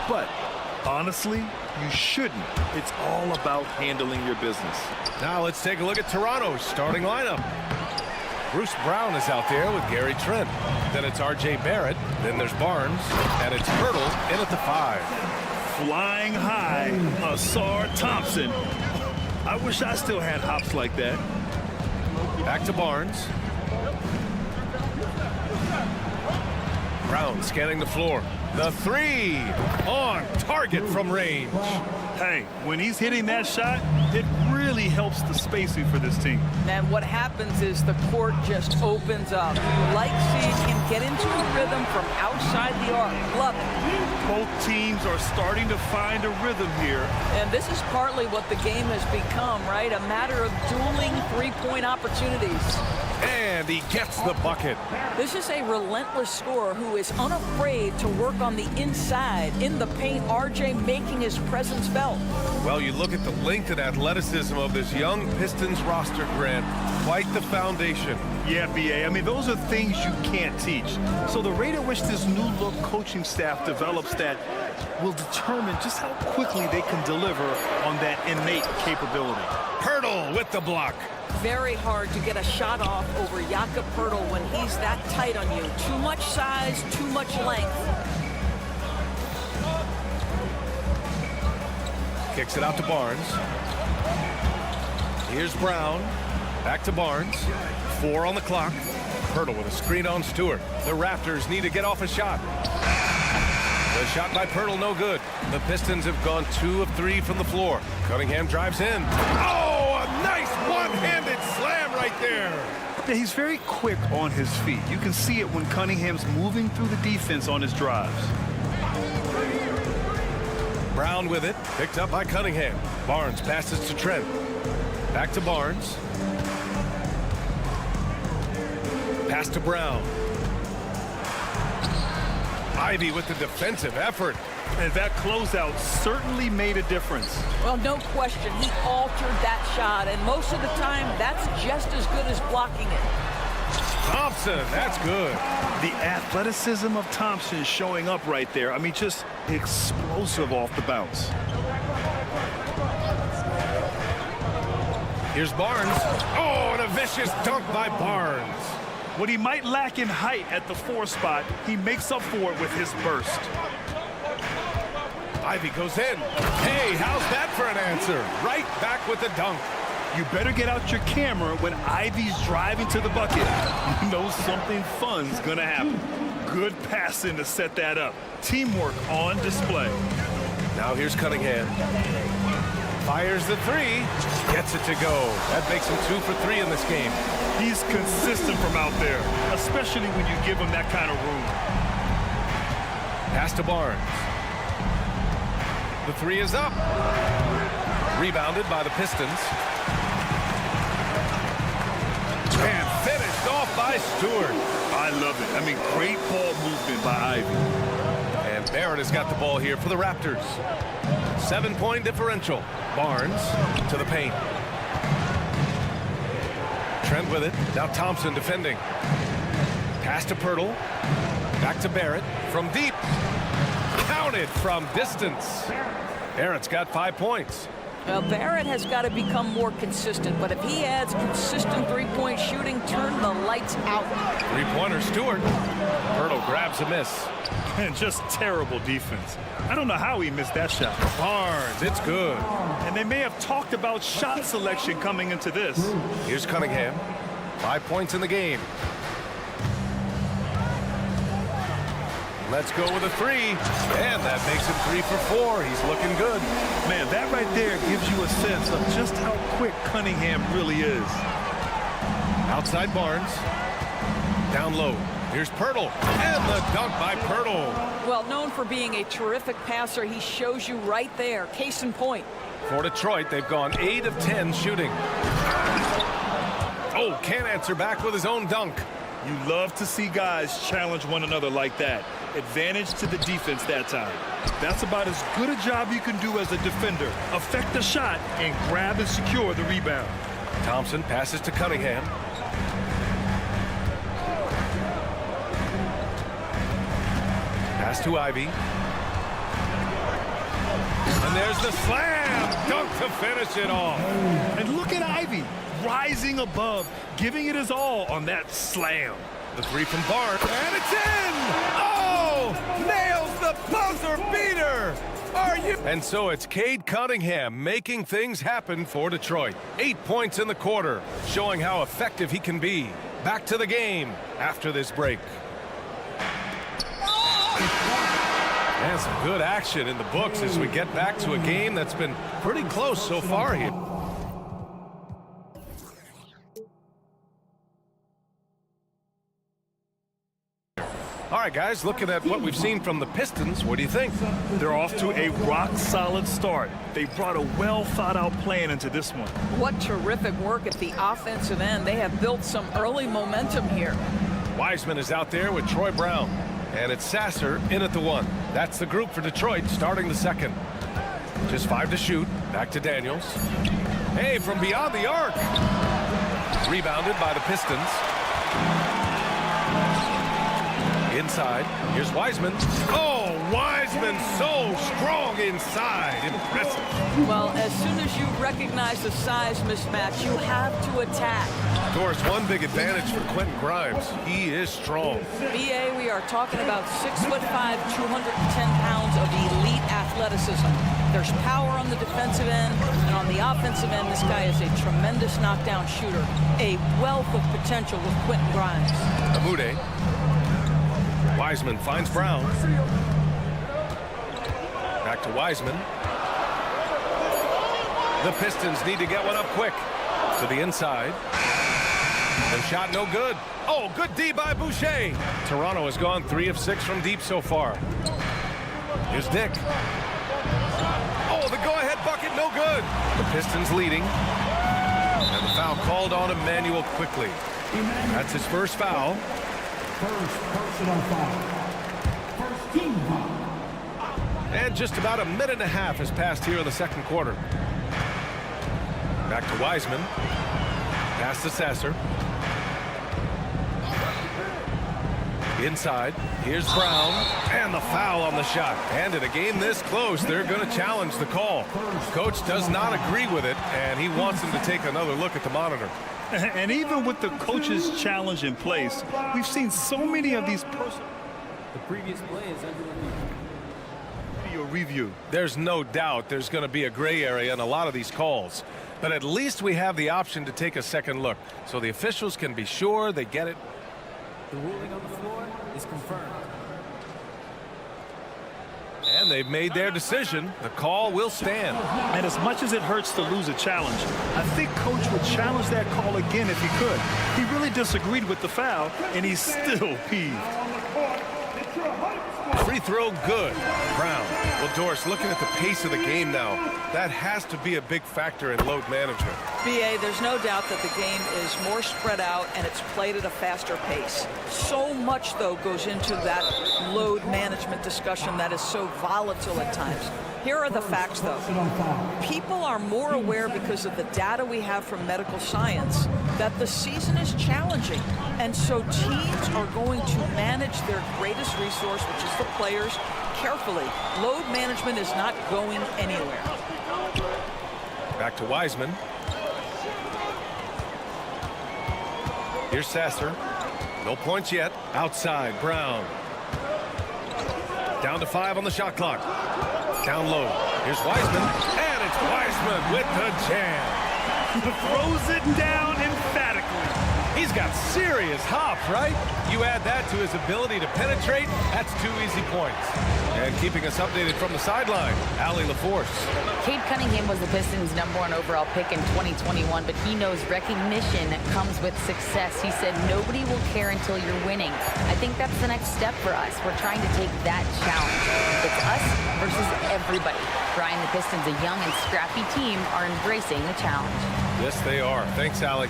But honestly, you shouldn't. It's all about handling your business. Now let's take a look at Toronto's starting lineup. Bruce Brown is out there with Gary Trent. Then it's R.J. Barrett. Then there's Barnes. And it's Hurdle in at the 5. Flying high, Asar Thompson. I wish I still had hops like that. Back to Barnes. Brown scanning the floor. The 3 on target from range. Hey, when he's hitting that shot, it really helps the spacing for this team. And what happens is the court just opens up. You like seeing him get into a rhythm from outside the arc. Love it. Both teams are starting to find a rhythm here. And this is partly what the game has become, right? A matter of dueling three-point opportunities. And he gets the bucket. This is a relentless scorer who is unafraid to work on the inside, in the paint. RJ making his presence felt. Well, you look at the length and athleticism of this young Pistons roster, Grant. Quite the foundation. Yeah, BA. I mean, those are things you can't teach. So the rate at which this new look coaching staff develops that will determine just how quickly they can deliver on that innate capability. Hurdle with the block. Very hard to get a shot off over Jakob Poeltl when he's that tight on you. Too much size, too much length. Kicks it out to Barnes. Here's Brown. Back to Barnes. 4 on the clock. Poeltl with a screen on Stewart. The Raptors need to get off a shot. The shot by Poeltl, no good. The Pistons have gone 2 of 3 from the floor. Cunningham drives in. Oh, a nice one-handed slam right there. Yeah, he's very quick on his feet. You can see it when Cunningham's moving through the defense on his drives. Brown with it, picked up by Cunningham. Barnes passes to Trent. Back to Barnes. Pass to Brown. Ivy with the defensive effort. And that closeout certainly made a difference. Well, no question. He altered that shot, and most of the time, that's just as good as blocking it. Thompson, that's good. The athleticism of Thompson showing up right there. I mean, just explosive off the bounce. Here's Barnes. Oh, and a vicious dunk by Barnes. What he might lack in height at the 4 spot, he makes up for it with his burst. Ivy goes in. Hey, how's that for an answer? Right back with the dunk. You better get out your camera when Ivy's driving to the bucket. You know something fun's gonna happen. Good passing to set that up. Teamwork on display. Now here's Cunningham. Fires the 3. Gets it to go. That makes him 2 for 3 in this game. He's consistent from out there, especially when you give him that kind of room. Pass to Barnes. The 3 is up. Rebounded by the Pistons. And finished off by Stewart. I love it. I mean, great ball movement by Ivy. And Barrett has got the ball here for the Raptors. 7-point differential. Barnes to the paint. Trent with it. Now Thompson defending. Pass to Poeltl. Back to Barrett from deep. Counted from distance. Barrett's got 5 points. Well, Barrett has got to become more consistent, but if he adds consistent three-point shooting, turn the lights out. Three-pointer, Stewart. Poeltl grabs a miss. And just terrible defense. I don't know how he missed that shot. Barnes, it's good. And they may have talked about shot selection coming into this. Here's Cunningham. 5 points in the game. Let's go with a 3. And that makes him 3 for 4. He's looking good. Man, that right there gives you a sense of just how quick Cunningham really is. Outside Barnes. Down low. Here's Poeltl. And the dunk by Poeltl. Well, known for being a terrific passer, he shows you right there. Case in point. For Detroit, they've gone 8 of 10 shooting. Oh, can't answer back with his own dunk. You love to see guys challenge one another like that. Advantage to the defense that time. That's about as good a job you can do as a defender. Affect the shot and grab and secure the rebound. Thompson passes to Cunningham. Pass to Ivy. And there's the slam. Dunk to finish it off. And look at Ivy rising above, giving it his all on that slam. The three from Barnes. And it's in! Oh! Nails the buzzer beater! Are you? And so it's Cade Cunningham making things happen for Detroit. 8 points in the quarter, showing how effective he can be. Back to the game after this break. And some good action in the books as we get back to a game that's been pretty close so far here. All right, guys, looking at what we've seen from the Pistons, what do you think? They're off to a rock-solid start. They brought a well-thought-out plan into this one. What terrific work at the offensive end. They have built some early momentum here. Wiseman is out there with Troy Brown. And it's Sasser in at the 1. That's the group for Detroit starting the second. Just 5 to shoot. Back to Daniels. Hey, from beyond the arc. Rebounded by the Pistons. Inside. Here's Wiseman. Oh, Wiseman so strong inside. Impressive. Well, as soon as you recognize the size mismatch, you have to attack. Doris, one big advantage for Quentin Grimes. He is strong. BA, we are talking about 6'5", 210 pounds of elite athleticism. There's power on the defensive end, and on the offensive end, this guy is a tremendous knockdown shooter. A wealth of potential with Quentin Grimes. Amude. Wiseman finds Brown. Back to Wiseman. The Pistons need to get one up quick. To the inside. The shot no good. Oh, good D by Boucher. Toronto has gone 3 of 6 from deep so far. Here's Dick. Oh, the go-ahead bucket no good. The Pistons leading. And the foul called on Emmanuel quickly. That's his first foul. First personal foul. First team foul. And just about a minute and a half has passed here in the second quarter. Back to Wiseman. Pass to Sasser. Inside. Here's Brown. And the foul on the shot. And in a game this close, they're going to challenge the call. Coach does not agree with it, and he wants him to take another look at the monitor. And even with the coach's challenge in place, we've seen so many of these personal. The previous play is under review. There's no doubt there's going to be a gray area in a lot of these calls. But at least we have the option to take a second look, so the officials can be sure they get it. The ruling on the floor is confirmed. And they've made their decision. The call will stand. And as much as it hurts to lose a challenge, I think Coach would challenge that call again if he could. He really disagreed with the foul, and he's still peeved. Free throw good. Brown. Well, Doris, looking at the pace of the game now, that has to be a big factor in load management. BA, there's no doubt that the game is more spread out and it's played at a faster pace. So much, though, goes into that load management discussion that is so volatile at times. Here are the facts, though. People are more aware because of the data we have from medical science that the season is challenging. And so teams are going to manage their greatest resource, which is the players, carefully. Load management is not going anywhere. Back to Wiseman. Here's Sasser. No points yet. Outside, Brown. Down to 5 on the shot clock. Down low. Here's Wiseman. And it's Wiseman with the jam. Throws it down emphatically. He's got serious hops, right? You add that to his ability to penetrate, that's 2 easy points. And keeping us updated from the sideline, Allie LaForce. Cade Cunningham was the Pistons' #1 overall pick in 2021, but he knows recognition comes with success. He said nobody will care until you're winning. I think that's the next step for us. We're trying to take that challenge. It's us versus everybody. Brian, the Pistons, a young and scrappy team, are embracing the challenge. Yes, they are. Thanks, Allie.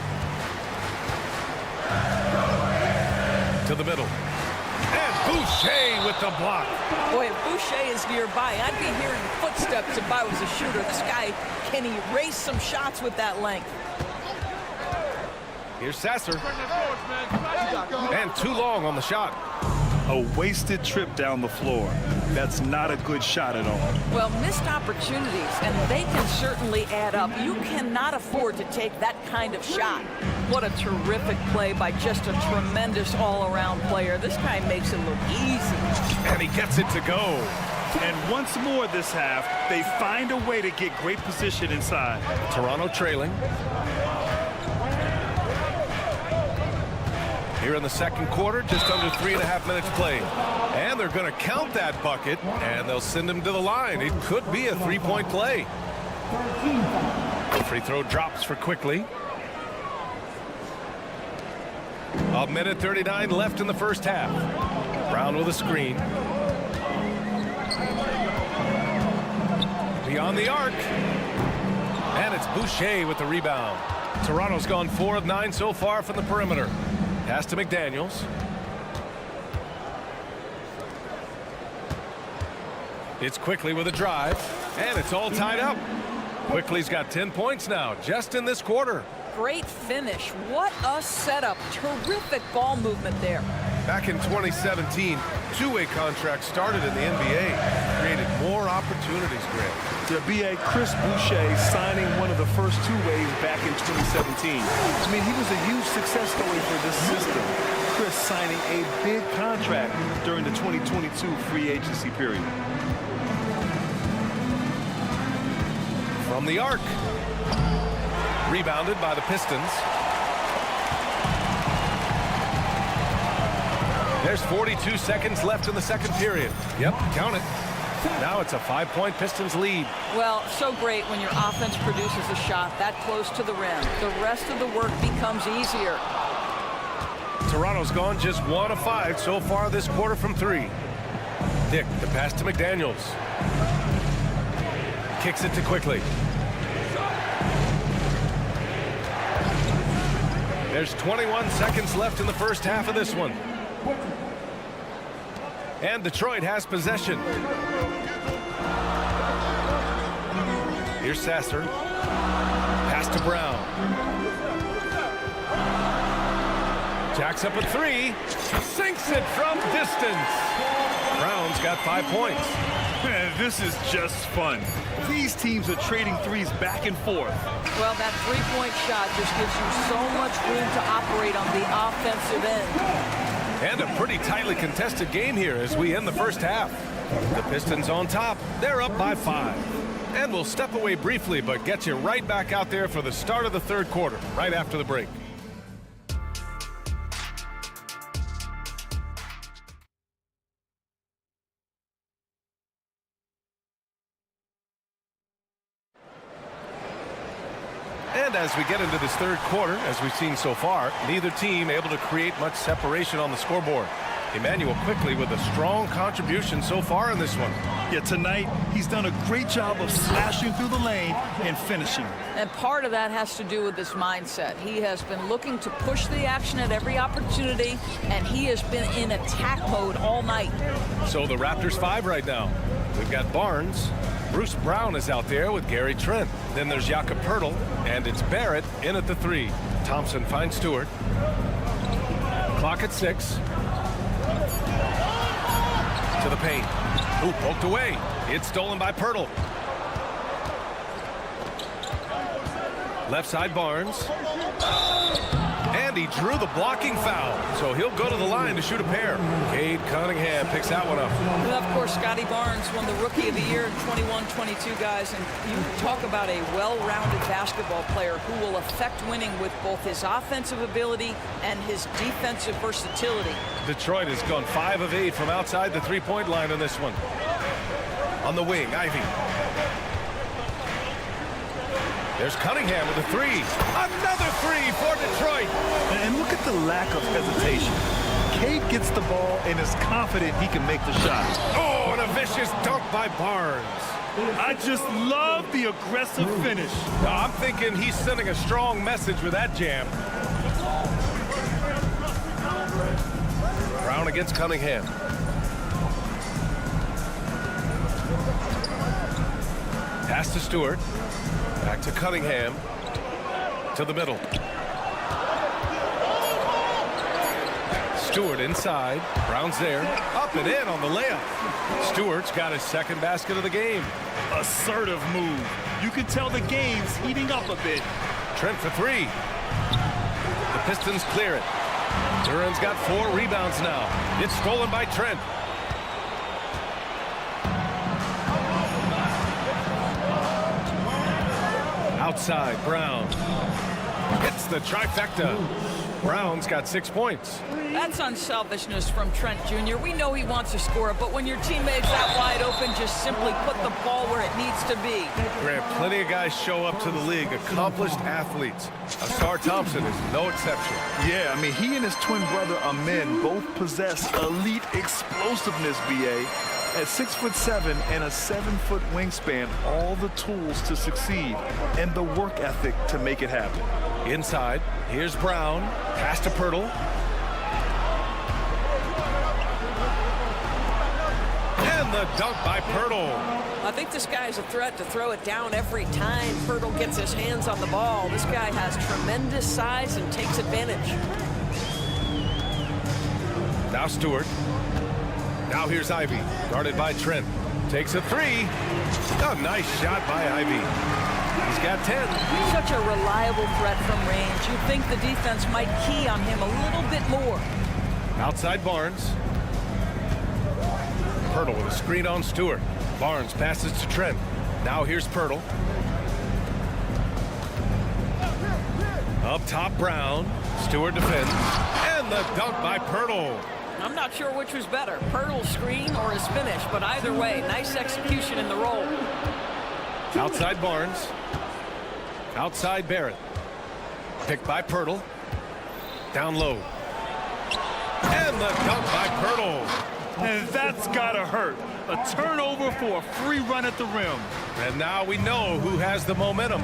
To the middle. And Boucher with the block. Boy, if Boucher is nearby, I'd be hearing footsteps if I was a shooter. This guy can erase some shots with that length. Here's Sasser. And too long on the shot. A wasted trip down the floor. That's not a good shot at all. Well, missed opportunities, and they can certainly add up. You cannot afford to take that kind of shot. What a terrific play by just a tremendous all-around player. This guy makes it look easy. And he gets it to go. And once more this half, they find a way to get great position inside. Toronto trailing. Here in the second quarter, just under 3.5 minutes played. And they're going to count that bucket, and they'll send him to the line. It could be a three-point play. The free throw drops for Quickly. A minute 39 left in the first half. Brown with a screen. Beyond the arc. And it's Boucher with the rebound. Toronto's gone 4 of 9 so far from the perimeter. Pass to McDaniels. It's Quickly with a drive. And it's all tied up. Quickly's got 10 points now, just in this quarter. Great finish. What a setup. Terrific ball movement there. Back in 2017, two-way contracts started in the NBA. Created more opportunities, Grant. To be a Chris Boucher signing one of the first two-ways back in 2017. I mean, he was a huge success story for this system. Chris signing a big contract during the 2022 free agency period. From the arc. Rebounded by the Pistons. There's 42 seconds left in the second period. Yep, count it. Now it's a 5-point Pistons lead. Well, so great when your offense produces a shot that close to the rim. The rest of the work becomes easier. Toronto's gone just 1 of 5 so far this quarter from 3. Dick, the pass to McDaniels. Kicks it to Quickly. There's 21 seconds left in the first half of this one. And Detroit has possession. Here's Sasser. Pass to Brown. Jacks up a 3. Sinks it from distance. Brown's got 5 points. Man, this is just fun. These teams are trading threes back and forth. Well, that three-point shot just gives you so much room to operate on the offensive end. And a pretty tightly contested game here as we end the first half. The Pistons on top. They're up by 5. And we'll step away briefly, but get you right back out there for the start of the third quarter, right after the break. And as we get into this third quarter, as we've seen so far, neither team able to create much separation on the scoreboard. Emmanuel Quickly with a strong contribution so far in this one. Yeah, tonight he's done a great job of slashing through the lane and finishing. And part of that has to do with his mindset. He has been looking to push the action at every opportunity, and he has been in attack mode all night. So the Raptors 5 right now. We've got Barnes. Bruce Brown is out there with Gary Trent. Then there's Jakob Poeltl, and it's Barrett in at the 3. Thompson finds Stewart. Clock at 6. To the paint. Ooh, poked away. It's stolen by Poeltl. Left side Barnes. And he drew the blocking foul. So he'll go to the line to shoot a pair. Cade Cunningham picks that one up. Well, of course, Scotty Barnes won the Rookie of the Year in 21-22, guys. And you talk about a well-rounded basketball player who will affect winning with both his offensive ability and his defensive versatility. Detroit has gone 5 of 8 from outside the three-point line in this one. On the wing, Ivy. There's Cunningham with a 3. Another 3 for Detroit. And look at the lack of hesitation. Cade gets the ball and is confident he can make the shot. Oh, and a vicious dunk by Barnes. I just love the aggressive finish. I'm thinking he's sending a strong message with that jam. Brown against Cunningham. Pass to Stewart. Back to Cunningham. To the middle. Stewart inside. Brown's there. Up and in on the layup. Stewart's got his second basket of the game. Assertive move. You can tell the game's heating up a bit. Trent for three. The Pistons clear it. Duran's got 4 rebounds now. It's stolen by Trent. Outside, Brown. Hits the trifecta. Brown's got 6 points. That's unselfishness from Trent Jr. We know he wants to score, but when your teammate's that wide open, just simply put the ball where it needs to be. Grant, plenty of guys show up to the league, accomplished athletes. Asar Thompson is no exception. Yeah, I mean, he and his twin brother Amin both possess elite explosiveness, BA. At 6'7" and a 7-foot wingspan, all the tools to succeed and the work ethic to make it happen. Inside, here's Brown. Pass to Pirtle. And the dunk by Pirtle. I think this guy is a threat to throw it down every time Pirtle gets his hands on the ball. This guy has tremendous size and takes advantage. Now Stewart. Now here's Ivy, guarded by Trent. Takes a 3. A nice shot by Ivy. He's got 10. Such a reliable threat from range. You'd think the defense might key on him a little bit more. Outside Barnes. Pirtle with a screen on Stewart. Barnes passes to Trent. Now here's Pirtle. Up top, Brown. Stewart defends. And the dunk by Pirtle. I'm not sure which was better, Pirtle's screen or his finish, but either way, nice execution in the roll. Outside Barnes. Outside Barrett. Picked by Pirtle. Down low. And the dunk by Pirtle. And that's gotta hurt. A turnover for a free run at the rim. And now we know who has the momentum.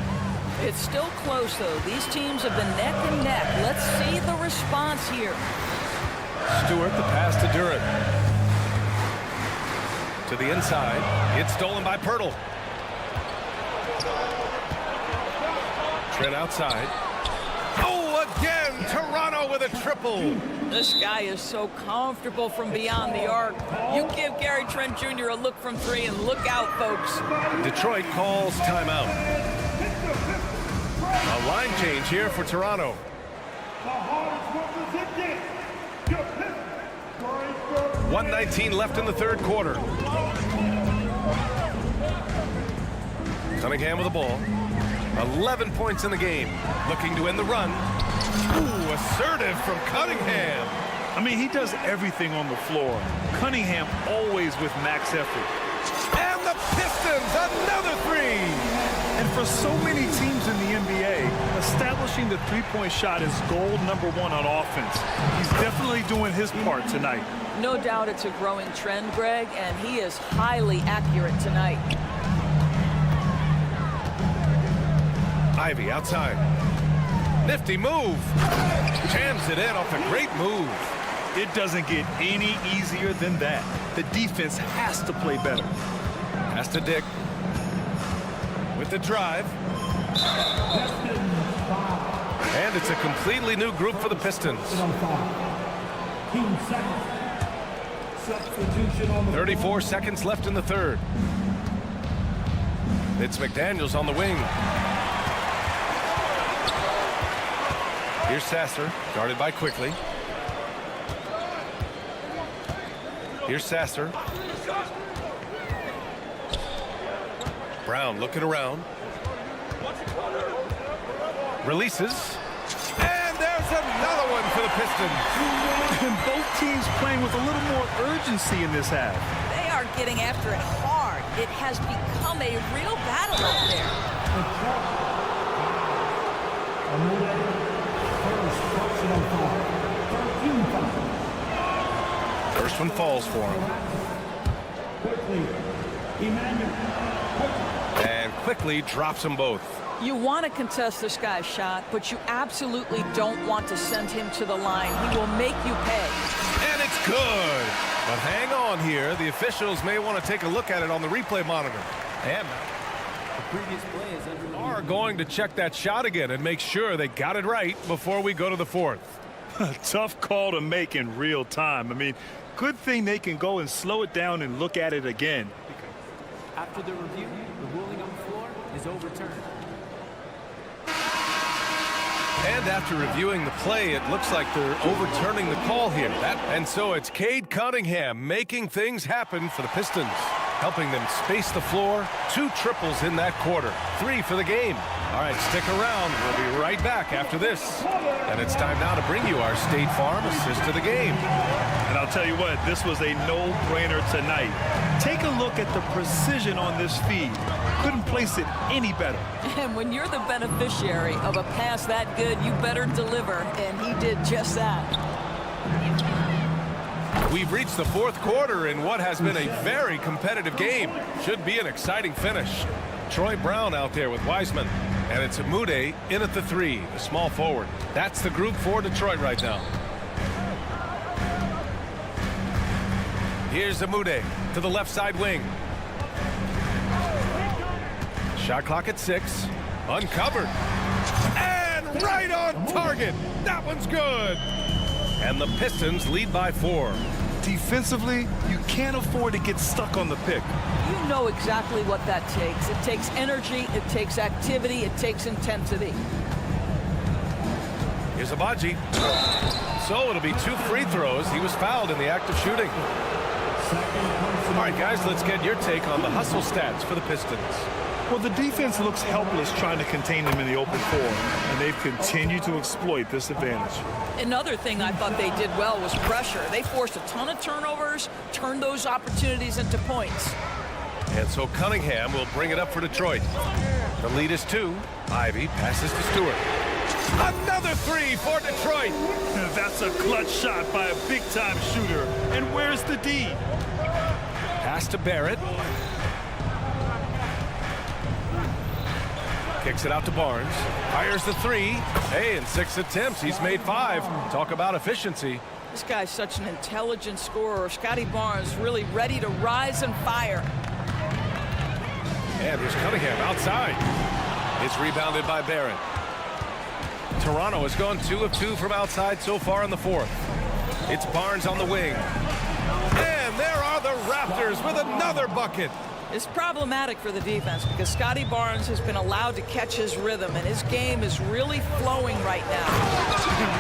It's still close, though. These teams have been neck and neck. Let's see the response here. Stewart, the pass to Duran. To the inside. It's stolen by Pirtle. Trent outside. Oh, again, Toronto with a triple. This guy is so comfortable from beyond the arc. You give Gary Trent Jr. a look from 3 and look out, folks. Detroit calls timeout. A line change here for Toronto. 1:19 left in the third quarter. Cunningham with the ball. 11 points in the game. Looking to end the run. Ooh, assertive from Cunningham. I mean, he does everything on the floor. Cunningham always with max effort. And the Pistons, another 3. And for so many teams in the NBA, establishing the three-point shot is goal #1 on offense. He's definitely doing his part tonight. No doubt it's a growing trend, Greg, and he is highly accurate tonight. Ivy outside. Nifty move. Jams it in off a great move. It doesn't get any easier than that. The defense has to play better. Pass to Dick. With the drive. And it's a completely new group for the Pistons. 34 seconds left in the third. It's McDaniels on the wing. Here's Sasser, guarded by Quickly. Here's Sasser. Brown looking around. Releases. And there's another one for the Pistons. And both teams playing with a little more urgency in this half. They are getting after it hard. It has become a real battle out there. First one falls for him. And Quickly drops them both. You want to contest this guy's shot, but you absolutely don't want to send him to the line. He will make you pay. And it's good. But hang on here. The officials may want to take a look at it on the replay monitor. And The previous play is under are going to check that shot again and make sure they got it right before we go to the fourth. Tough call to make in real time. I mean, good thing they can go and slow it down and look at it again. After the review, the ruling on the floor is overturned. And after reviewing the play, it looks like they're overturning the call here. And so it's Cade Cunningham making things happen for the Pistons, helping them space the floor. 2 triples in that quarter. 3 for the game. All right, stick around. We'll be right back after this. And it's time now to bring you our State Farm assist to the game. And I'll tell you what, this was a no-brainer tonight. Take a look at the precision on this feed. Couldn't place it any better. And when you're the beneficiary of a pass that good, you better deliver, and he did just that. We've reached the fourth quarter in what has been a very competitive game. Should be an exciting finish. Troy Brown out there with Wiseman. And it's Amude in at the 3, the small forward. That's the group for Detroit right now. Here's Amude to the left side wing. Shot clock at 6. Uncovered. And right on target. That one's good. And the Pistons lead by 4. Defensively, you can't afford to get stuck on the pick. You know exactly what that takes. It takes energy, it takes activity, it takes intensity. Here's Abaji. So it'll be 2 free throws. He was fouled in the act of shooting. All right, guys, let's get your take on the hustle stats for the Pistons. Well, the defense looks helpless trying to contain them in the open floor, and they've continued to exploit this advantage. Another thing I thought they did well was pressure. They forced a ton of turnovers, turned those opportunities into points. And so Cunningham will bring it up for Detroit. The lead is 2. Ivy passes to Stewart. Another 3 for Detroit. That's a clutch shot by a big-time shooter. And where's the D? Pass to Barrett. Kicks it out to Barnes. Fires the 3. Hey, in 6 attempts, he's made 5. Talk about efficiency. This guy's such an intelligent scorer. Scotty Barnes really ready to rise and fire. And here's Cunningham outside. It's rebounded by Barrett. Toronto has gone 2 of 2 from outside so far in the fourth. It's Barnes on the wing. And there are the Raptors with another bucket. It's problematic for the defense because Scotty Barnes has been allowed to catch his rhythm, and his game is really flowing right now.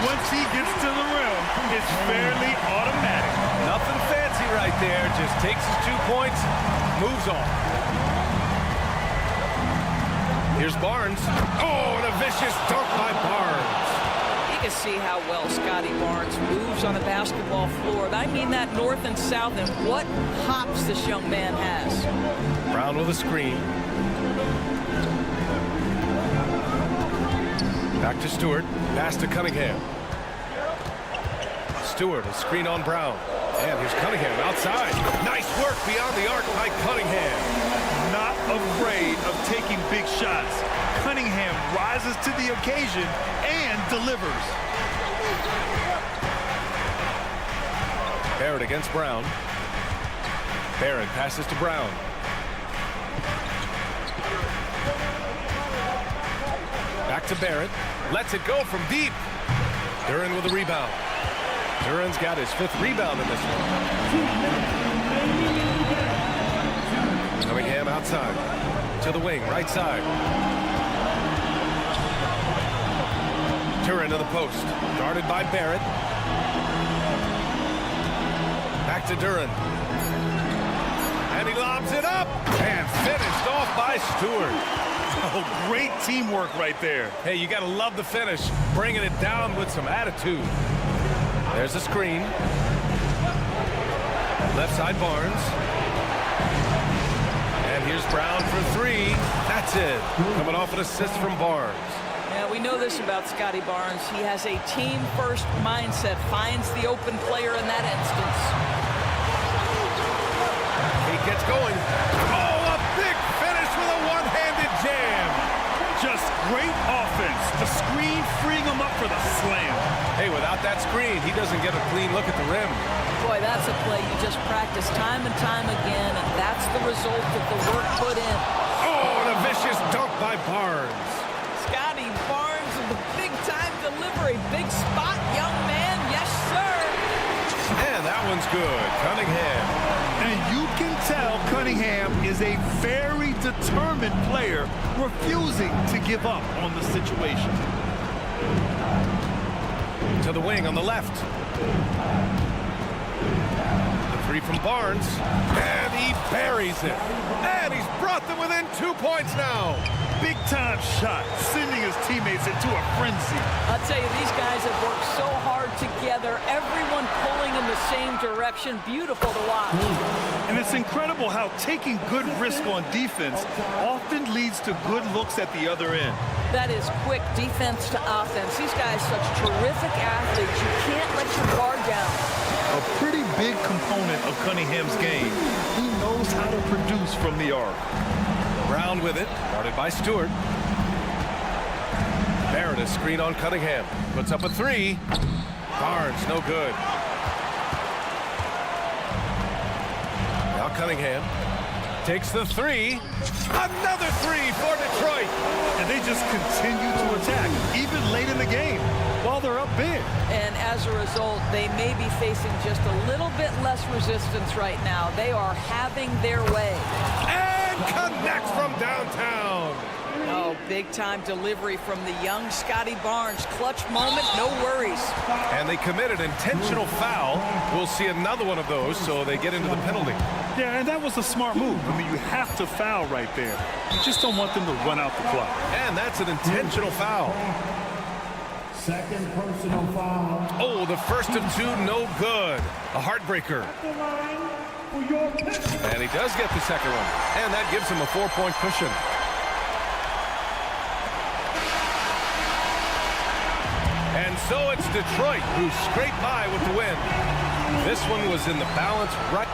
Once he gets to the rim, it's fairly automatic. Nothing fancy right there. Just takes his 2 points, moves on. Here's Barnes. Oh, and a vicious dunk by Barnes. You can see how well Scotty Barnes moves on a basketball floor. I mean that north and south, and what hops this young man has. Brown with a screen. Back to Stewart. Pass to Cunningham. Stewart, a screen on Brown. And here's Cunningham outside. Nice work beyond the arc by Cunningham. Not afraid of taking big shots. Cunningham rises to the occasion and delivers. Barrett against Brown. Barrett passes to Brown. Back to Barrett. Lets it go from deep. Duren with a rebound. Duren's got his 5th rebound in this one. Cunningham outside. To the wing, right side. Duren to the post. Guarded by Barrett. Back to Duren. And he lobs it up. And finished off by Stewart. Oh, great teamwork right there. Hey, you got to love the finish. Bringing it down with some attitude. There's a screen. Left side Barnes. And here's Brown for 3. That's it. Coming off an assist from Barnes. Yeah, we know this about Scotty Barnes. He has a team-first mindset, finds the open player in that instance. He gets going. Oh, a big finish with a one-handed jam. Just freeing him up for the slam. Hey, without that screen, he doesn't get a clean look at the rim. Boy, that's a play you just practice time and time again, and that's the result of the work put in. Oh, and a vicious dunk by Barnes. Scotty Barnes with the big-time delivery. Big spot, young man. Yes, sir. And that one's good. Cunningham. And you can tell Cunningham is a very determined player, refusing to give up on the situation. To the wing on the left. The three from Barnes. And he buries it. And he's brought them within 2 points now. Big-time shot, sending his teammates into a frenzy. I'll tell you, these guys have worked so hard together. Everyone pulling in the same direction. Beautiful to watch. And it's incredible how taking good risk on defense often leads to good looks at the other end. That is quick defense to offense. These guys such terrific athletes. You can't let your guard down. A pretty big component of Cunningham's game. He knows how to produce from the arc. Brown with it, guarded by Stewart. Barrett a screen on Cunningham. Puts up a three. Barnes, no good. Now Cunningham takes the three. Another three for Detroit. And they just continue to attack, even late in the game, while they're up big. And as a result, they may be facing just a little bit less resistance right now. They are having their way. And connects from downtown. Oh, big-time delivery from the young Scotty Barnes. Clutch moment, no worries. And they committed intentional foul. We'll see another one of those, so they get into the penalty. Yeah, and that was a smart move. I mean, you have to foul right there. You just don't want them to run out the clock. And that's an intentional foul. Second personal foul. Oh, the first of two, no good. A heartbreaker. And he does get the second one. And that gives him a 4-point cushion. And so it's Detroit who scraped by with the win. This one was in the balance right.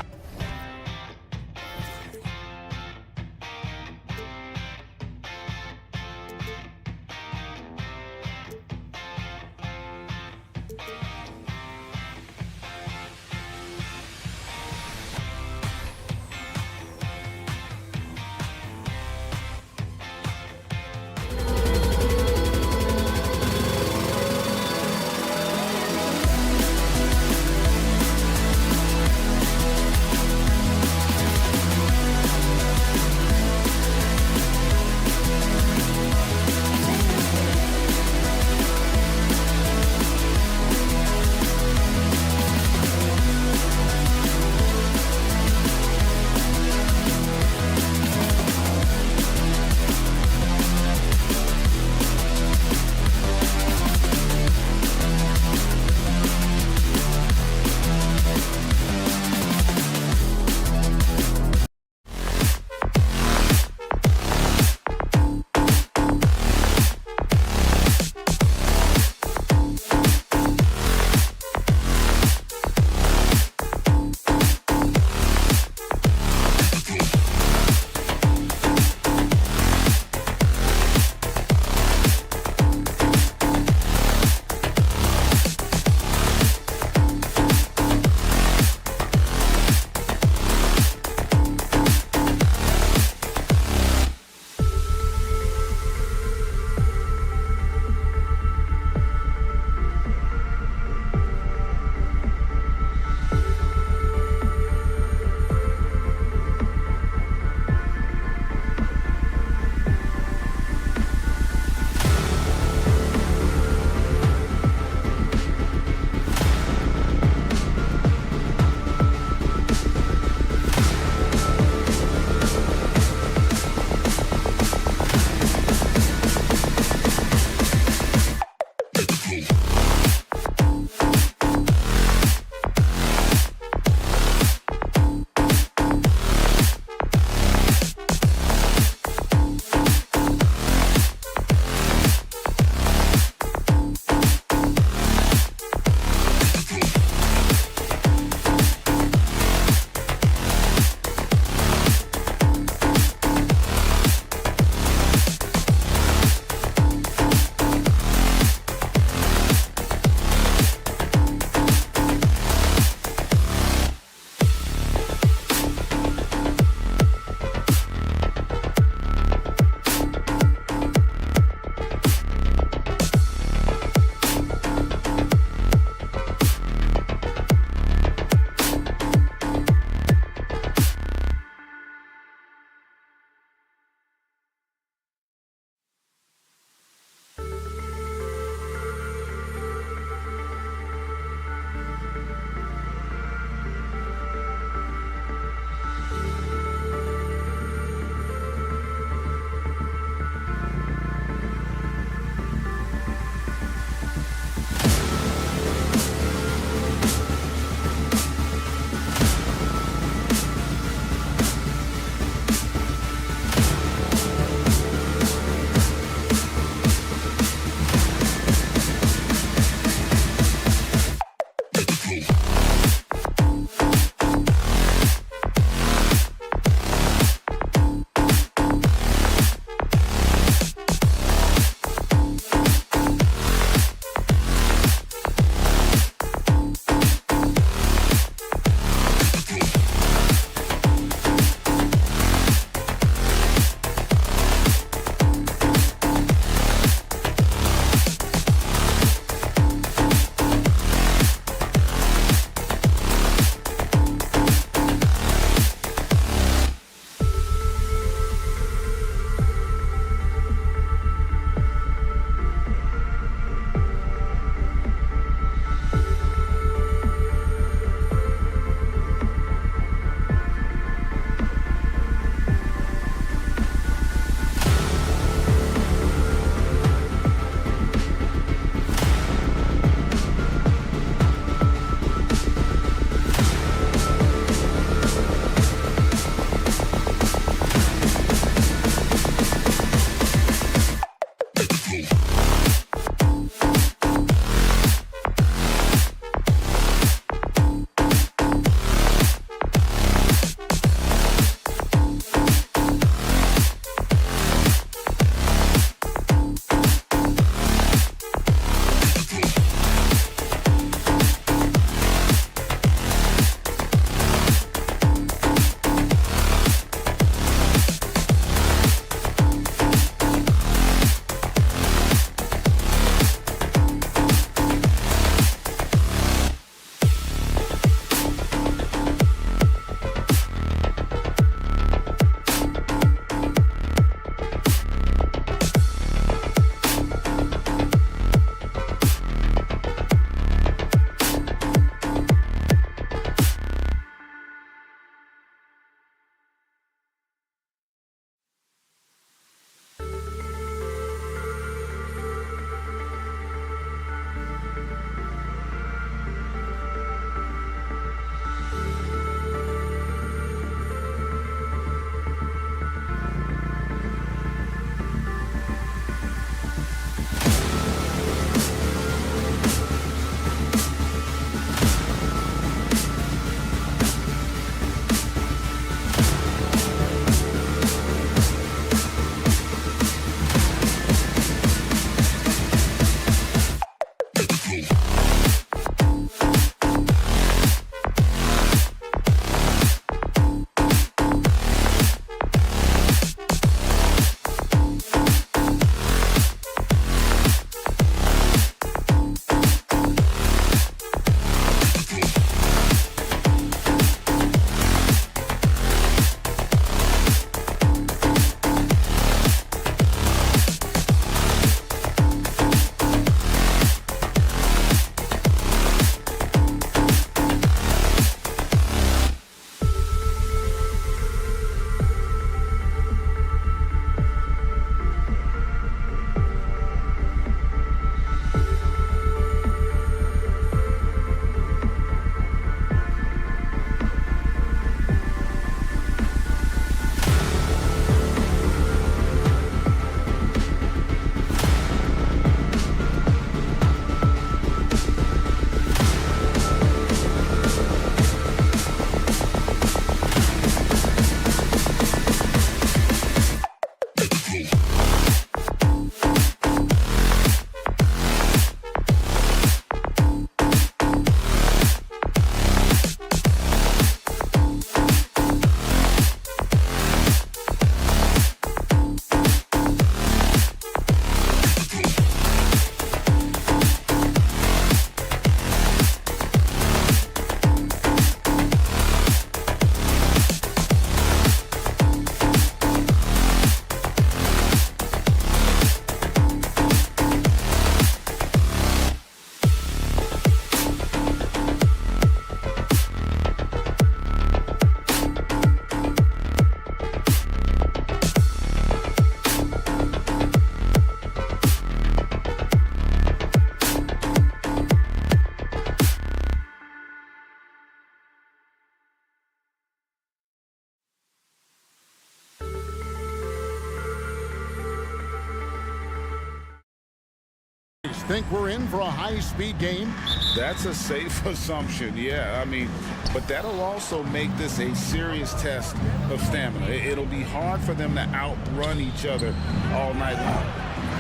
Think we're in for a high-speed game? That's a safe assumption, yeah. I mean, but that'll also make this a serious test of stamina. It'll be hard for them to outrun each other all night long.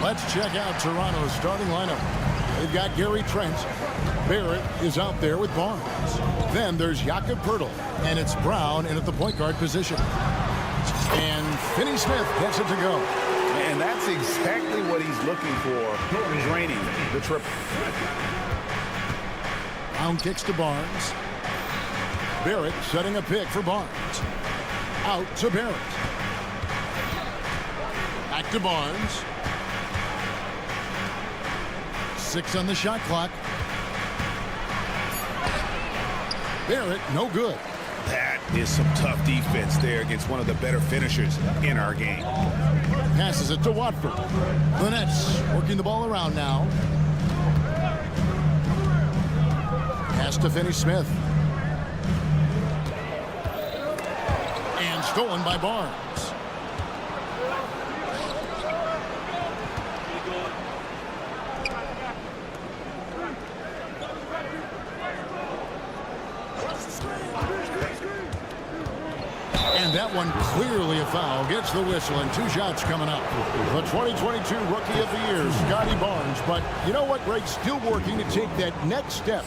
Let's check out Toronto's starting lineup. They've got Gary Trent. Barrett is out there with Barnes. Then there's Jakob Poeltl, and it's Brown in at the point guard position. And Finney Smith gets it to go. And that's exactly what he's looking for, draining the triple. Brown kicks to Barnes. Barrett setting a pick for Barnes. Out to Barrett. Back to Barnes. 6 on the shot clock. Barrett, no good. That is some tough defense there against one of the better finishers in our game. Passes it to Watford. The Nets working the ball around now. Pass to Finney Smith. And stolen by Barnes. And that one clearly a foul. Gets the whistle and 2 shots coming up. The 2022 Rookie of the Year, Scotty Barnes. But you know what, Greg? Still working to take that next step.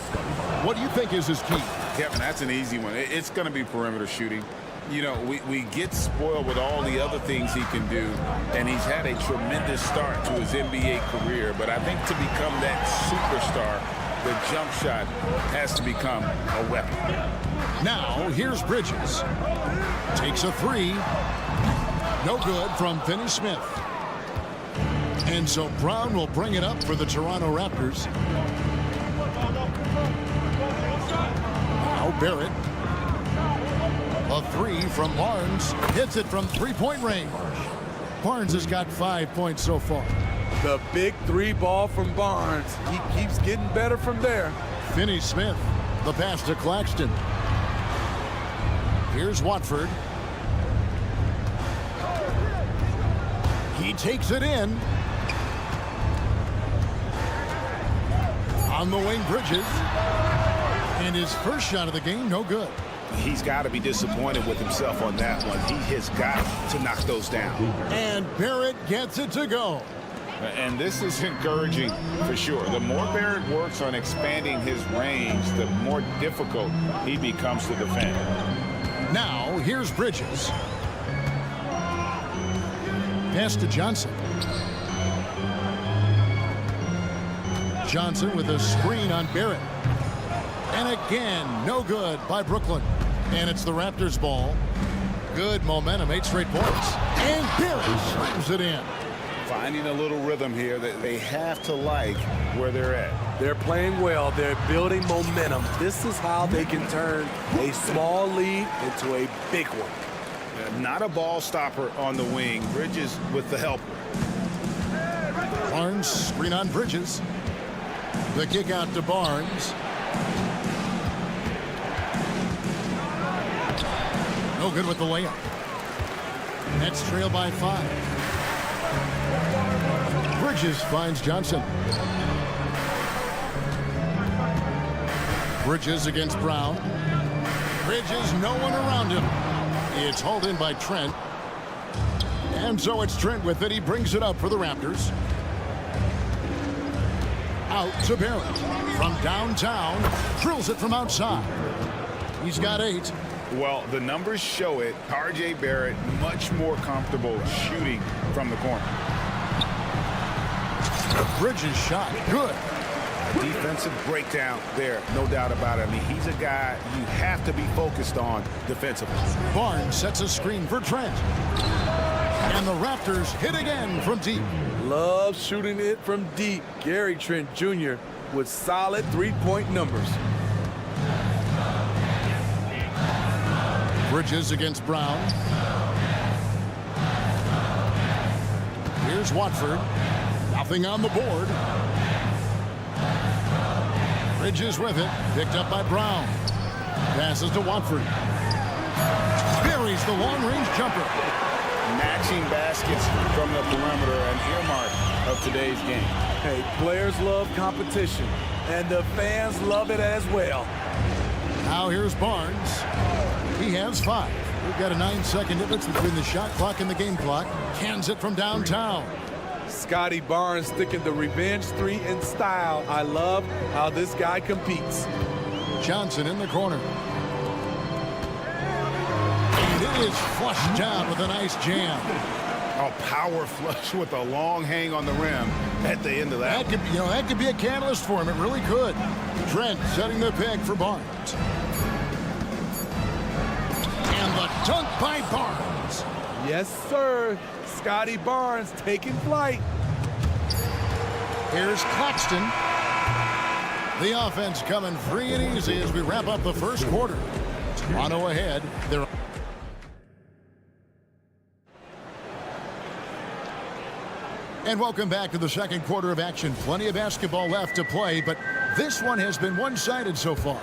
What do you think is his key? Kevin, that's an easy one. It's going to be perimeter shooting. You know, we get spoiled with all the other things he can do, and he's had a tremendous start to his NBA career. But I think to become that superstar, the jump shot has to become a weapon. Now, here's Bridges. Takes a 3. No good from Finney Smith. And so Brown will bring it up for the Toronto Raptors. Now Barrett. A 3 from Barnes. Hits it from 3-point range. Barnes has got 5 points so far. The big 3 ball from Barnes. He keeps getting better from there. Finney Smith. The pass to Claxton. Here's Watford. He takes it in. On the wing, Bridges. And his first shot of the game, no good. He's got to be disappointed with himself on that one. He has got to knock those down. And Barrett gets it to go. And this is encouraging for sure. The more Barrett works on expanding his range, the more difficult he becomes to defend. Now, here's Bridges. Pass to Johnson. Johnson with a screen on Barrett. And again, no good by Brooklyn. And it's the Raptors ball. Good momentum, 8 straight points. And Barrett slams it in. Finding a little rhythm here that they have to like where they're at. They're playing well. They're building momentum. This is how they can turn a small lead into a big one. Not a ball stopper on the wing. Bridges with the help. Barnes, screen on Bridges. The kick out to Barnes. No good with the layup. Nets trail by 5. Bridges finds Johnson. Bridges against Brown. Bridges, no one around him. It's hauled in by Trent. And so it's Trent with it. He brings it up for the Raptors. Out to Barrett. From downtown. Drills it from outside. He's got 8. Well, the numbers show it. R.J. Barrett much more comfortable shooting from the corner. Bridges shot. Good. Defensive breakdown there, no doubt about it. I mean, he's a guy you have to be focused on defensively. Barnes sets a screen for Trent. And the Raptors hit again from deep. Love shooting it from deep. Gary Trent Jr. with solid three-point numbers. Bridges against Brown. Here's Watford. Nothing on the board. Bridges with it. Picked up by Brown. Passes to Watford. Buries the long-range jumper. Matching baskets from the perimeter, an earmark of today's game. Hey, players love competition, and the fans love it as well. Now here's Barnes. He has 5. We've got a 9-second difference between the shot clock and the game clock. Cans it from downtown. Scotty Barnes sticking the revenge 3 in style. I love how this guy competes. Johnson in the corner. And it is flushed down with a nice jam. A power flush with a long hang on the rim at the end of that. That could be a catalyst for him. It really could. Trent setting the pick for Barnes. And the dunk by Barnes. Yes, sir. Scotty Barnes taking flight. Here's Claxton. The offense coming free and easy as we wrap up the first quarter. Toronto ahead. And welcome back to the second quarter of action. Plenty of basketball left to play, but this one has been one-sided so far.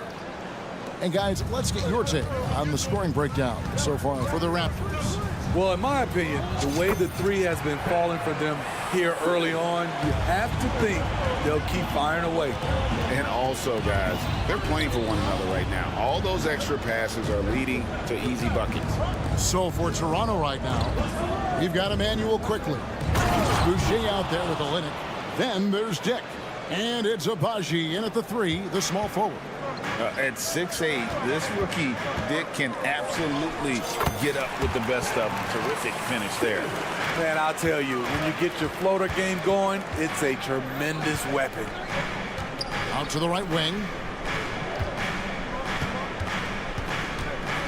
And guys, let's get your take on the scoring breakdown so far for the Raptors. Well, in my opinion, the way the 3 has been falling for them here early on, you have to think they'll keep firing away. And also, guys, they're playing for one another right now. All those extra passes are leading to easy buckets. So for Toronto right now, we've got Emmanuel quickly. Boucher out there with Olynyk. Then there's Dick. And it's Abaji in at the 3, the small forward. At 6'8", this rookie, Dick, can absolutely get up with the best of them. Terrific finish there. Man, I'll tell you, when you get your floater game going, it's a tremendous weapon. Out to the right wing.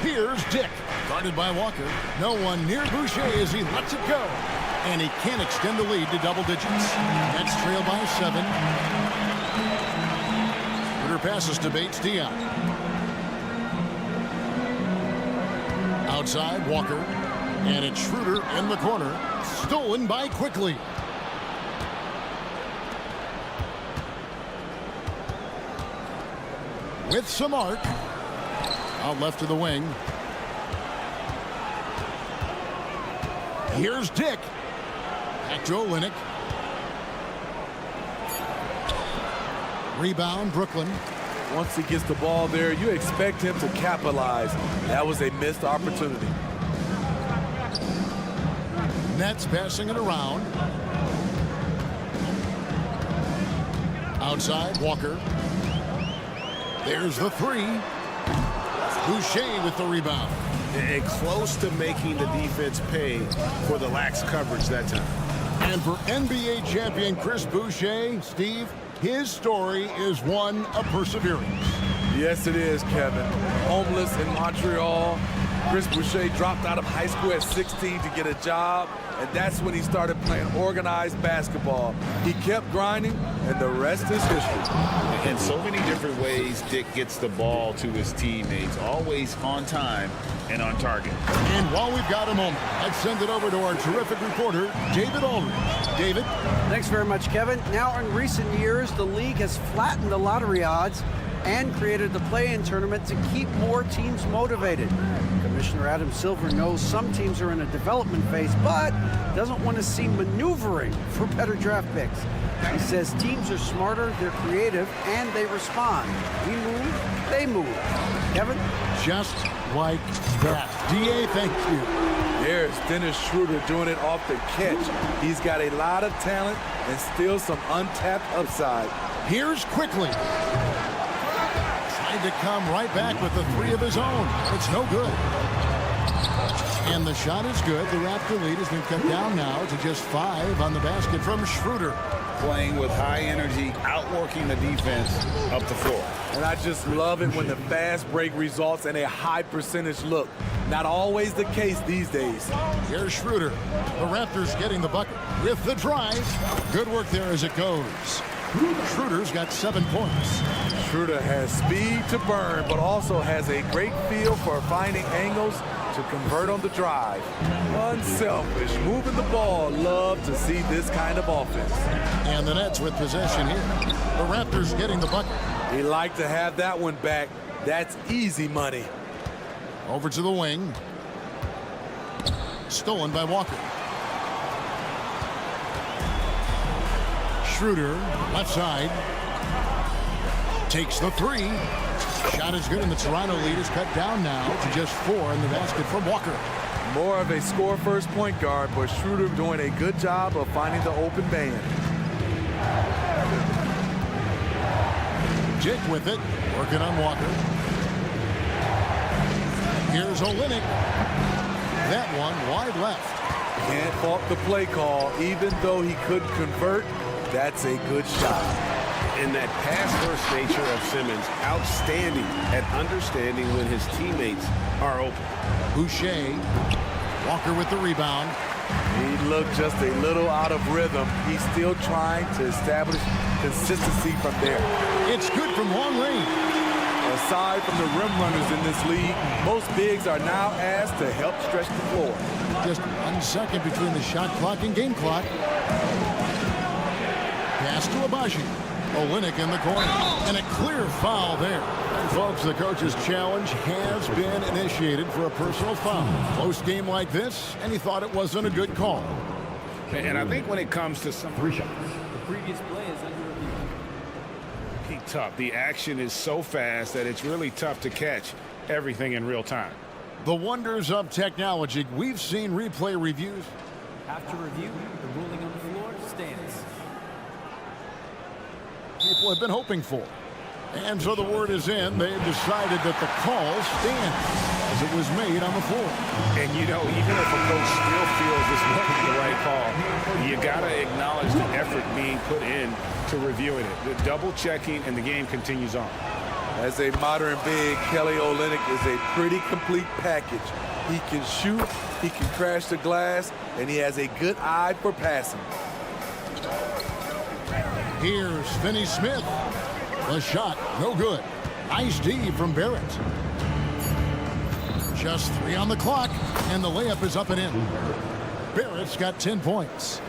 Here's Dick, guarded by Walker. No one near Boucher as he lets it go. And he can't extend the lead to double digits. Nets trail by 7. Passes to Bates Dion. Outside, Walker. And it's Schroeder in the corner. Stolen by Quickly. With some arc. Out left to the wing. Here's Dick. Back to Olynyk. Rebound, Brooklyn. Once he gets the ball there, you expect him to capitalize. That was a missed opportunity. Nets passing it around. Outside, Walker. There's the three. Boucher with the rebound. And close to making the defense pay for the lax coverage that time. And for NBA champion Chris Boucher, Steve, his story is one of perseverance. Yes, it is, Kevin. Homeless in Montreal. Chris Boucher dropped out of high school at 16 to get a job, and that's when he started playing organized basketball. He kept grinding, and the rest is history. In so many different ways, Dick gets the ball to his teammates, always on time and on target. And while we've got a moment, let's send it over to our terrific reporter, David Aldridge. David? Thanks very much, Kevin. Now, in recent years, the league has flattened the lottery odds and created the play-in tournament to keep more teams motivated. Commissioner Adam Silver knows some teams are in a development phase, but doesn't want to see maneuvering for better draft picks. He says teams are smarter, they're creative, and they respond. We move, they move. Kevin? Just like that. DA, thank you. There's Dennis Schroeder doing it off the catch. He's got a lot of talent and still some untapped upside. Here's Quickly. Trying to come right back with the three of his own. It's no good. And the shot is good. The Raptor lead has been cut down now to just 5 on the basket from Schroeder. Playing with high energy, outworking the defense up the floor. And I just love it when the fast break results in a high percentage look. Not always the case these days. Here's Schroeder. The Raptors getting the bucket with the drive. Good work there as it goes. Schroeder's got 7 points. Schroeder has speed to burn, but also has a great feel for finding angles to convert on the drive. Unselfish, moving the ball. Love to see this kind of offense. And the Nets with possession here. The Raptors getting the bucket. He like to have that one back. That's easy money. Over to the wing. Stolen by Walker. Schroeder, left side. Takes the three. Shot is good, and the Toronto lead is cut down now to just 4 in the basket from Walker. More of a score-first point guard, but Schroeder doing a good job of finding the open man. Jake with it, working on Walker. Here's Olynyk. That one wide left. Can't fault the play call. Even though he couldn't convert, that's a good shot. And that pass-first nature of Simmons, outstanding at understanding when his teammates are open. Boucher, Walker with the rebound. He looked just a little out of rhythm. He's still trying to establish consistency from there. It's good from long range. Aside from the rim runners in this league, most bigs are now asked to help stretch the floor. Just 1 second between the shot clock and game clock. Pass to Abaji. Olynyk in the corner. And a clear foul there. And folks, the coach's challenge has been initiated for a personal foul. Close game like this, and he thought it wasn't a good call. And I think when it comes to some 3 shots. The previous play is under review. tough, the action is so fast that it's really tough to catch everything in real time. The wonders of technology. We've seen replay reviews. After review, the ruling on the floor stands. People have been hoping for. And so the word is in. They've decided that the call stands as it was made on the floor. And you know, even if a coach still feels this wasn't the right call, you got to acknowledge the effort being put in to reviewing it. The double checking, and the game continues on. As a modern big, Kelly Olynyk is a pretty complete package. He can shoot, he can crash the glass, and he has a good eye for passing. Here's Finney Smith. The shot, no good. Nice D from Barrett. Just 3 on the clock, and the layup is up and in. Barrett's got 10 points.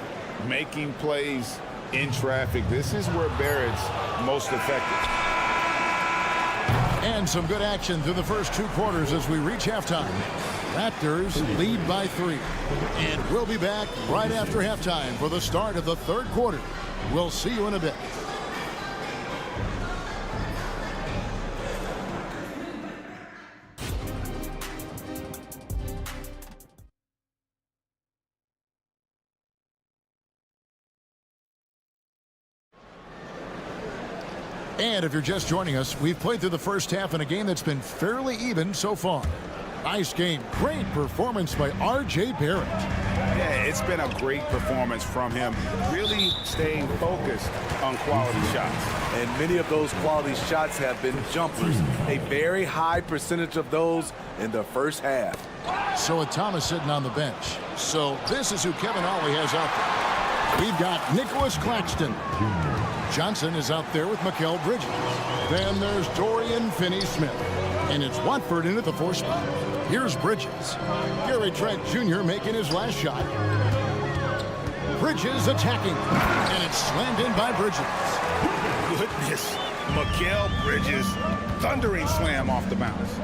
Making plays in traffic. This is where Barrett's most effective. And some good action through the first 2 quarters as we reach halftime. Raptors lead by 3. And we'll be back right after halftime for the start of the 3rd quarter. We'll see you in a bit. And if you're just joining us, we've played through the first half in a game that's been fairly even so far. Nice game. Great performance by R.J. Barrett. Yeah, it's been a great performance from him, really staying focused on quality shots. And many of those quality shots have been jumpers. A very high percentage of those in the first half. So with Thomas sitting on the bench. So this is who Kevin Ollie has out there. We've got Nicholas Claxton. Johnson is out there with Mikal Bridges. Then there's Dorian Finney-Smith. And it's Watford in at the 4 spot. Here's Bridges. Gary Trent Jr. making his last shot. Bridges attacking. And it's slammed in by Bridges. Goodness. Mikal Bridges, thundering slam off the bounce.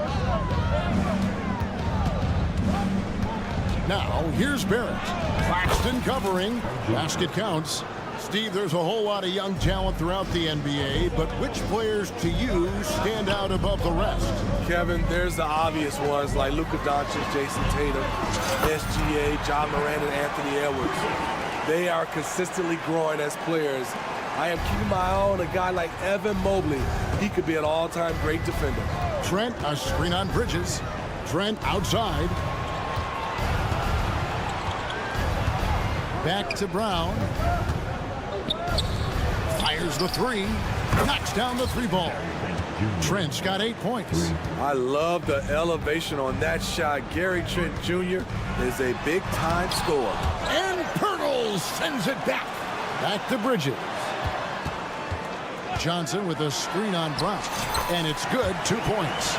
Now, here's Barrett. Claxton covering. Basket counts. Steve, there's a whole lot of young talent throughout the NBA, but which players to you stand out above the rest? Kevin, there's the obvious ones like Luka Doncic, Jason Tatum, SGA, John Moran, and Anthony Edwards. They are consistently growing as players. I am keeping my eye on a guy like Evan Mobley. He could be an all-time great defender. Trent, a screen on Bridges. Trent outside. Back to Brown. Fires the 3. Knocks down the 3 ball. Trent's got 8 points. I love the elevation on that shot. Gary Trent Jr. is a big-time scorer. And Pirtles sends it back. Back to Bridges. Johnson with a screen on Brown. And it's good, 2 points.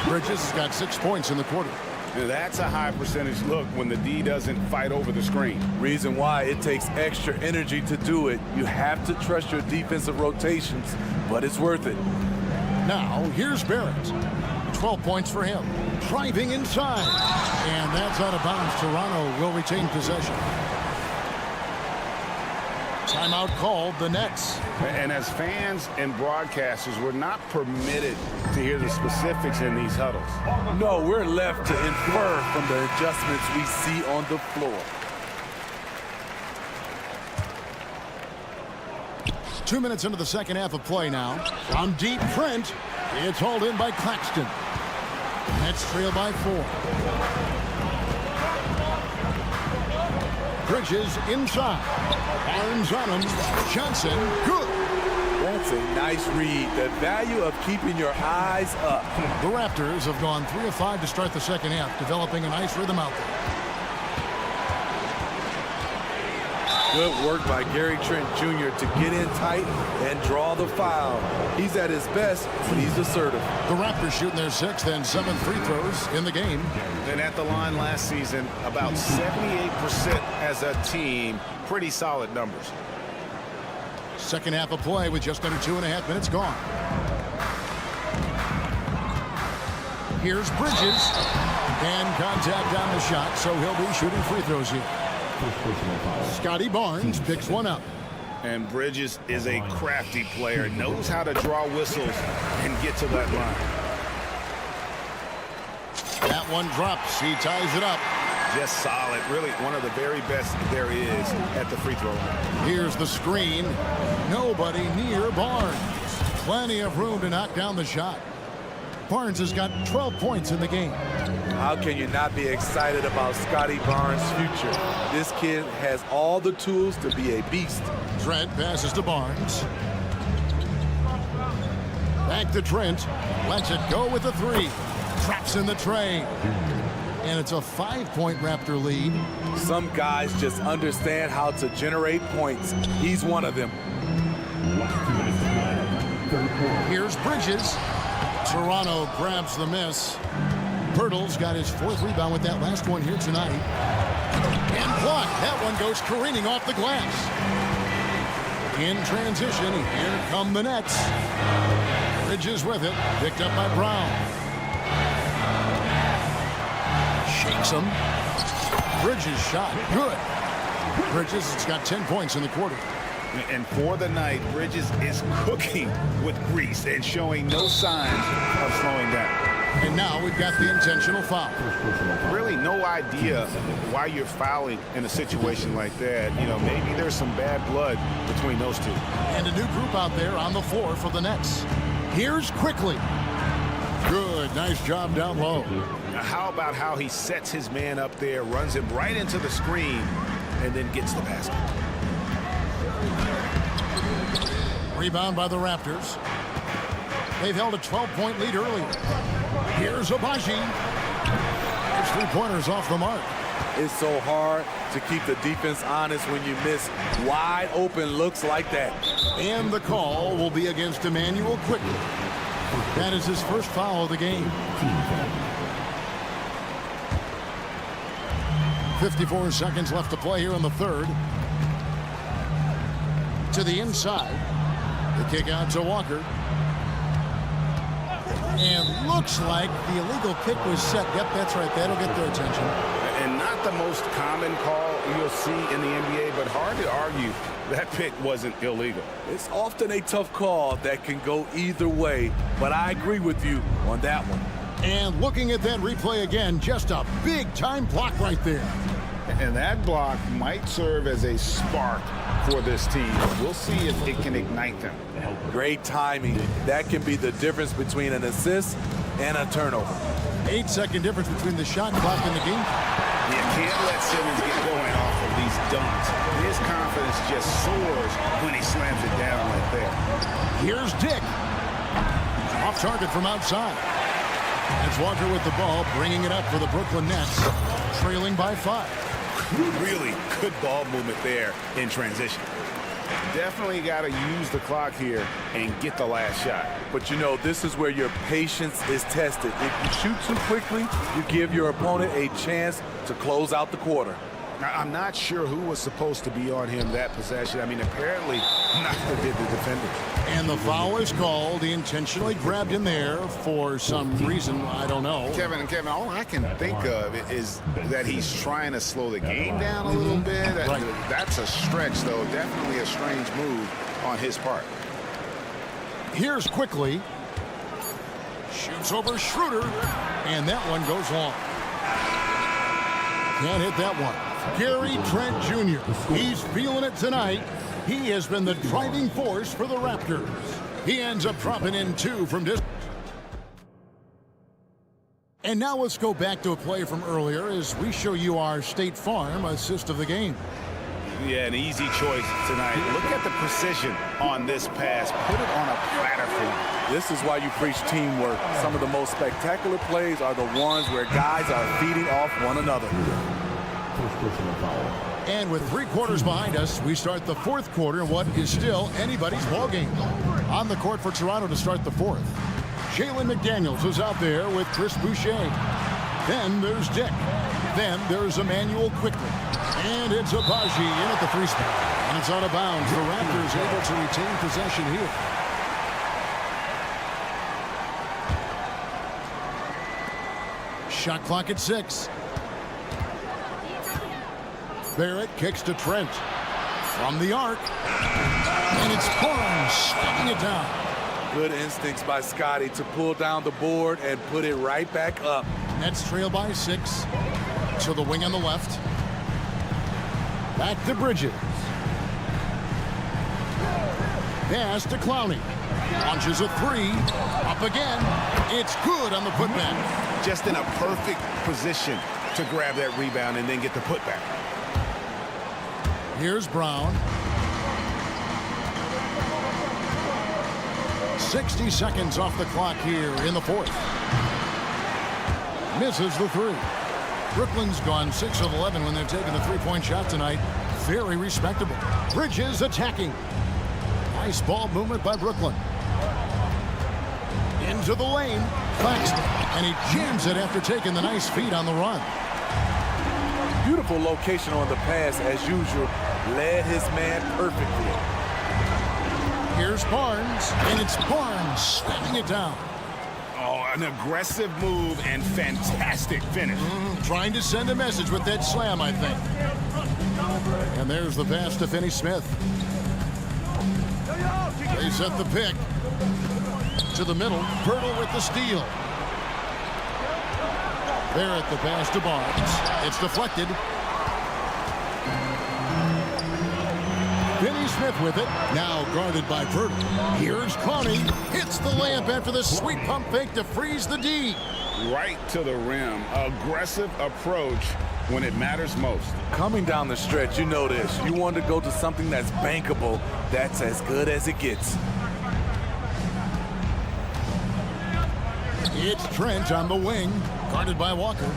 Bridges has got 6 points in the quarter. That's a high percentage look when the D doesn't fight over the screen. Reason why it takes extra energy to do it. You have to trust your defensive rotations, but it's worth it. Now, here's Barrett. 12 points for him. Driving inside. And that's out of bounds. Toronto will retain possession. Timeout called, the Nets. And as fans and broadcasters, we're not permitted to hear the specifics in these huddles. No, we're left to infer from the adjustments we see on the floor. 2 minutes into the second half of play now. On deep, Trent. It's hauled in by Claxton. Nets trail by 4. Bridges inside. Barnes on him. Johnson, good. That's a nice read. The value of keeping your eyes up. The Raptors have gone 3 of 5 to start the second half, developing a nice rhythm out there. Good work by Gary Trent Jr. to get in tight and draw the foul. He's at his best when he's assertive. The Raptors shooting their 6th and 7th free throws in the game. And at the line last season, about 78% as a team. Pretty solid numbers. Second half of play with just under 2.5 minutes gone. Here's Bridges. And contact on the shot, so he'll be shooting free throws here. Scotty Barnes picks one up. And Bridges is a crafty player, knows how to draw whistles and get to that line. That one drops. He ties it up. Just solid. Really one of the very best there is at the free throw line. Here's the screen. Nobody near Barnes. Plenty of room to knock down the shot. Barnes has got 12 points in the game. How can you not be excited about Scotty Barnes' future? This kid has all the tools to be a beast. Trent passes to Barnes. Back to Trent. Lets it go with the 3. Traps in the tray. And it's a 5-point Raptor lead. Some guys just understand how to generate points. He's one of them. Here's Bridges. Toronto grabs the miss. Pirtles got his 4th rebound with that last one here tonight. And blocked. That one goes careening off the glass. In transition, here come the Nets. Bridges with it. Picked up by Brown. Shakes him. Bridges shot. Good. Bridges has got 10 points in the quarter. And for the night, Bridges is cooking with grease and showing no signs of slowing down. And now we've got the intentional foul. Really no idea why you're fouling in a situation like that. You know, maybe there's some bad blood between those two. And a new group out there on the floor for the Nets. Here's Quickly. Good, nice job down low. Now, how about how he sets his man up there, runs him right into the screen, and then gets the basket. Rebound by the Raptors. They've held a 12-point lead earlier. Here's Abaji. His three-pointers off the mark. It's so hard to keep the defense honest when you miss wide open looks like that. And the call will be against Emmanuel Quickly. That is his first foul of the game. 54 seconds left to play here in the third. To the inside. The kick out to Walker. And looks like the illegal kick was set. Yep, that's right. That'll get their attention. And not the most common call you'll see in the NBA, but hard to argue that pick wasn't illegal. It's often a tough call that can go either way, but I agree with you on that one. And looking at that replay again, just a big-time block right there. And that block might serve as a spark for this team. We'll see if it can ignite them. Great timing. That can be the difference between an assist and a turnover. 8-second difference between the shot clock and the game. You can't let Simmons get going off of these dunks. His confidence just soars when he slams it down like that. Here's Dick. Off target from outside. That's Walker with the ball, bringing it up for the Brooklyn Nets, trailing by 5. Really good ball movement there in transition. Definitely got to use the clock here and get the last shot. But you know, this is where your patience is tested. If you shoot too quickly, you give your opponent a chance to close out the quarter. Now, I'm not sure who was supposed to be on him that possession. I mean, apparently neither did the defender. And the foul is called. He intentionally grabbed him there for some reason. I don't know. Kevin, all I can think of is that he's trying to slow the game down a little bit. Right. That's a stretch, though. Definitely a strange move on his part. Here's Quickly. Shoots over Schroeder. And that one goes long. Can't hit that one. Gary Trent Jr. He's feeling it tonight. He has been the driving force for the Raptors. He ends up dropping in 2 from distance. And now let's go back to a play from earlier as we show you our State Farm assist of the game. Yeah, an easy choice tonight. Look at the precision on this pass. Put it on a platter for him. This is why you preach teamwork. Some of the most spectacular plays are the ones where guys are feeding off one another. And with 3 quarters behind us, we start the 4th quarter in what is still anybody's ballgame. On the court for Toronto to start the 4th. Jalen McDaniels is out there with Chris Boucher. Then there's Dick. Then there's Emmanuel Quickly. And it's Abaji in at the 3 spot. And it's out of bounds. The Raptors able to retain possession here. Shot clock at 6. Barrett kicks to Trent. From the arc. And it's Barnes stepping it down. Good instincts by Scotty to pull down the board and put it right back up. Nets trail by 6. To the wing on the left. Back to Bridges. Pass to Clowney. Launches a 3. Up again. It's good on the putback. Just in a perfect position to grab that rebound and then get the putback. Here's Brown. 60 seconds off the clock here in the 4th. Misses the 3. Brooklyn's gone 6 of 11 when they're taking the 3-point shot tonight. Very respectable. Bridges attacking. Nice ball movement by Brooklyn. Into the lane. Claxton. And he jams it after taking the nice feed on the run. Beautiful location on the pass as usual. Led his man perfectly. Here's Barnes. And it's Barnes slamming it down. Oh, an aggressive move and fantastic finish. Trying to send a message with that slam, I think. And there's the pass to Finney Smith. They set the pick. To the middle. Pirtle with the steal. Barrett the pass to Barnes. It's deflected. Finney Smith with it. Now guarded by Purtle. Here's Connie. Hits the layup after the sweet pump fake to freeze the D. Right to the rim. Aggressive approach when it matters most. Coming down the stretch, you know this. You want to go to something that's bankable. That's as good as it gets. It's Trent on the wing, guarded by Walker.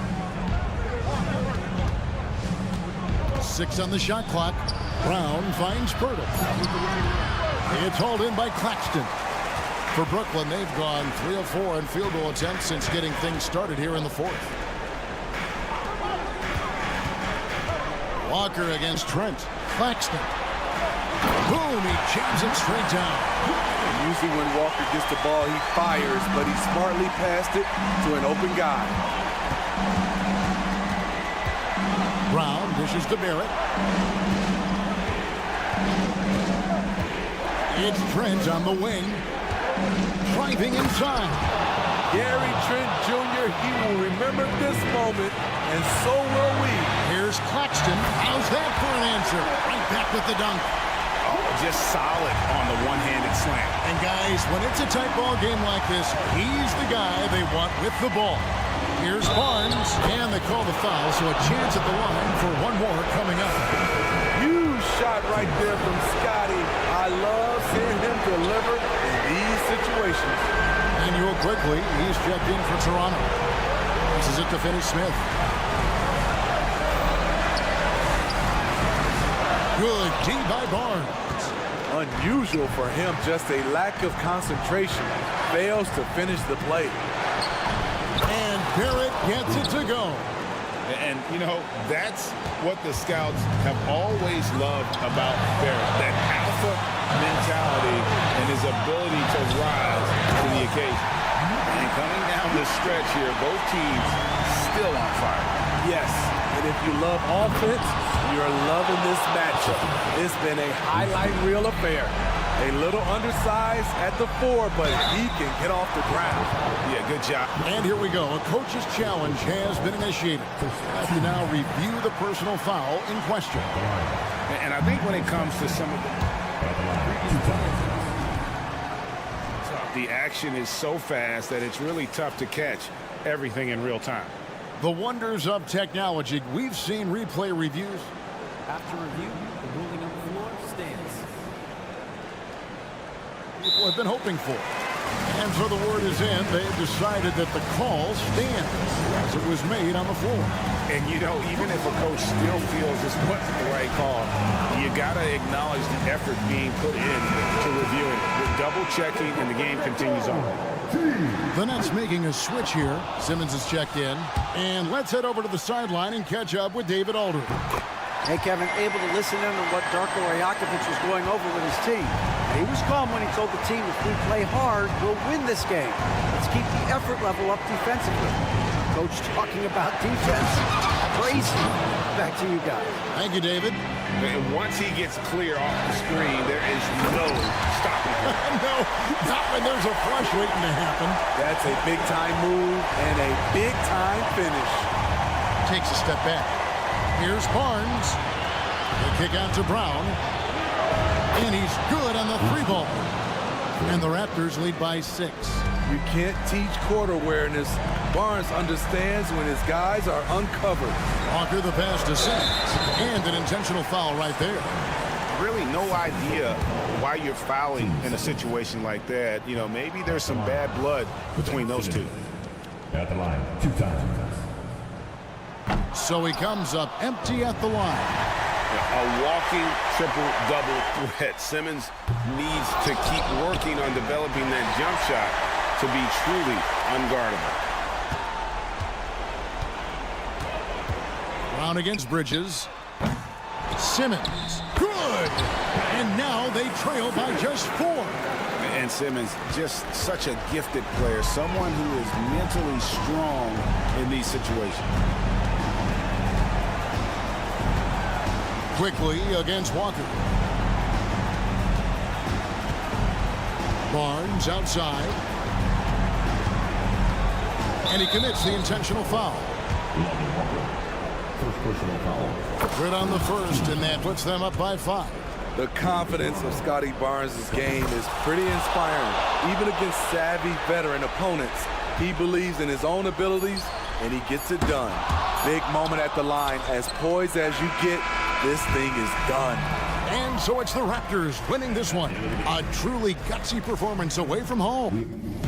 6 on the shot clock. Brown finds Purtle. It's hauled in by Claxton. For Brooklyn, they've gone 3 of 4 in field goal attempts since getting things started here in the 4th. Walker against Trent. Claxton. Boom, he jams it straight down. Usually when Walker gets the ball, he fires, but he smartly passed it to an open guy. Brown dishes to Barrett. It's Trent on the wing. Driving inside. Gary Trent Jr., he will remember this moment, and so will we. Here's Claxton. How's that for an answer? Right back with the dunk. Oh, just solid on the one-handed slam. And guys, when it's a tight ball game like this, he's the guy they want with the ball. Here's Barnes, and they call the foul, so a chance at the line for one more coming up. Huge shot right there from Scotty. I love seeing him deliver in these situations. And real quickly, he's checked in for Toronto. This is it to Finney Smith. Good D by Barnes. Unusual for him, just a lack of concentration. Fails to finish the play. And Barrett gets it to go. And, you know, that's what the scouts have always loved about Barrett. That alpha mentality and his ability to rise to the occasion. And coming down the stretch here, both teams still on fire. Yes, and if you love offense, you're loving this matchup. It's been a highlight reel affair. A little undersized at the 4, but he can get off the ground. Yeah, good job. And here we go. A coach's challenge has been initiated. As to now review the personal foul in question. And I think when it comes to some of the action is so fast that it's really tough to catch everything in real time. The wonders of technology. We've seen replay reviews. After review, the ruling on the floor stands. People have been hoping for. And so the word is in. They've decided that the call stands as it was made on the floor. And, you know, even if a coach still feels this wasn't the right call, you got to acknowledge the effort being put in to reviewing it. We're double-checking, and the game continues on. The Nets making a switch here. Simmons is checked in. And let's head over to the sideline and catch up with David Aldridge. Hey, Kevin, able to listen in on what Darko Rajakovic was going over with his team. He was calm when he told the team, if we play hard, we'll win this game. Let's keep the effort level up defensively. Coach talking about defense. Crazy. Back to you guys. Thank you, David. And once he gets clear off the screen, there is no stopping him. No, not when there's a flush waiting to happen. That's a big-time move and a big-time finish. Takes a step back. Here's Barnes. The kick out to Brown. And he's good on the 3-ball. And the Raptors lead by 6. You can't teach court awareness. Barnes understands when his guys are uncovered. Walker the pass to Simmons. And an intentional foul right there. Really no idea why you're fouling in a situation like that. You know, maybe there's some bad blood between those two. At the line, 2 times. So he comes up empty at the line. A walking triple-double threat. Simmons needs to keep working on developing that jump shot to be truly unguardable. Brown against Bridges. Simmons. Good! And now they trail by just 4. And Simmons, just such a gifted player. Someone who is mentally strong in these situations. Quickly against Walker. Barnes outside. And he commits the intentional foul. First personal foul. Good on the first, and that puts them up by 5. The confidence of Scotty Barnes' game is pretty inspiring. Even against savvy veteran opponents, he believes in his own abilities, and he gets it done. Big moment at the line. As poised as you get, this thing is done. And so it's the Raptors winning this one. A truly gutsy performance away from home.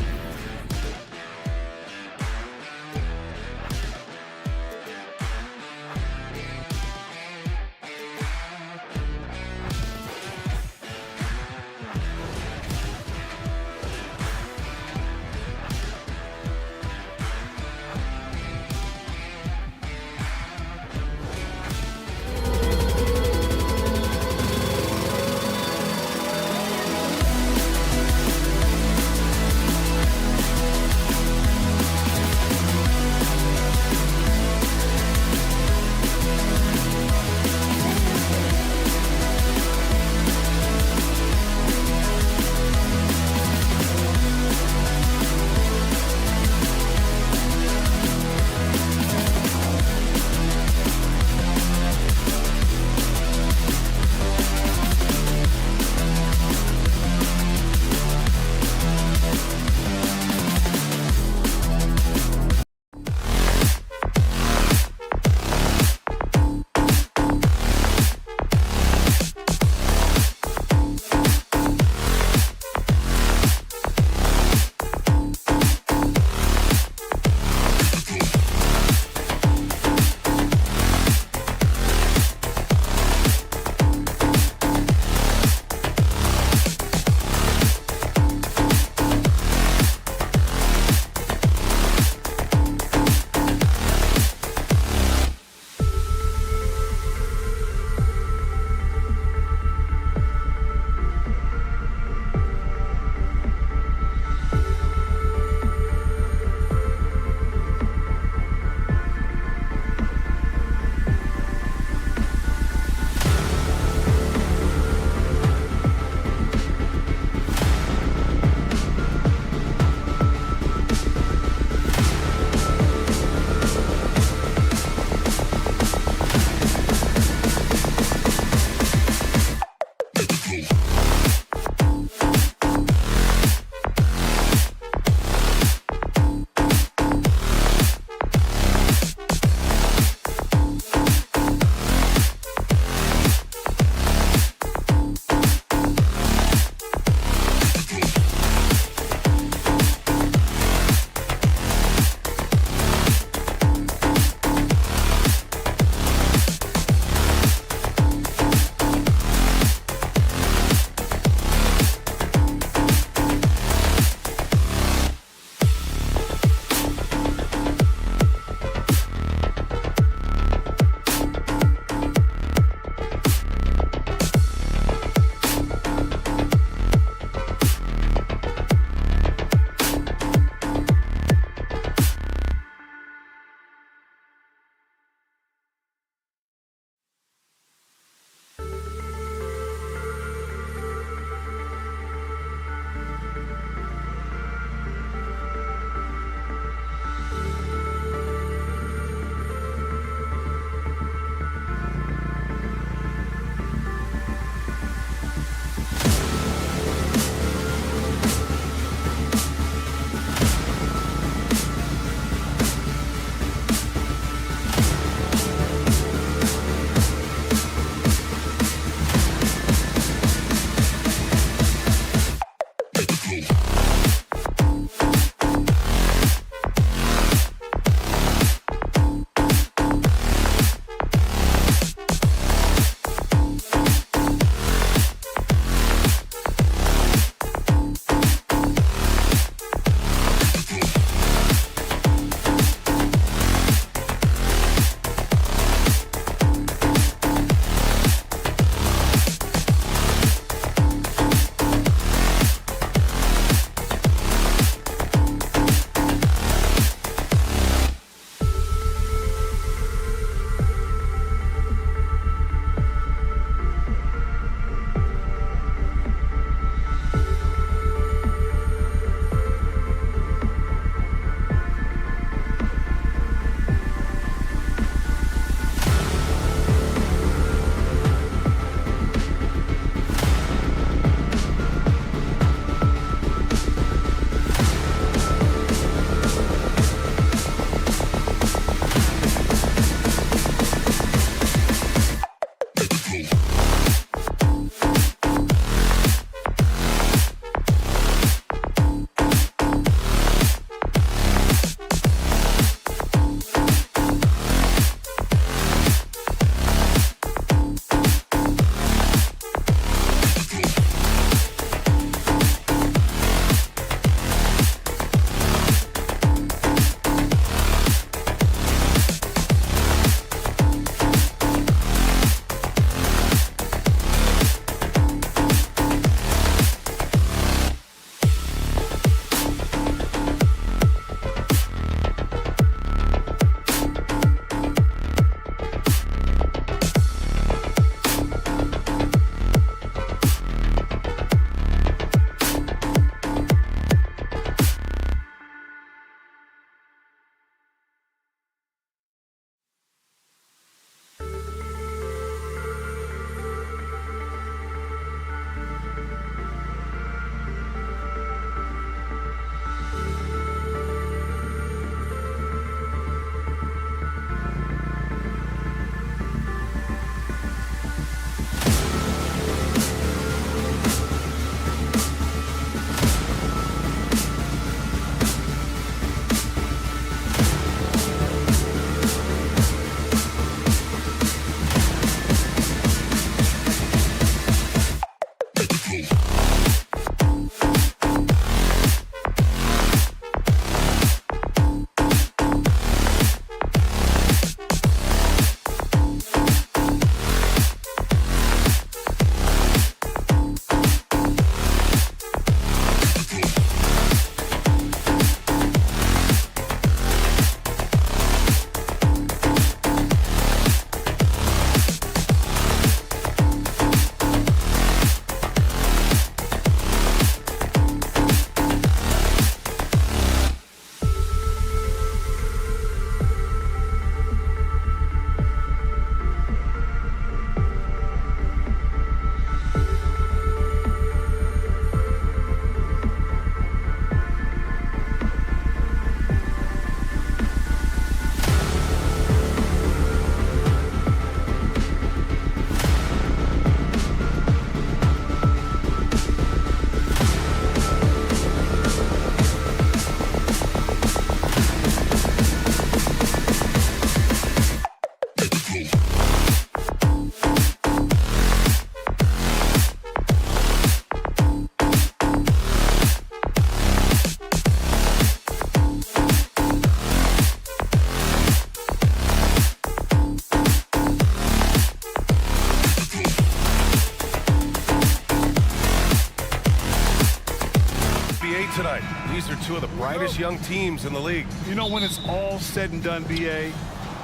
are two of the brightest young teams in the league. You know, when it's all said and done, BA,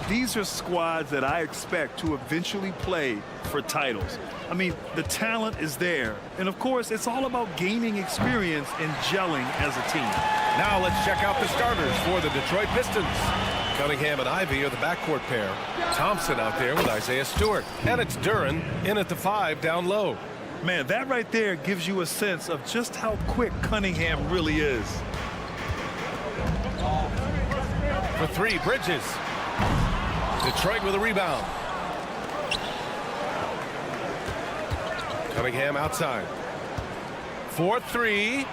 these are squads that I expect to eventually play for titles. I mean, the talent is there. And, of course, it's all about gaining experience and gelling as a team. Now let's check out the starters for the Detroit Pistons. Cunningham and Ivy are the backcourt pair. Thompson out there with Isaiah Stewart. And it's Duren in at the 5 down low. Man, that right there gives you a sense of just how quick Cunningham really is. For 3, Bridges. Detroit with a rebound. Cunningham outside. 4-3.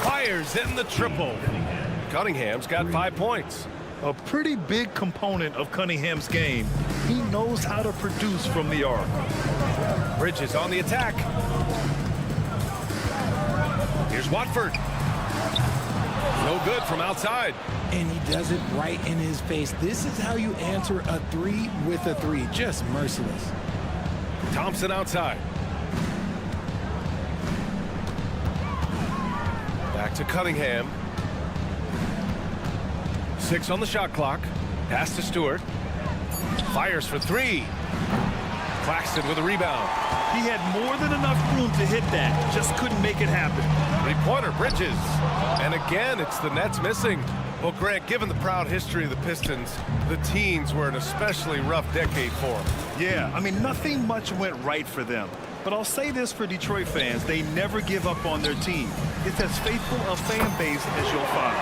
Fires in the triple. Cunningham's got 5 points. A pretty big component of Cunningham's game. He knows how to produce from the arc. Bridges on the attack. Here's Watford. No good from outside. And he does it right in his face. This is how you answer a 3 with a 3. Just merciless. Thompson outside. Back to Cunningham. 6 on the shot clock. Pass to Stewart. Fires for 3. Claxton with a rebound. He had more than enough room to hit that. Just couldn't make it happen. 3-pointer, Bridges. And again, it's the Nets missing. Well, Grant, given the proud history of the Pistons, the teens were an especially rough decade for them. Yeah, I mean, nothing much went right for them. But I'll say this for Detroit fans, they never give up on their team. It's as faithful a fan base as you'll find.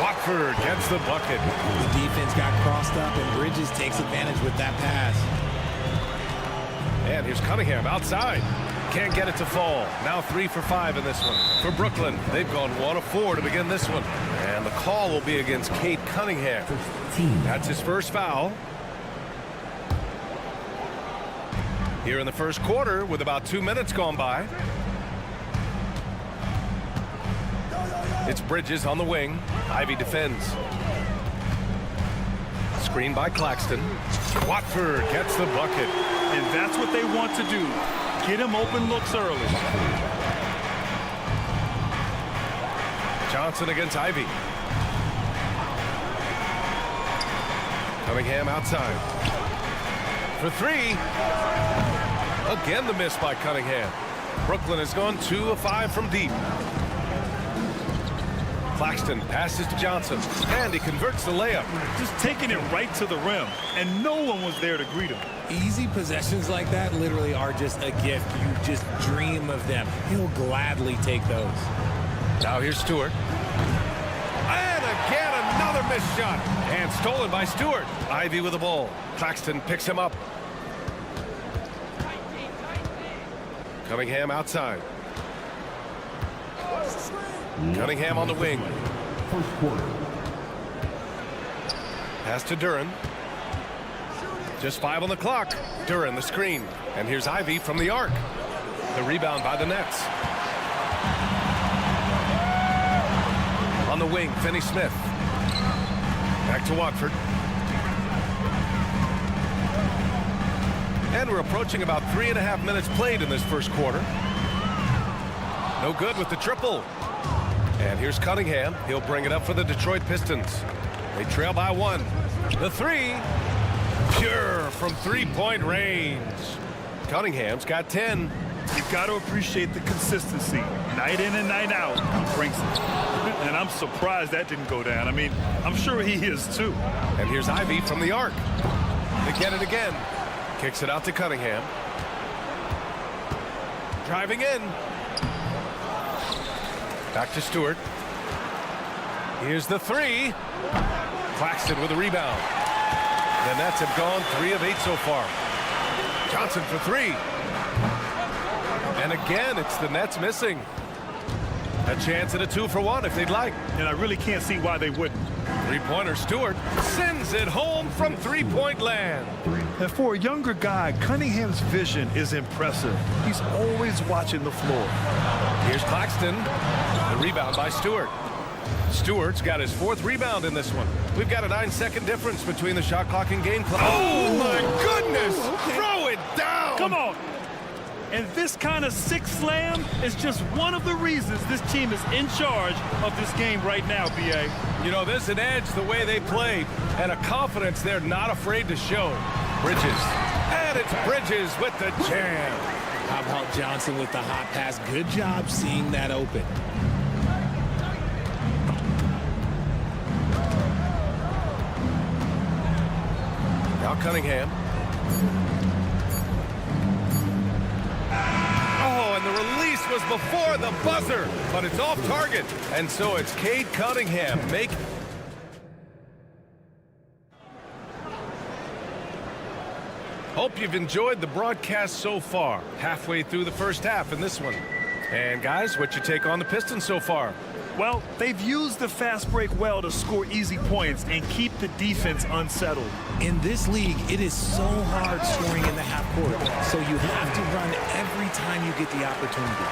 Watford gets the bucket. The defense got crossed up, and Bridges takes advantage with that pass. And here's Cunningham outside. Can't get it to fall. Now 3 for 5 in this one. For Brooklyn, they've gone 1 of 4 to begin this one. And the call will be against Cade Cunningham. That's his first foul. Here in the first quarter with about 2 minutes gone by. It's Bridges on the wing. Ivy defends. Screen by Claxton. Watford gets the bucket. And that's what they want to do. Get him open looks early. Johnson against Ivy. Cunningham outside. For 3. Again the miss by Cunningham. Brooklyn has gone 2 of 5 from deep. Claxton passes to Johnson, and he converts the layup. Just taking it right to the rim, and no one was there to greet him. Easy possessions like that literally are just a gift. You just dream of them. He'll gladly take those. Now here's Stewart. And again another missed shot. And stolen by Stewart. Ivy with the ball. Claxton picks him up. Cunningham outside. Cunningham on the wing. First quarter. Pass to Duren. Just 5 on the clock. Duren the screen. And here's Ivy from the arc. The rebound by the Nets. On the wing, Finney Smith. Back to Watford. And we're approaching about 3.5 minutes played in this first quarter. No good with the triple. And here's Cunningham. He'll bring it up for the Detroit Pistons. They trail by 1. The 3. Pure from 3-point range. Cunningham's got 10. You've got to appreciate the consistency. Night in and night out, he brings it. And I'm surprised that didn't go down. I mean, I'm sure he is too. And here's Ivy from the arc. They get it again. Kicks it out to Cunningham. Driving in. Back to Stewart. Here's the 3. Claxton with a rebound. The Nets have gone 3 of 8 so far. Johnson for 3. And again, it's the Nets missing. A chance at a 2 for 1 if they'd like. And I really can't see why they wouldn't. 3-pointer Stewart sends it home from 3-point land. And for a younger guy, Cunningham's vision is impressive. He's always watching the floor. Here's Claxton. The rebound by Stewart. Stewart's got his 4th rebound in this one. We've got a 9-second difference between the shot clock and game clock. Oh, my goodness! Okay. Throw it down! Come on! And this kind of six slam is just one of the reasons this team is in charge of this game right now, B.A. You know, there's an edge the way they played and a confidence they're not afraid to show. Bridges. And it's Bridges with the jam. How about Johnson with the hot pass? Good job seeing that open. Now Cunningham. Oh, and the release was before the buzzer, but it's off target. And so it's Cade Cunningham. Hope you've enjoyed the broadcast so far. Halfway through the first half in this one. And guys, what's your take on the Pistons so far? Well, they've used the fast break well to score easy points and keep the defense unsettled. In this league, it is so hard scoring in the half court, so you have to run every time you get the opportunity.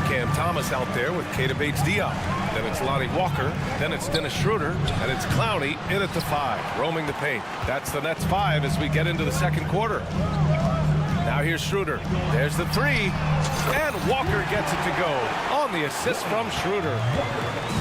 Cam Thomas out there with Keita Bates-Diop. Then it's Lonnie Walker. Then it's Dennis Schroeder. And it's Clowney in at the 5, roaming the paint. That's the Nets 5 as we get into the second quarter. Now here's Schroeder. There's the 3. And Walker gets it to go on the assist from Schroeder.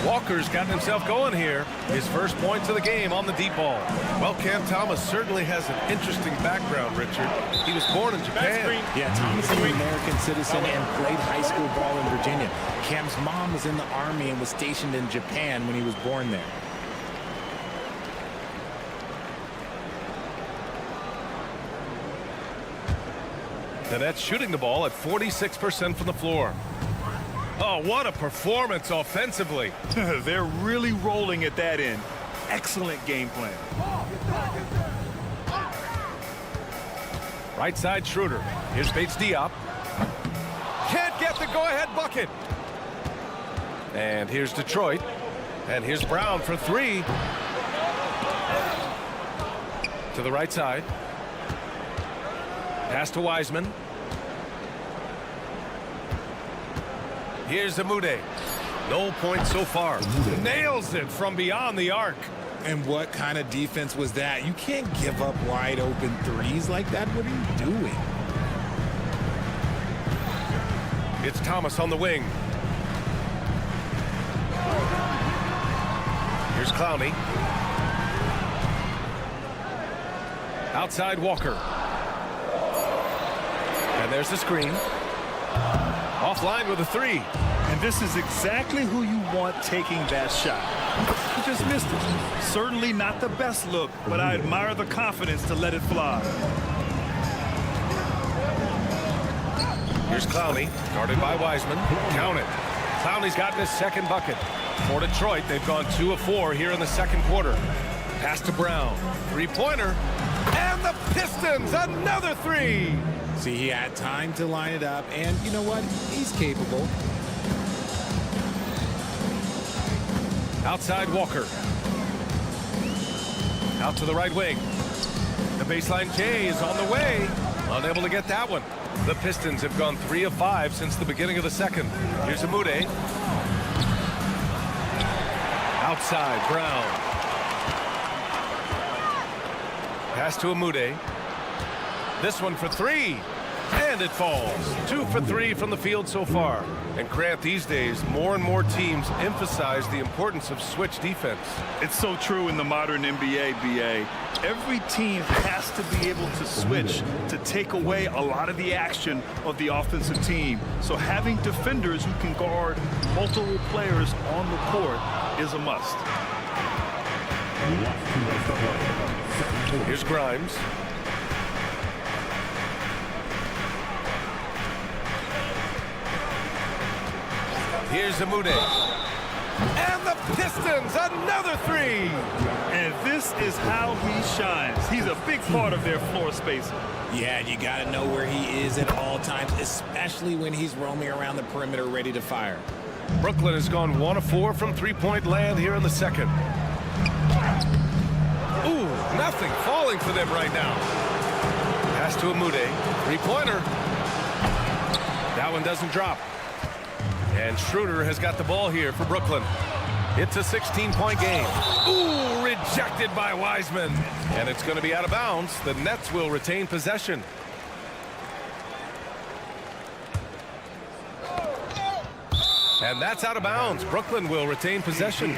Walker's gotten himself going here. His first points of the game on the deep ball. Well, Cam Thomas certainly has an interesting background, Richard. He was born in Japan. Yeah, Thomas is an American citizen and played high school ball in Virginia. Cam's mom was in the Army and was stationed in Japan when he was born there. The Nets shooting the ball at 46% from the floor. Oh, what a performance offensively. They're really rolling at that end. Excellent game plan. Right side Schroeder. Here's Bates-Diop. Can't get the go-ahead bucket. And here's Detroit. And here's Brown for 3. To the right side. Pass to Wiseman. Here's Amude. No points so far. Nails it from beyond the arc. And what kind of defense was that? You can't give up wide open threes like that. What are you doing? It's Thomas on the wing. Here's Clowney. Outside Walker. And there's the screen. Offline with a 3. And this is exactly who you want taking that shot. He just missed it. Certainly not the best look, but I admire the confidence to let it fly. Here's Clowney, guarded by Wiseman. Count it. Clowney's gotten his second bucket. For Detroit, they've gone 2 of 4 here in the second quarter. Pass to Brown. 3-pointer. And the Pistons, another 3. See, he had time to line it up, and you know what? He's capable. Outside Walker. Out to the right wing. The baseline J is on the way. Unable to get that one. The Pistons have gone 3 of 5 since the beginning of the second. Here's Amude. Outside Brown. Pass to Amude. This one for 3. And it falls. 2 for 3 from the field so far. And Grant, these days, more and more teams emphasize the importance of switch defense. It's so true in the modern NBA, BA. Every team has to be able to switch to take away a lot of the action of the offensive team. So having defenders who can guard multiple players on the court is a must. Here's Grimes. Here's Amude. And the Pistons, another 3. And this is how he shines. He's a big part of their floor spacing. Yeah, you got to know where he is at all times, especially when he's roaming around the perimeter ready to fire. Brooklyn has gone 1 of 4 from three-point land here in the second. Ooh, nothing falling for them right now. Pass to Amude. 3-pointer. That one doesn't drop. And Schroeder has got the ball here for Brooklyn. It's a 16-point game. Ooh, rejected by Wiseman. And it's going to be out of bounds. The Nets will retain possession. And that's out of bounds. Brooklyn will retain possession.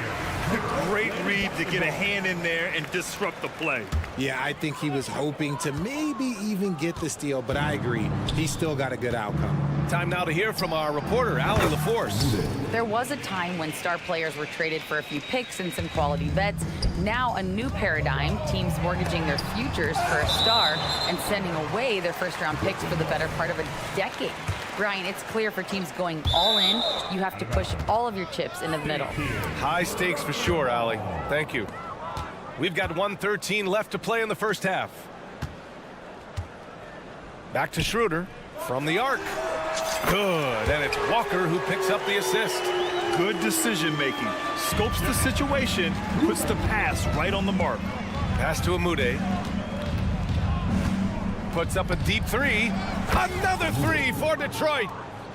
Great read to get a hand in there and disrupt the play. Yeah, I think he was hoping to maybe even get the steal, but I agree. He still got a good outcome. Time now to hear from our reporter, Allie LaForce. There was a time when star players were traded for a few picks and some quality vets. Now a new paradigm, teams mortgaging their futures for a star and sending away their first-round picks for the better part of a decade. Brian, it's clear for teams going all in, you have to push all of your chips into the middle. High stakes for sure, Allie. Thank you. We've got 1:13 left to play in the first half. Back to Schroeder from the arc. Good, and it's Walker who picks up the assist. Good decision making. Scopes the situation, puts the pass right on the mark. Pass to Amude. Puts up a deep three. Another three for Detroit.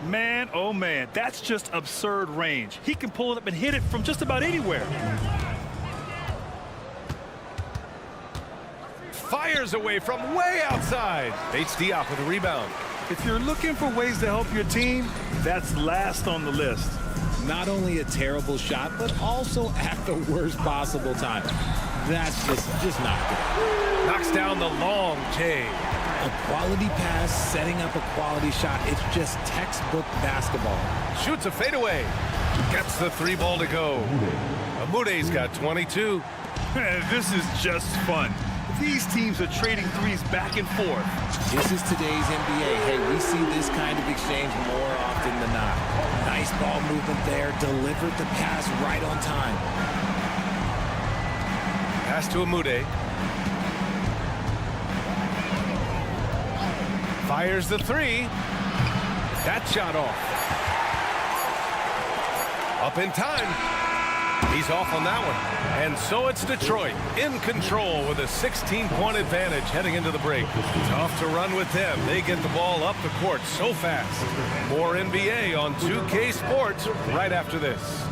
Man, oh man, that's just absurd range. He can pull it up and hit it from just about anywhere. Fires away from way outside. Bates Diop with a rebound. If you're looking for ways to help your team, that's last on the list. Not only a terrible shot, but also at the worst possible time. That's just not good. Knocks down the long J. A quality pass, setting up a quality shot. It's just textbook basketball. Shoots a fadeaway. Gets the three ball to go. Amude's got 22. This is just fun. These teams are trading threes back and forth. This is today's NBA. Hey, we see this kind of exchange more often than not. Nice ball movement there. Delivered the pass right on time. Pass to Amude. Fires the three. That shot off. Up in time. He's off on that one. And so it's Detroit in control with a 16-point advantage heading into the break. Tough to run with them. They get the ball up the court so fast. More NBA on 2K Sports right after this.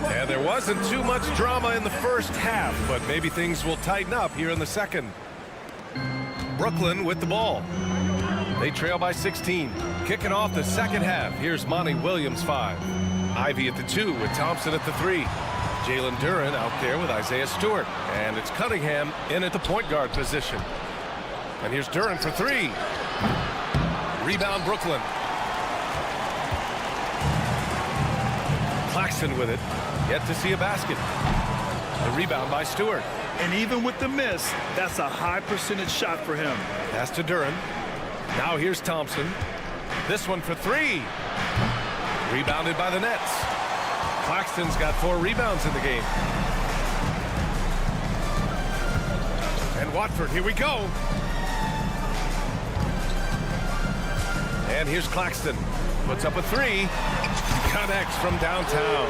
And there wasn't too much drama in the first half, but maybe things will tighten up here in the second. Brooklyn with the ball. They trail by 16. Kicking off the second half. Here's Monty Williams, 5. Ivy at the 2 with Thompson at the 3. Jalen Duren out there with Isaiah Stewart. And it's Cunningham in at the point guard position. And here's Duren for 3. Rebound Brooklyn. Claxton with it. Yet to see a basket. The rebound by Stewart. And even with the miss, that's a high percentage shot for him. Pass to Duren. Now here's Thompson. This one for 3. Rebounded by the Nets. Claxton's got 4 rebounds in the game. And Watford, here we go. And here's Claxton. Puts up a 3. Connects from downtown.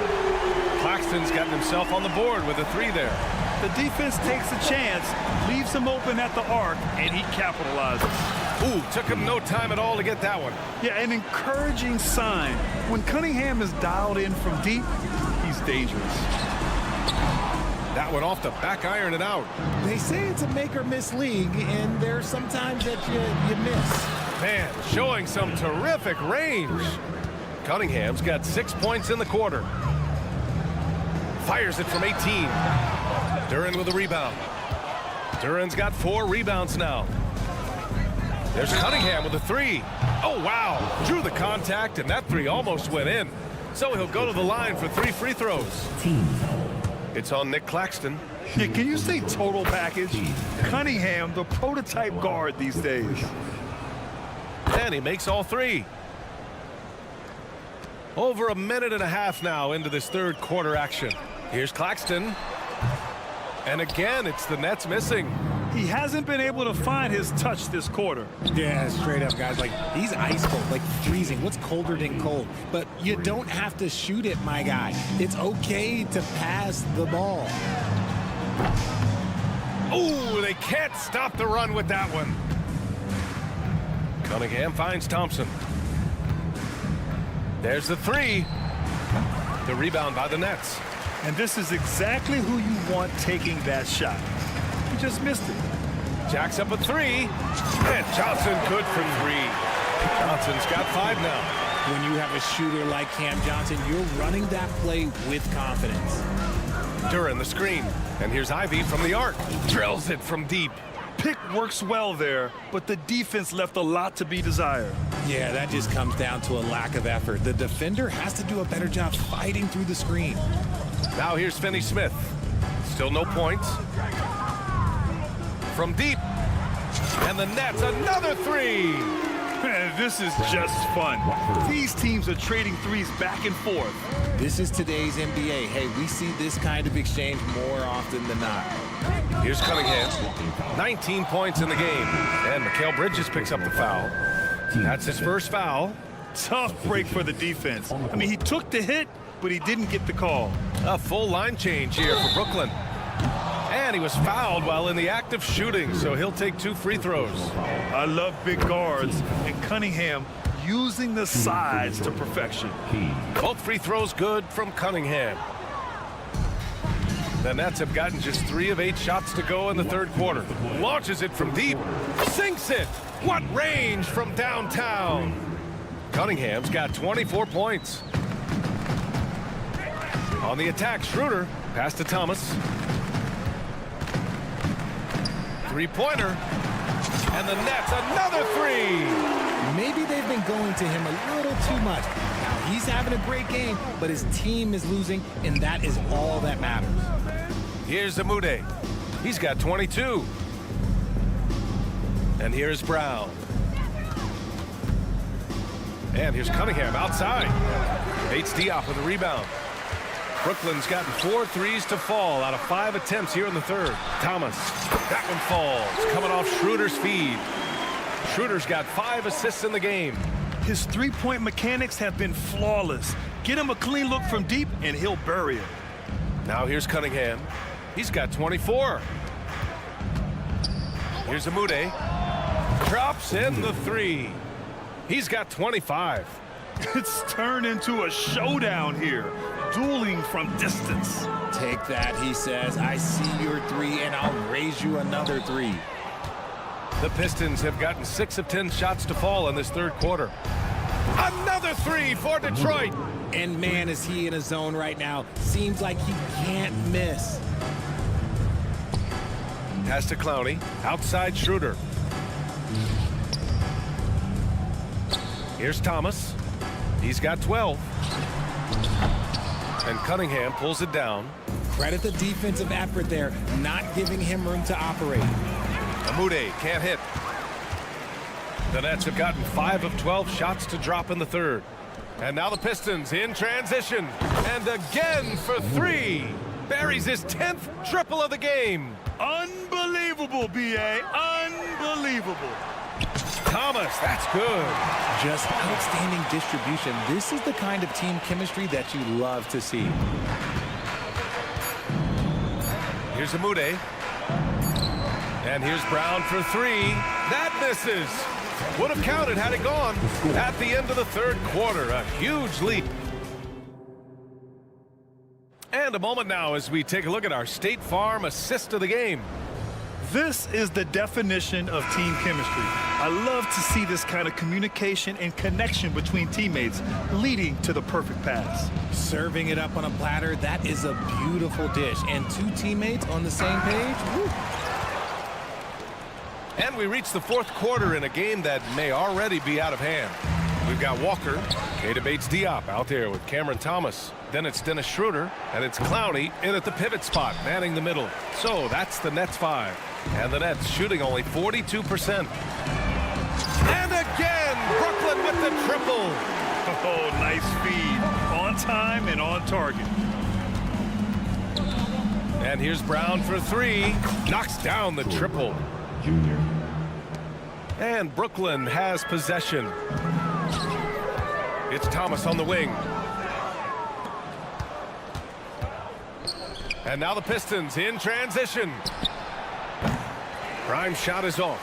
Claxton's gotten himself on the board with a 3 there. The defense takes a chance, leaves him open at the arc, and he capitalizes. Ooh, took him no time at all to get that one. Yeah, an encouraging sign. When Cunningham is dialed in from deep, he's dangerous. That one off the back iron and out. They say it's a make or miss league, and there's sometimes that you miss. Man, showing some terrific range. Cunningham's got 6 points in the quarter. Fires it from 18. Duren with a rebound. Duren's got 4 rebounds now. There's Cunningham with a 3. Oh, wow. Drew the contact, and that 3 almost went in. So he'll go to the line for 3 free throws. It's on Nick Claxton. Yeah, can you say total package? Cunningham, the prototype guard these days. And he makes all 3. Over a minute and a half now into this third quarter action. Here's Claxton. And again, it's the Nets missing. He hasn't been able to find his touch this quarter. Yeah, straight up, guys. Like, he's ice cold, like freezing. What's colder than cold? But you don't have to shoot it, my guy. It's okay to pass the ball. Oh, they can't stop the run with that one. Cunningham finds Thompson. There's the three. The rebound by the Nets. And this is exactly who you want taking that shot. He just missed it. Jacks up a three. And Johnson good for three. Johnson's got 5 now. When you have a shooter like Cam Johnson, you're running that play with confidence. Duran the screen. And here's Ivy from the arc. Drills it from deep. Pick works well there, but the defense left a lot to be desired. Yeah, that just comes down to a lack of effort. The defender has to do a better job fighting through the screen. Now here's Finney Smith. Still no points. From deep. And the Nets, another three. Man, this is just fun. These teams are trading threes back and forth. This is today's NBA. Hey, we see this kind of exchange more often than not. Here's Cunningham. 19 points in the game. And Mikal Bridges picks up the foul. That's his first foul. Tough break for the defense. I mean, he took the hit, but he didn't get the call. A full line change here for Brooklyn. And he was fouled while in the act of shooting, so he'll take 2 free throws. I love big guards, and Cunningham using the sides to perfection. Both free throws good from Cunningham. The Nets have gotten just 3 of 8 shots to go in the third quarter. Launches it from deep. Sinks it. What range from downtown. Cunningham's got 24 points. On the attack, Schroeder. Pass to Thomas. Three-pointer. And the Nets, another three. Maybe they've been going to him a little too much. Now, he's having a great game, but his team is losing, and that is all that matters. Here's Amude. He's got 22. And here's Brown. And here's Cunningham outside. Bates Diop with a rebound. Brooklyn's gotten 4 threes to fall out of 5 attempts here in the third. Thomas. That one falls. Coming off Schroeder's feed. Schroeder's got 5 assists in the game. His three-point mechanics have been flawless. Get him a clean look from deep, and he'll bury it. Now here's Cunningham. He's got 24. Here's Amude. Drops in the three. He's got 25. It's turned into a showdown here. Dueling from distance. Take that, he says. I see your three, and I'll raise you another 3. The Pistons have gotten 6 of 10 shots to fall in this third quarter. Another 3 for Detroit. And man, is he in a zone right now. Seems like he can't miss. Pass to Clowney. Outside Schroeder. Here's Thomas. He's got 12. And Cunningham pulls it down. Credit the defensive effort there, not giving him room to operate. Amude can't hit. The Nets have gotten 5 of 12 shots to drop in the third. And now the Pistons in transition. And again for 3. Buries his 10th triple of the game. Unbelievable, B.A. Unbelievable. Thomas, that's good. Just outstanding distribution. This is the kind of team chemistry that you love to see. Here's Amude. And here's Brown for 3. That misses. Would have counted had it gone. At the end of the third quarter, a huge lead. And a moment now as we take a look at our State Farm assist of the game. This is the definition of team chemistry. I love to see this kind of communication and connection between teammates leading to the perfect pass. Serving it up on a platter, that is a beautiful dish. And 2 teammates on the same page. Woo. And we reach the fourth quarter in a game that may already be out of hand. We've got Walker, Kata Bates Diop out there with Cameron Thomas. Then it's Dennis Schroeder, and it's Clowney in at the pivot spot, manning the middle. So that's the Nets 5. And the Nets shooting only 42%. And again, Brooklyn with the triple. Oh, nice feed. On time and on target. And here's Brown for 3. Knocks down the triple. Junior. And Brooklyn has possession. It's Thomas on the wing. And now the Pistons in transition. Grimes' shot is off.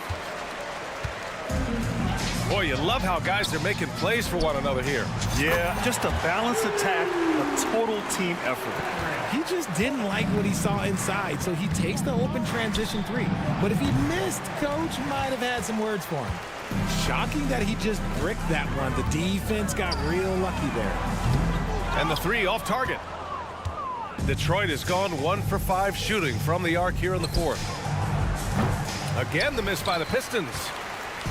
Boy, you love how guys are making plays for one another here. Yeah, just a balanced attack, a total team effort. He just didn't like what he saw inside, so he takes the open transition three. But if he missed, Coach might have had some words for him. Shocking that he just bricked that one. The defense got real lucky there. And the three off target. Detroit has gone 1 for 5 shooting from the arc here in the fourth. Again, the miss by the Pistons.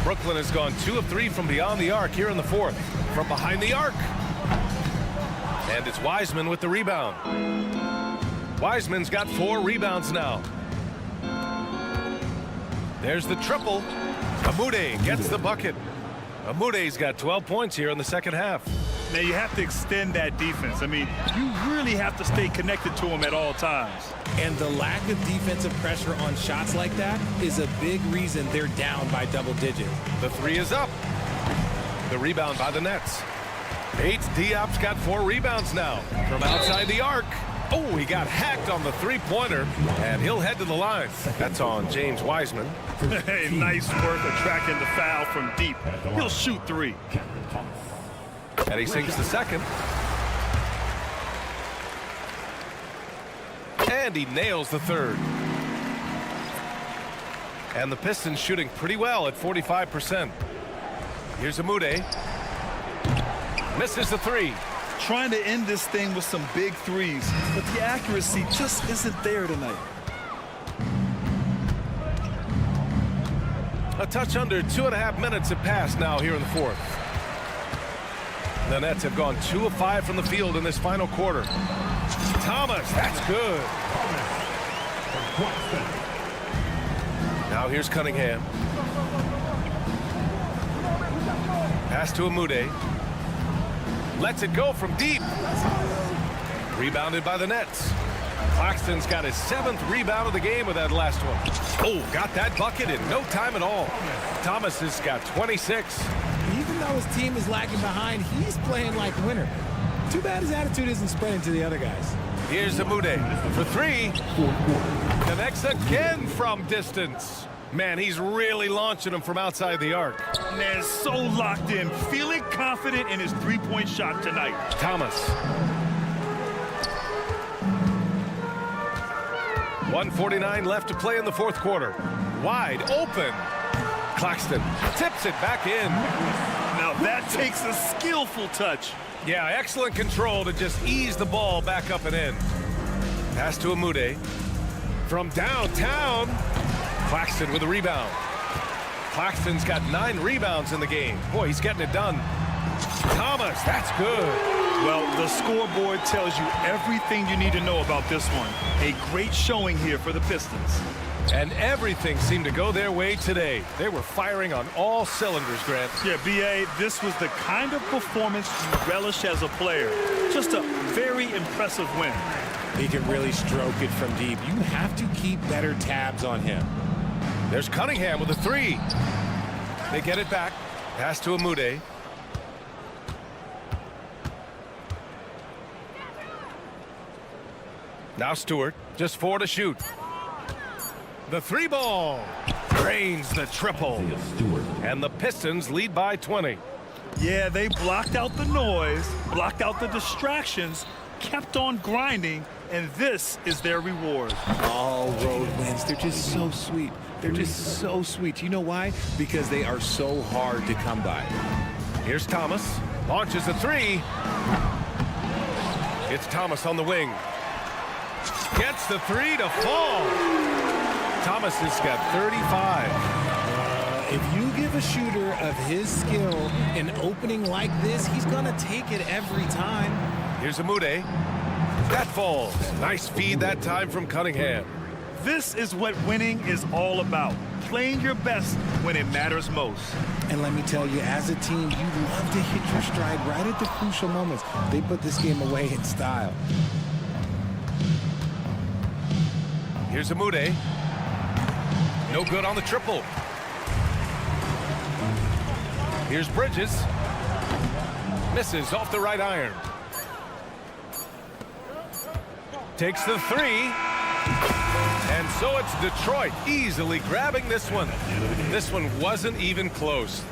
Brooklyn has gone 2 of 3 from beyond the arc here in the fourth. From behind the arc. And it's Wiseman with the rebound. Wiseman's got 4 rebounds now. There's the triple. Amude gets the bucket. Amude's got 12 points here in the second half. Now you have to extend that defense. I mean, you really have to stay connected to him at all times. And the lack of defensive pressure on shots like that is a big reason they're down by double digits. The three is up. The rebound by the Nets. Bates Diop's got 4 rebounds now from outside the arc. Oh, he got hacked on the three-pointer, and he'll head to the line. That's on James Wiseman. Hey, nice work attracting the foul from deep. He'll shoot 3. And he sinks the second. And he nails the third. And the Pistons shooting pretty well at 45%. Here's Amude. Misses the three. Trying to end this thing with some big threes, but the accuracy just isn't there tonight. A touch under 2.5 minutes have passed now here in the fourth. The Nets have gone 2 of 5 from the field in this final quarter. Thomas, that's good. Now here's Cunningham. Pass to Amude. Lets it go from deep. Rebounded by the Nets. Claxton's got his 7th rebound of the game with that last one. Oh, got that bucket in no time at all. Thomas has got 26. Even though his team is lagging behind, he's playing like a winner. Too bad his attitude isn't spreading to the other guys. Here's Amude for 3. Connects again from distance. Man, he's really launching him from outside the arc. Man, so locked in, feeling confident in his three-point shot tonight. Thomas. 1:49 left to play in the fourth quarter. Wide open. Claxton tips it back in. Now that takes a skillful touch. Yeah, excellent control to just ease the ball back up and in. Pass to Amude. From downtown. Claxton with a rebound. Claxton's got 9 rebounds in the game. Boy, he's getting it done. Thomas, that's good. Well, the scoreboard tells you everything you need to know about this one. A great showing here for the Pistons. And everything seemed to go their way today. They were firing on all cylinders, Grant. Yeah, B.A., this was the kind of performance you relish as a player. Just a very impressive win. He can really stroke it from deep. You have to keep better tabs on him. There's Cunningham with a 3. They get it back. Pass to Amude. Now Stewart, just 4 to shoot. The 3 ball drains the triple. And the Pistons lead by 20. Yeah, they blocked out the noise, blocked out the distractions, kept on grinding, and this is their reward. All road wins. They're just so sweet. They're just so sweet. You know why? Because they are so hard to come by. Here's Thomas. Launches a 3. It's Thomas on the wing. Gets the 3 to fall. Thomas has got 35. If you give a shooter of his skill an opening like this, he's going to take it every time. Here's Amude. That falls. Nice feed that time from Cunningham. This is what winning is all about. Playing your best when it matters most. And let me tell you, as a team, you love to hit your stride right at the crucial moments. They put this game away in style. Here's Amude. No good on the triple. Here's Bridges. Misses off the right iron. Takes the 3. And so it's Detroit easily grabbing this one. This one wasn't even close.